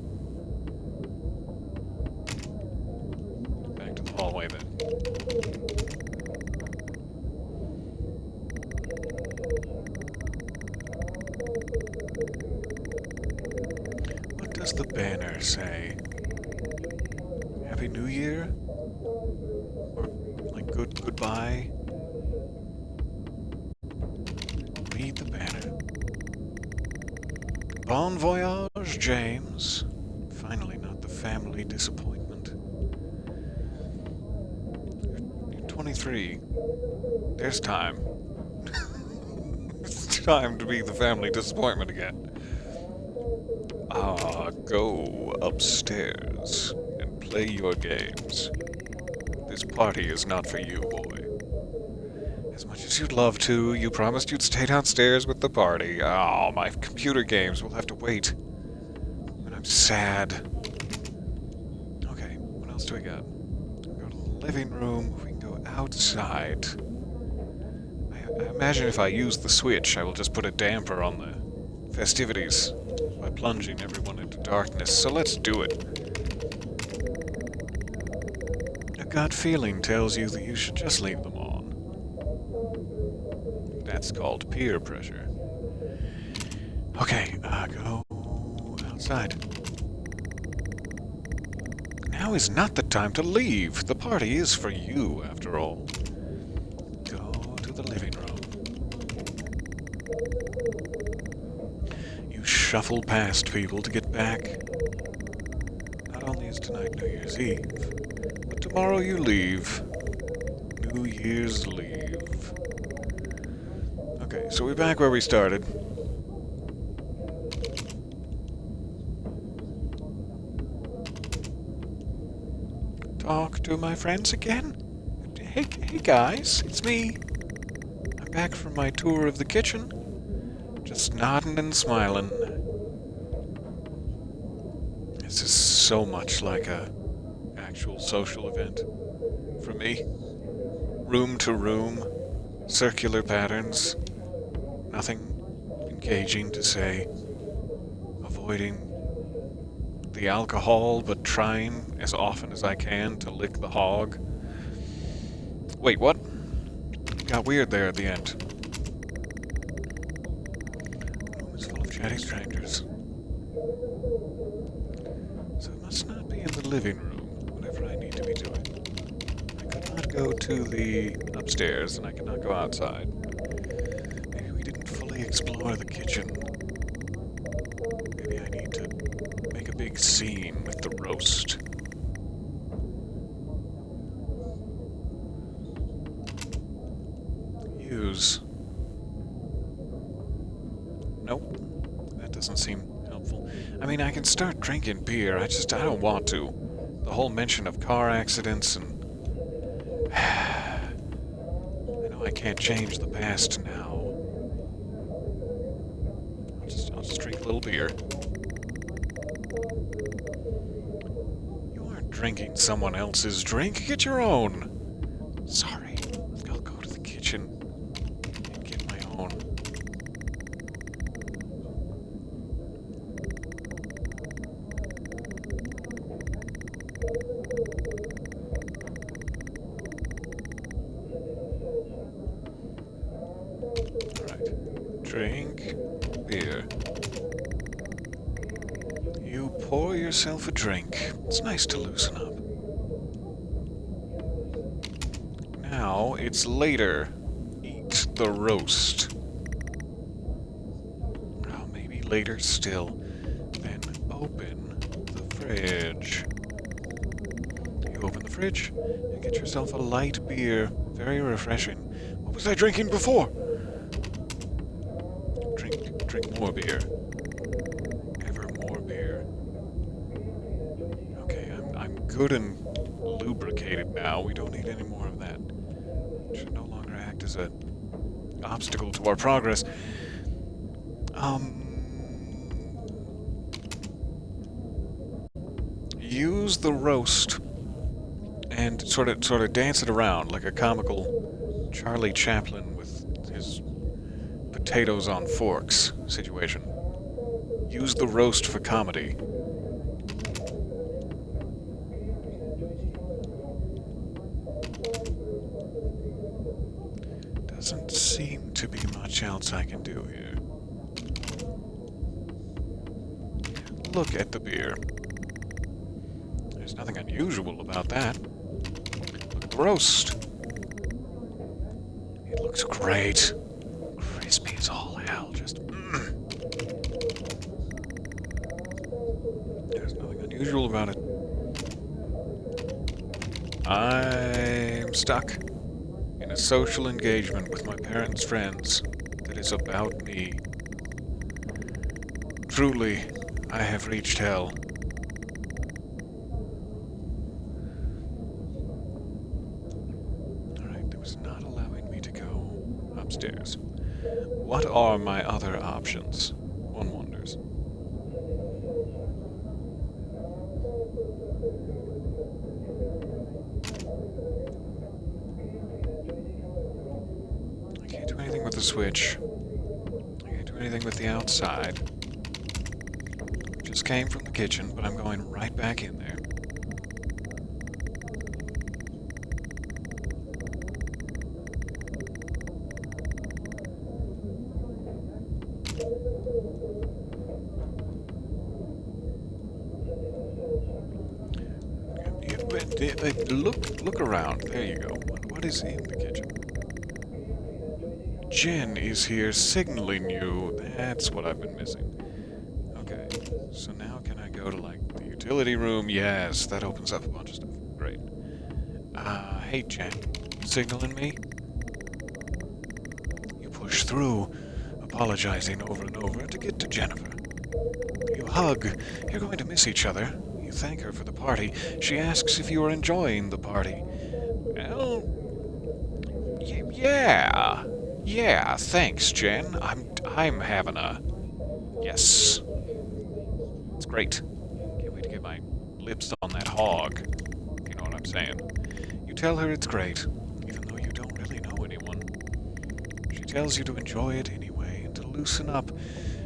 Back to the hallway then. What does the banner say? Happy New Year? Or like goodbye? Read the banner. Bon voyage, James. Finally, not the family disappointment. You're 23. There's time. It's time to be the family disappointment again. Go upstairs and play your games. This party is not for you, boy. As much as you'd love to, you promised you'd stay downstairs with the party. Oh, my computer games will have to wait. And I'm sad. Okay, what else do we got? We go to the living room. We can go outside. I imagine if I use the switch, I will just put a damper on the festivities by plunging everyone into darkness. So let's do it. A gut feeling tells you that you should just leave them on. That's called peer pressure. Okay, go outside. Now is not the time to leave. The party is for you, after all. Go to the living room. You shuffle past people to get back. Not only is tonight New Year's Eve, but tomorrow you leave. New Year's leave. Okay, so we're back where we started. Talk to my friends again? Hey guys, it's me. I'm back from my tour of the kitchen. Just nodding and smiling. This is so much like a actual social event for me. Room to room, circular patterns, nothing engaging to say, avoiding the alcohol, but trying as often as I can to lick the hog. Wait, what? Got weird there at the end. The room is full of chatty strangers. So it must not be in the living room, whatever I need to be doing. I could not go to the upstairs, and I could not go outside. Maybe we didn't fully explore the kitchen. Maybe I need to make a big scene with the roast. Use. Nope. That doesn't seem helpful. I mean, I can start drinking beer, I don't want to. The whole mention of car accidents and... I know I can't change the past now. I'll just drink a little beer. You aren't drinking someone else's drink, get your own. Sorry, I'll go to the kitchen and get my own. Alright, drink beer. You pour yourself a drink. It's nice to loosen up. Now it's later. Eat the roast. Oh, maybe later still. Then open the fridge. You open the fridge and get yourself a light beer. Very refreshing. What was I drinking before? Drink more beer. Ever more beer. Okay, I'm good and lubricated now. We don't need any more of that. It should no longer act as an obstacle to our progress. Use the roast and sort of dance it around like a comical Charlie Chaplin with his potatoes on forks situation. Use the roast for comedy. Doesn't seem to be much else I can do here. Look at the beer. There's nothing unusual about that. Look at the roast. It looks great. Crispy as all hell, just There's nothing unusual about it. I'm stuck in a social engagement with my parents' friends that is about me. Truly, I have reached hell. Alright, that was not allowing me to go upstairs. What are my other options? One wonders. I can't do anything with the switch. I can't do anything with the outside. Just came from the kitchen, but I'm going right back in there. Look around. There you go. What is in the kitchen? Jen is here signaling you. That's what I've been missing. Okay, so now can I go to, like, the utility room? Yes, that opens up a bunch of stuff. Great. Hey, Jen. Signaling me? You push through, apologizing over and over to get to Jennifer. You hug. You're going to miss each other. You thank her for the party. She asks if you are enjoying the party. Well, yeah. Yeah, thanks, Jen. I'm having a... Yes. It's great. Can't wait to get my lips on that hog. You know what I'm saying. You tell her it's great, even though you don't really know anyone. She tells you to enjoy it anyway, and to loosen up,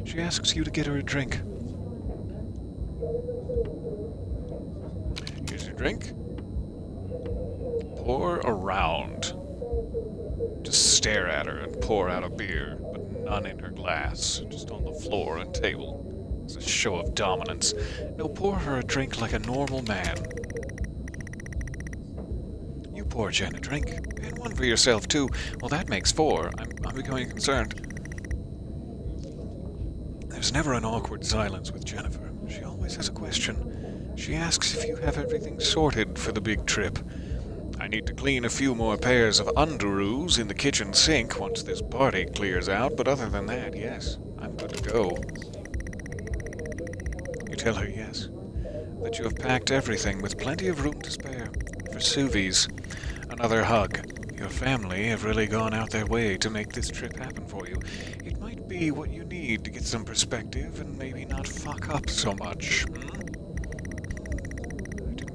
she asks you to get her a drink. Here's your drink. Pour around. Just stare at her and pour out a beer, but none in her glass, just on the floor and table. It's a show of dominance. No, pour her a drink like a normal man. You pour Jen a drink, and one for yourself too. Well, that makes 4. I'm becoming concerned. There's never an awkward silence with Jennifer. She always has a question. She asks if you have everything sorted for the big trip. I need to clean a few more pairs of underoos in the kitchen sink once this party clears out, but other than that, yes, I'm good to go. You tell her yes, that you have packed everything with plenty of room to spare for sous vide. Another hug. Your family have really gone out their way to make this trip happen for you. It might be what you need to get some perspective and maybe not fuck up so much.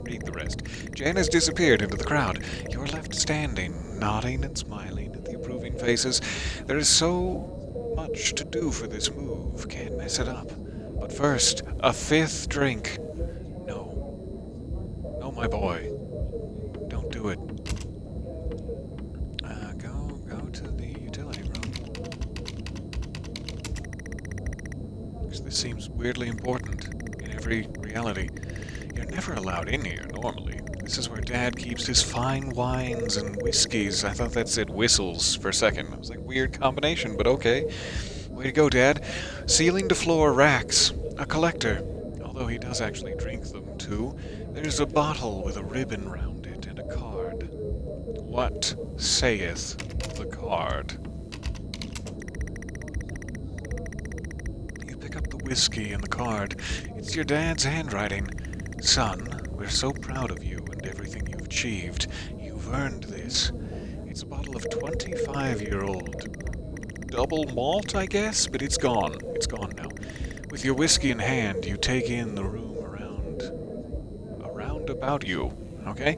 Read the rest. Jen has disappeared into the crowd. You're left standing, nodding and smiling at the approving faces. There is so much to do for this move. Can't mess it up. But first, a 5th drink. No. No, my boy. Don't do it. Go to the utility room. Because this seems weirdly important in every reality. You're never allowed in here, normally. This is where Dad keeps his fine wines and whiskeys. I thought that said whistles for a second. I was like, weird combination, but okay. Way to go, Dad. Ceiling to floor racks. A collector. Although he does actually drink them, too. There's a bottle with a ribbon round it and a card. What saith the card? You pick up the whiskey and the card. It's your dad's handwriting. Son, we're so proud of you and everything you've achieved. You've earned this. It's a bottle of 25-year-old double malt, I guess, but it's gone. It's gone now. With your whiskey in hand, you take in the room around about you, okay?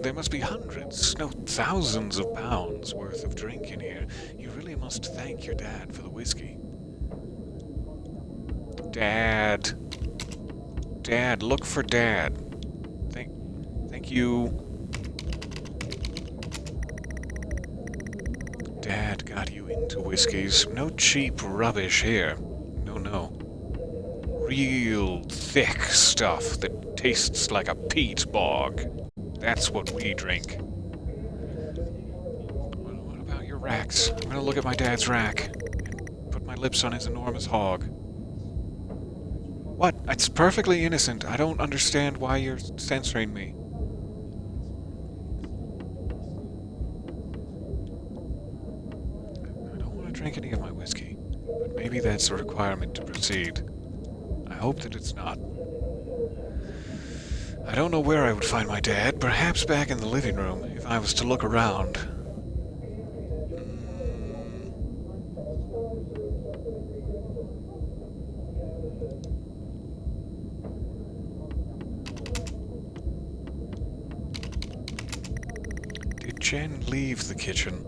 There must be hundreds, no thousands of pounds worth of drink in here. You really must thank your dad for the whiskey. Dad. Dad, look for Dad. Thank you. Dad got you into whiskeys. No cheap rubbish here. No. Real thick stuff that tastes like a peat bog. That's what we drink. What about your racks? I'm gonna look at my dad's rack and put my lips on his enormous hog. What? It's perfectly innocent. I don't understand why you're censoring me. I don't want to drink any of my whiskey, but maybe that's a requirement to proceed. I hope that it's not. I don't know where I would find my dad. Perhaps back in the living room, if I was to look around. Did Jen leave the kitchen?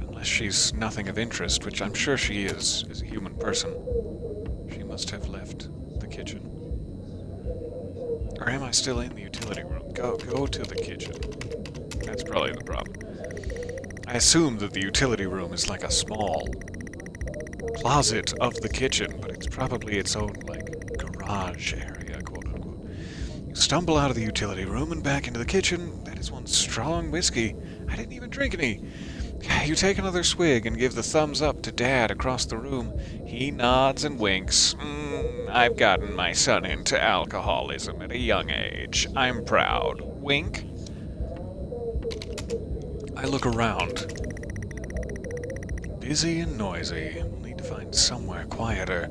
Unless she's nothing of interest, which I'm sure she is, as a human person. She must have left the kitchen. Or am I still in the utility room? Go to the kitchen. That's probably the problem. I assume that the utility room is like a small closet of the kitchen, but it's probably its own, like, garage area, quote-unquote. You stumble out of the utility room and back into the kitchen. That is one strong whiskey. I didn't even drink any. You take another swig and give the thumbs up to Dad across the room. He nods and winks. I've gotten my son into alcoholism at a young age. I'm proud. Wink. I look around. Busy and noisy. We'll need to find somewhere quieter.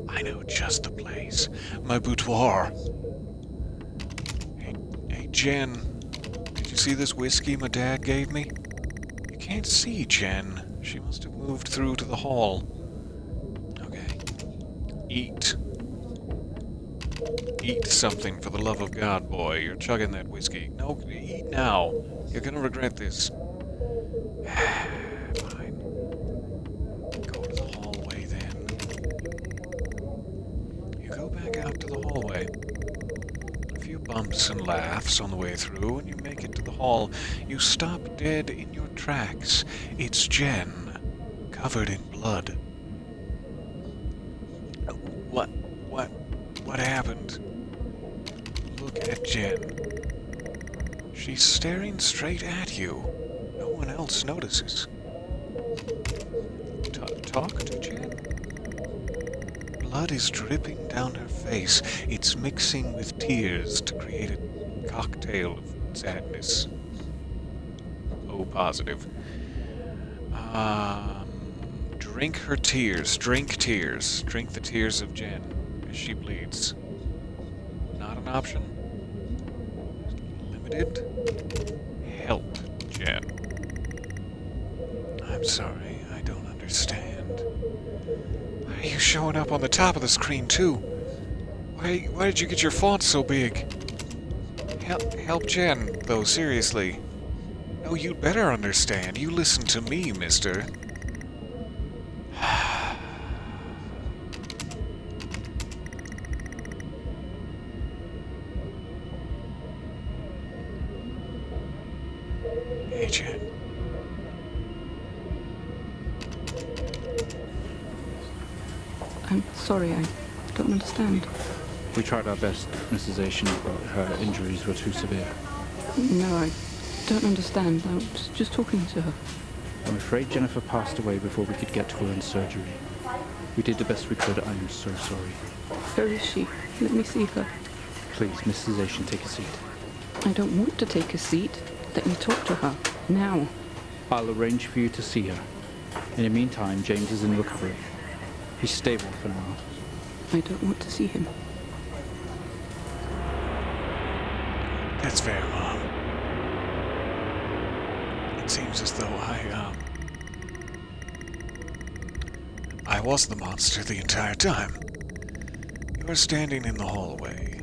I know just the place. My boudoir. Hey, Jen. Did you see this whiskey my dad gave me? You can't see Jen. She must have moved through to the hall. Okay. Eat. Eat something for the love of God, boy. You're chugging that whiskey. No, eat now. You're gonna regret this. Fine. Go to the hallway then. You go back out to the hallway. A few bumps and laughs on the way through, and you make it to the hall. You stop dead in your tracks. It's Jen, covered in blood. What happened? Look at Jen. She's staring straight at you. No one else notices. Talk to Jen? Blood is dripping down her face. It's mixing with tears to create a cocktail of sadness. Oh, positive. Drink her tears. Drink tears. Drink the tears of Jen as she bleeds. Not an option? Limited? Help, Jen. I'm sorry, I don't understand. Why are you showing up on the top of the screen, too? Why did you get your font so big? Help Jen, though, seriously. No, you'd better understand. You listen to me, mister. Hey, Jen. I'm sorry, I don't understand. We tried our best, Mrs. Asian, but her injuries were too severe. No, I don't understand. I was just talking to her. I'm afraid Jennifer passed away before we could get to her in surgery. We did the best we could. I'm so sorry. Where is she? Let me see her. Please, Mrs. Asian, take a seat. I don't want to take a seat. Let me talk to her. Now. I'll arrange for you to see her. In the meantime, James is in recovery. He's stable for now. I don't want to see him. That's fair, Mom. It seems as though I was the monster the entire time. You were standing in the hallway.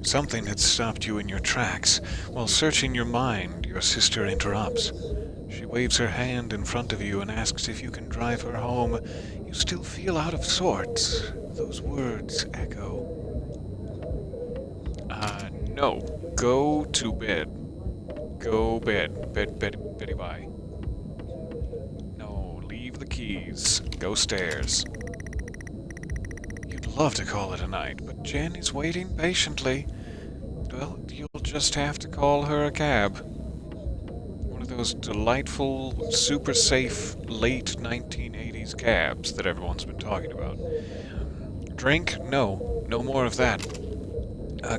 Something had stopped you in your tracks. While searching your mind, your sister interrupts. She waves her hand in front of you and asks if you can drive her home. You still feel out of sorts. Those words echo. No. Go to bed. Go bed. Betty, bye. No, leave the keys. Go stairs. You'd love to call it a night, but Jen is waiting patiently. Well, you'll just have to call her a cab. One of those delightful, super safe, late 1980s cabs that everyone's been talking about. Drink? No. No more of that.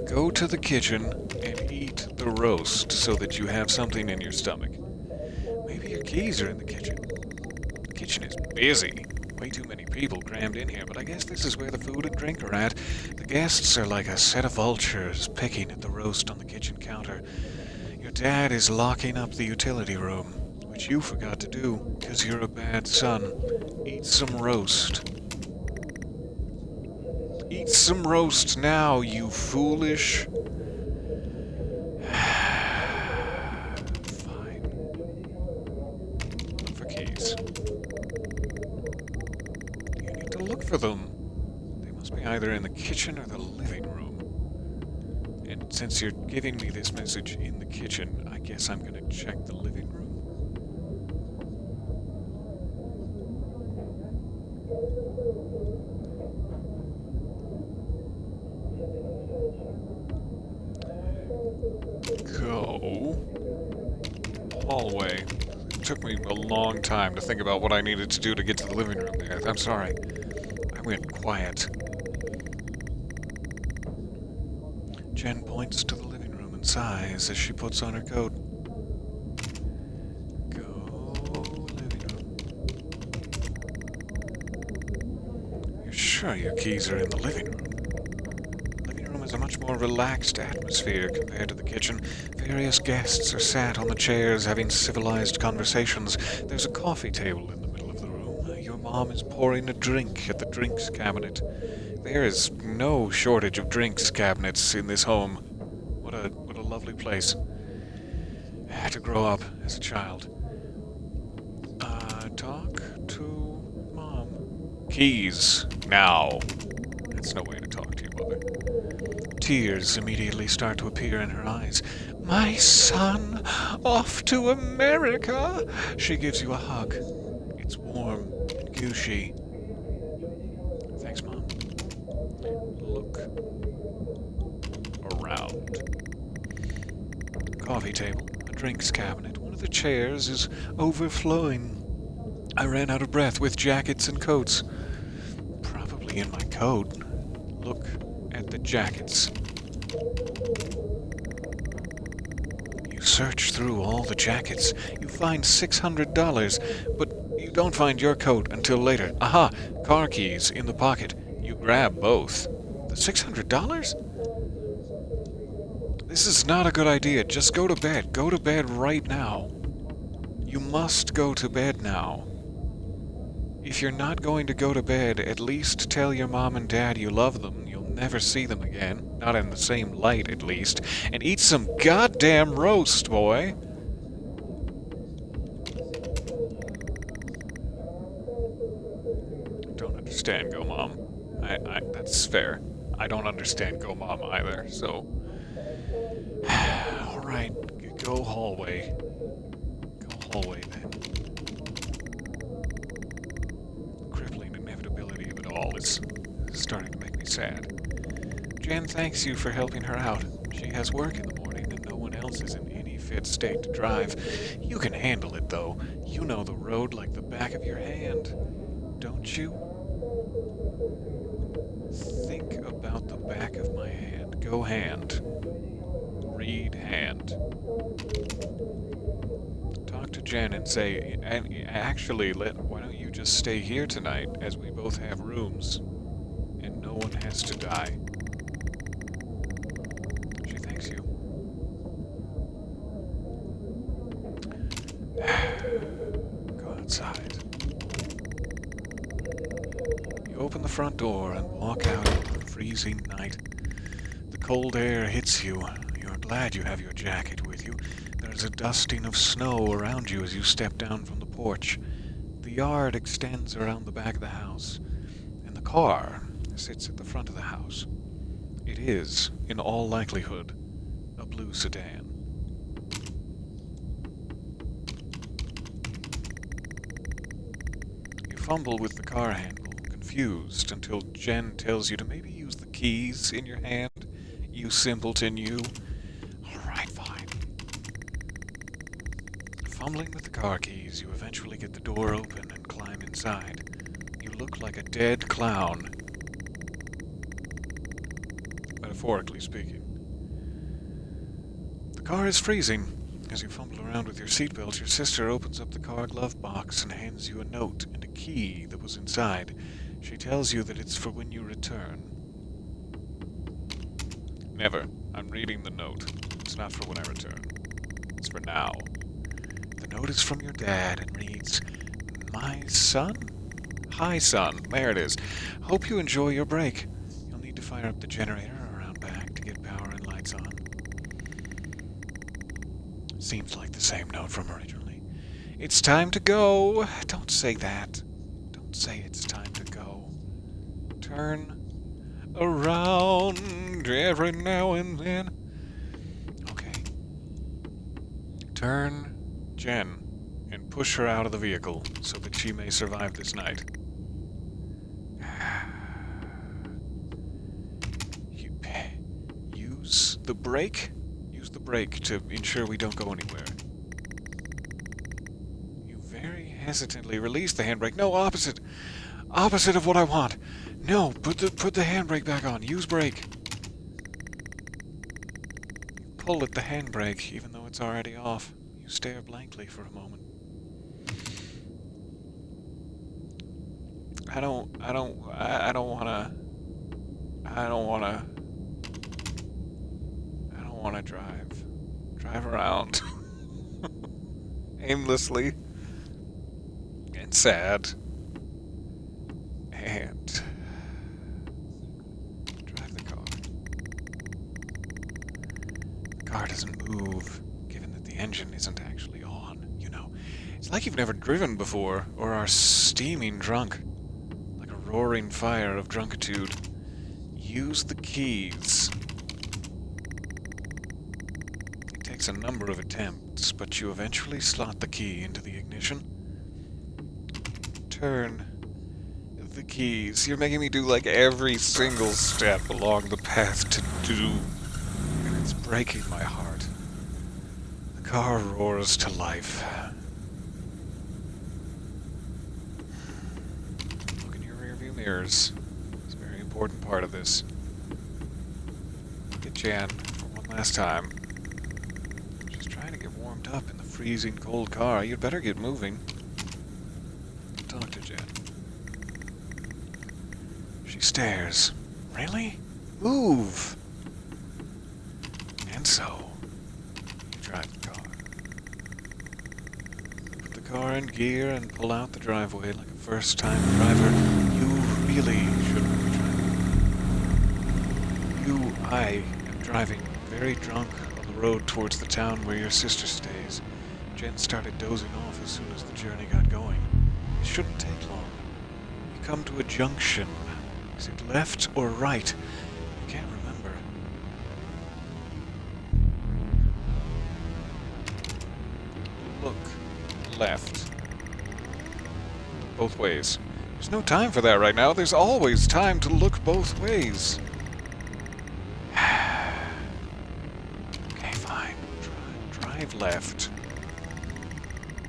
Go to the kitchen and eat the roast so that you have something in your stomach. Maybe your keys are in the kitchen. The kitchen is busy. Way too many people crammed in here, but I guess this is where the food and drink are at. The guests are like a set of vultures picking at the roast on the kitchen counter. Your dad is locking up the utility room, which you forgot to do because you're a bad son. Eat some roast. Eat some roast now, you foolish... Fine. Look for keys. You need to look for them. They must be either in the kitchen or the living room. And since you're giving me this message in the kitchen, I guess I'm gonna check the living room. Go. Hallway. It took me a long time to think about what I needed to do to get to the living room there. I'm sorry. I went quiet. Jen points to the living room and sighs as she puts on her coat. Go, living room. You're sure your keys are in the living room? Is a much more relaxed atmosphere compared to the kitchen. Various guests are sat on the chairs having civilized conversations. There's a coffee table in the middle of the room. Your mom is pouring a drink at the drinks cabinet. There is no shortage of drinks cabinets in this home. What a lovely place. I had to grow up as a child. Talk to Mom. Keys, now. That's no way to talk to your mother. Tears immediately start to appear in her eyes. My son, off to America! She gives you a hug. It's warm and gushy. Thanks, Mom. Look around. Coffee table, a drinks cabinet. One of the chairs is overflowing. I ran out of breath with jackets and coats. Probably in my coat. Look at the jackets. You search through all the jackets. You find $600, but you don't find your coat until later. Aha! Car keys in the pocket. You grab both. The $600? This is not a good idea. Just go to bed. Go to bed right now. You must go to bed now. If you're not going to go to bed, at least tell your mom and dad you love them. You'll never see them again. Not in the same light, at least. And eat some goddamn roast, boy. Don't understand, Go Mom. That's fair. I don't understand Go Mom either, so... Alright, go hallway. Go hallway, then. All is starting to make me sad. Jan thanks you for helping her out. She has work in the morning and no one else is in any fit state to drive. You can handle it, though. You know the road like the back of your hand, don't you? Think about the back of my hand. Go hand. Read hand. Talk to Jen and say, actually, why don't you just stay here tonight, as we both have rooms, and no one has to die. She thanks you. open the front door and walk out into the freezing night. The cold air hits you. You're glad you have your jacket with you. There's a dusting of snow around you as you step down from the porch. The yard extends around the back of the house, and the car sits at the front of the house. It is, in all likelihood, a blue sedan. You fumble with the car handle, confused, until Jen tells you to maybe use the keys in your hand. You simpleton, you. Alright, fine. Fumbling with the car keys, you eventually get the door open and climb inside. You look like a dead clown. Metaphorically speaking. The car is freezing. As you fumble around with your seatbelt, your sister opens up the car glove box and hands you a note and a key that was inside. She tells you that it's for when you return. Never. I'm reading the note. It's not for when I return. It's for now. The note is from your dad and reads, "My son? Hi, son. There it is. Hope you enjoy your break. You'll need to fire up the generator around back to get power and lights on." Seems like the same note from originally. "It's time to go." Don't say that. Don't say it's time to go. Turn around every now and then. Okay. Turn Jen and push her out of the vehicle so that she may survive this night. Use the brake? Use the brake to ensure we don't go anywhere. You very hesitantly release the handbrake. No, opposite. Opposite of what I want. No, put the handbrake back on. Use brake. You pull at the handbrake even though it's already off. You stare blankly for a moment. I don't wanna drive around aimlessly and sad and drive the car. The car doesn't move, given that the engine isn't actually on, you know. It's like you've never driven before, or are steaming drunk, like a roaring fire of drunkitude. Use the keys. It takes a number of attempts, but you eventually slot the key into the ignition. Turn the keys. You're making me do like every single step along the path to doom, and it's breaking my heart. The car roars to life. Look in your rearview mirrors. It's a very important part of this. Look at Jan for one last time. She's trying to get warmed up in the freezing cold car. You'd better get moving. Talk to Jan. She stares. Really? Move! And so, you drive the car. Put the car in gear and pull out the driveway like a first-time driver. You really shouldn't be driving. I am driving very drunk on the road towards the town where your sister stays. Jen started dozing off as soon as the journey got going. It shouldn't take long. You come to a junction. Is it left or right? You can't remember. Look left. Both ways. There's no time for that right now. There's always time to look both ways. Okay, fine. Drive left.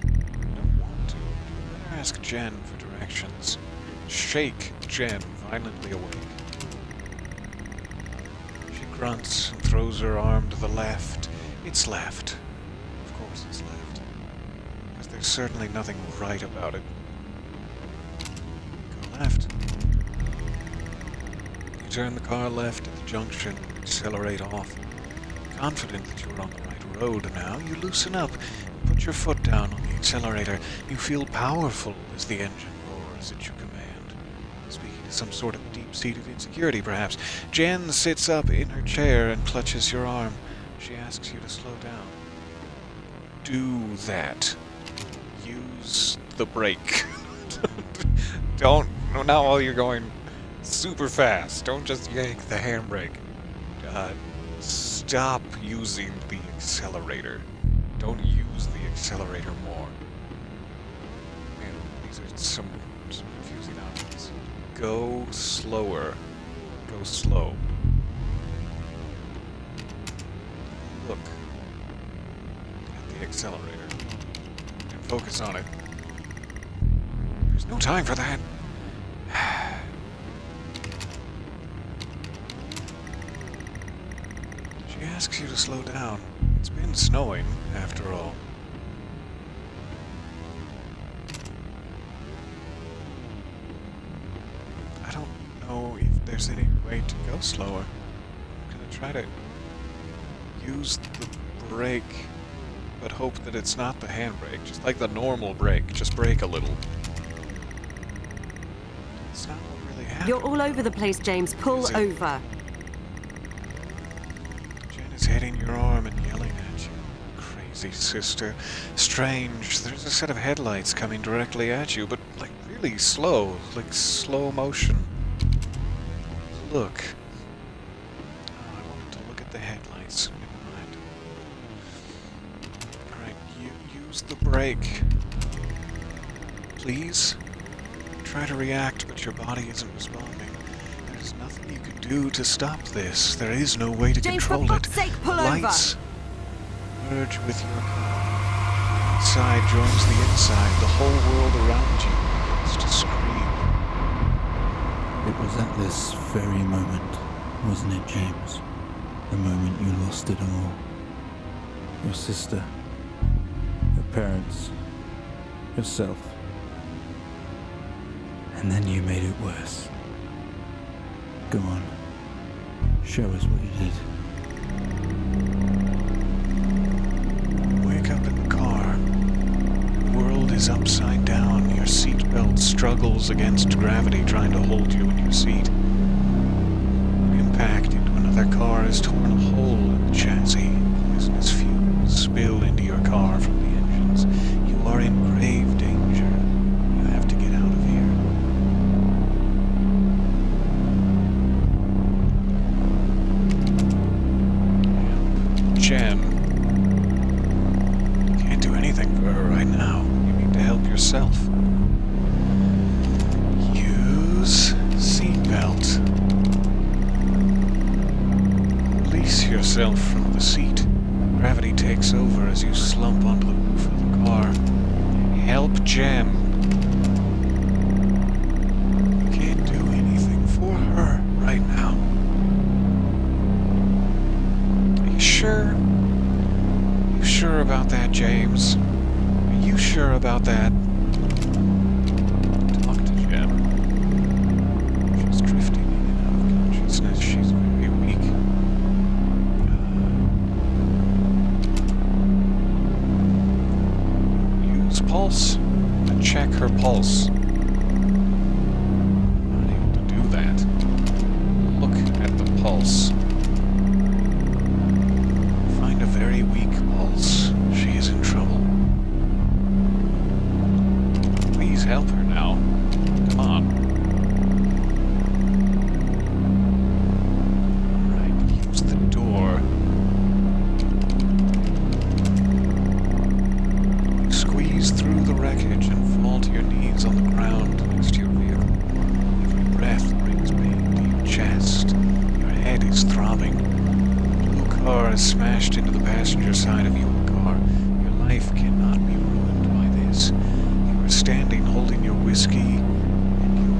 Don't want to. Better ask Jen for directions. Shake Jen violently awake. She grunts and throws her arm to the left. It's left. Of course it's left. Because there's certainly nothing right about it. Go left. You turn the car left at the junction and accelerate off. Confident that you're on the right road now, you loosen up and put your foot down on the accelerator. You feel powerful as the engine roars at your command. speaking to some sort of deep-seated insecurity, perhaps. Jen sits up in her chair and clutches your arm. She asks you to slow down. Do that. Use the brake. Don't, not while you're going super fast. Don't just yank the handbrake. Stop using the accelerator. Don't use the accelerator more. Man, these are some confusing options. Go slower. Go slow. Look at the accelerator and focus on it. There's no time for that. She asks you to slow down. It's been snowing, after all. I don't know if there's any way to go slower. I'm gonna try to use the brake, but hope that it's not the handbrake. Just like the normal brake, just brake a little. It's not what really happened. You're all over the place, James. Pull over. Jen is hitting your arm and yelling at you. Crazy sister. Strange. There's a set of headlights coming directly at you, but like really slow. Like slow motion. Look. Oh, I wanted to look at the headlights. Never mind. Alright, use the brake. Please. Try to react, but your body isn't responding. There's nothing you can do to stop this. There is no way to James, control for it. fuck's sake, pull Lights merge with your car. Outside joins the inside. The whole world around you begins to scream. It was at this very moment, wasn't it, James? The moment you lost it all. Your sister, your parents, yourself. And then you made it worse. Go on. Show us what you did. Wake up in the car. The world is upside down. Your seatbelt struggles against gravity, trying to hold you in your seat. Impact into another car has torn a hole in the chassis. Poisonous fumes spill into your car from the engines. You are in grave danger. You have to get out of here. Jen. You can't do anything for her right now. You need to help yourself. Use seatbelt. Release yourself from the seat. Gravity takes over as you slump onto the roof of the car. Help Jen. You can't do anything for her right now. Are you sure? You sure about that, James? Are you sure about that? Talk to Jen. She's drifting in and out of consciousness. She's very weak. Use pulse and check her pulse. I'm not able to do that. Look at the pulse. Find a very weak pulse. She is in trouble. Please help her now. Come on. Alright, use the door. Squeeze through the wreckage and fall to your knees on the ground next to your vehicle. Every breath brings pain to your chest. Your head is throbbing. The blue car is smashed into the passenger side of your car. Your life cannot be ruined by this. You are standing holding your whiskey, and your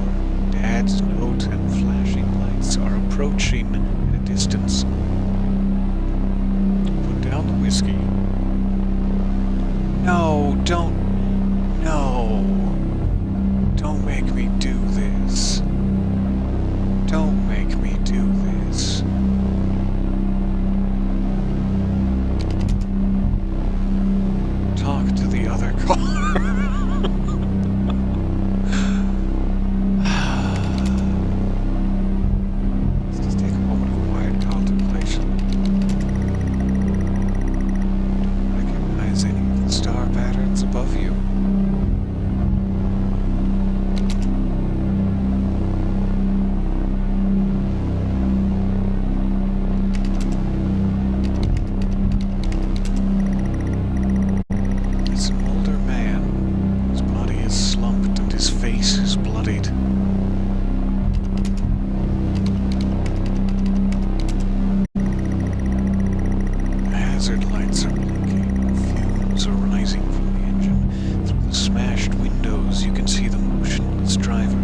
dad's note and flashing lights are approaching at a distance. Put down the whiskey. No, don't. No. Don't make me do this. Don't make me do this. Talk to the other car. disembodied. The hazard lights are blinking, fumes are rising from the engine. Through the smashed windows, you can see the motionless driver,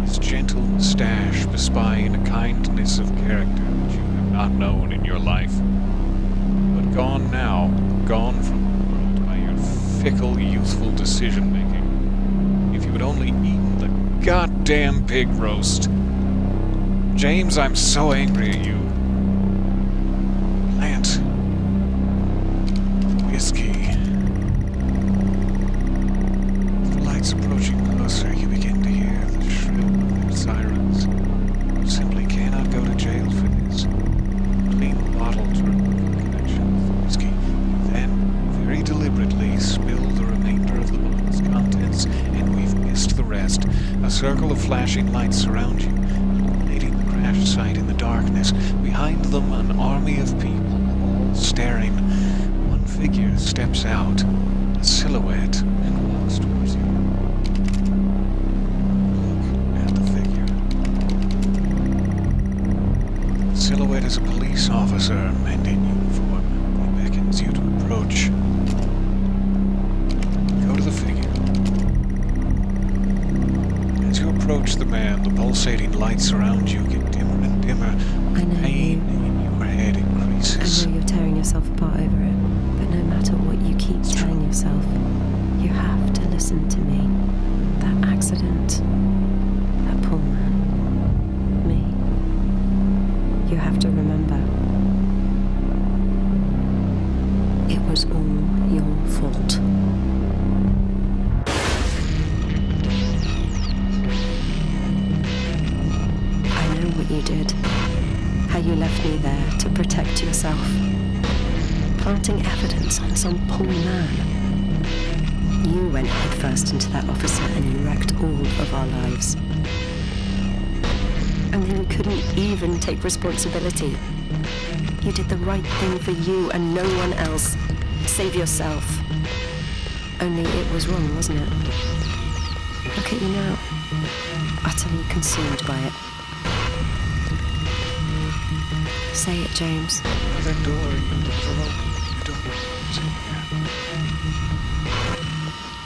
his gentle moustache bespying a kindness of character that you have not known in your life. But gone now, gone from the world by your fickle, youthful decision-making. If you had only eaten the goddamn pig roast. James, I'm so angry at you. Plant. Whiskey. With the lights approaching closer, you begin to hear the shrill of their sirens. You simply cannot go to jail for this. Clean the bottle to remove the connection with the whiskey. You then, very deliberately, spill the remainder of the bottle's contents, and we've missed the rest. A circle of flashing lights surround you, illuminating the crash site in the darkness. Behind them, an army of people, all staring. One figure steps out, a silhouette, and walks towards you. Look at the figure. The silhouette is a police officer, and in uniform. He beckons you to approach. Go to the figure. As you approach the man, the pulsating lights around you get dimmer and dimmer. I know. Pain in your head increases. I know you're tearing yourself apart over it, but no matter what you keep telling yourself, you have to listen to me. That accident, that poor man, me. You have to remember, it was all your fault. I know what you did. How you left me there to protect yourself. Planting evidence on some poor man. You went headfirst into that officer and you wrecked all of our lives. And then you couldn't even take responsibility. You did the right thing for you and no one else. Save yourself. Only it was wrong, wasn't it? Look at you now. Utterly consumed by it. Say it, James. That door you never opened. You don't say it.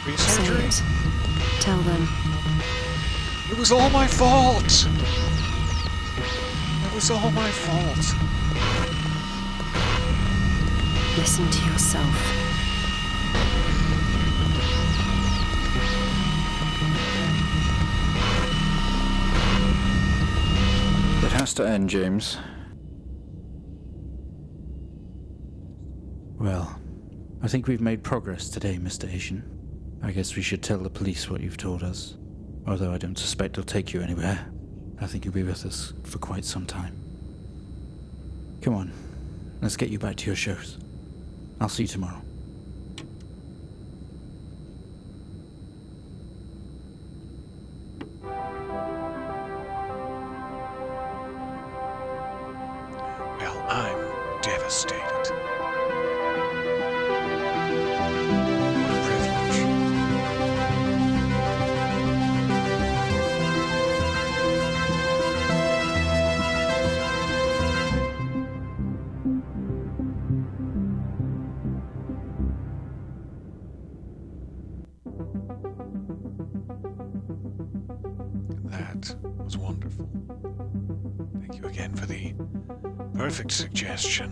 Resurgery? Say it. Tell them. It was all my fault! It was all my fault. Listen to yourself. It has to end, James. Well, I think we've made progress today, Mr. Asian. I guess we should tell the police what you've told us. Although I don't suspect they'll take you anywhere. I think you'll be with us for quite some time. Come on, let's get you back to your shows. I'll see you tomorrow. Well, I'm devastated. What a privilege. That was wonderful. Thank you again for the perfect suggestion.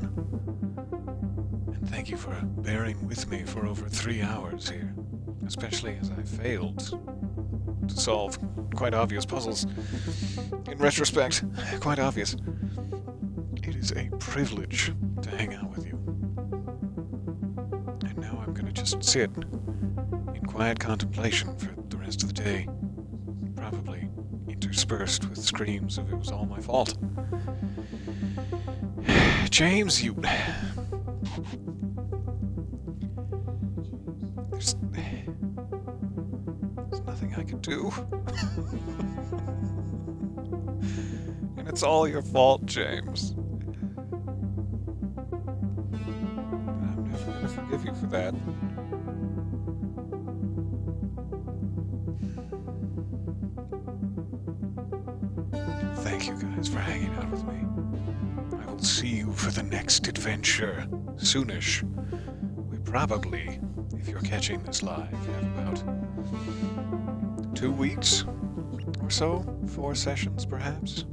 And thank you for bearing with me for over 3 hours here, especially as I failed to solve quite obvious puzzles. In retrospect, quite obvious. It is a privilege to hang out with you. And now I'm gonna just sit in quiet contemplation for the rest of the day, probably interspersed with screams of it was all my fault. James, you... There's nothing I can do. And it's all your fault, James. I'm never gonna forgive you for that. Thank you guys for hanging out with me. I will see you for the next adventure, soonish. We probably, if you're catching this live, have about 2 weeks or so, 4 sessions perhaps,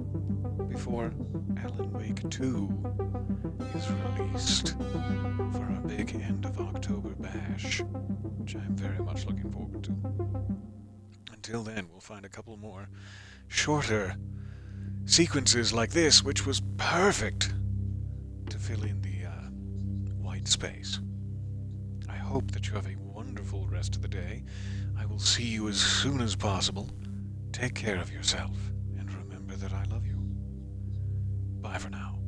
before Alan Wake 2 is released for our big end of October bash, which I'm very much looking forward to. Until then, we'll find a couple more shorter sequences like this, which was perfect to fill in the white space. I hope that you have a wonderful rest of the day. I will see you as soon as possible. Take care of yourself, and remember that I love you. Bye for now.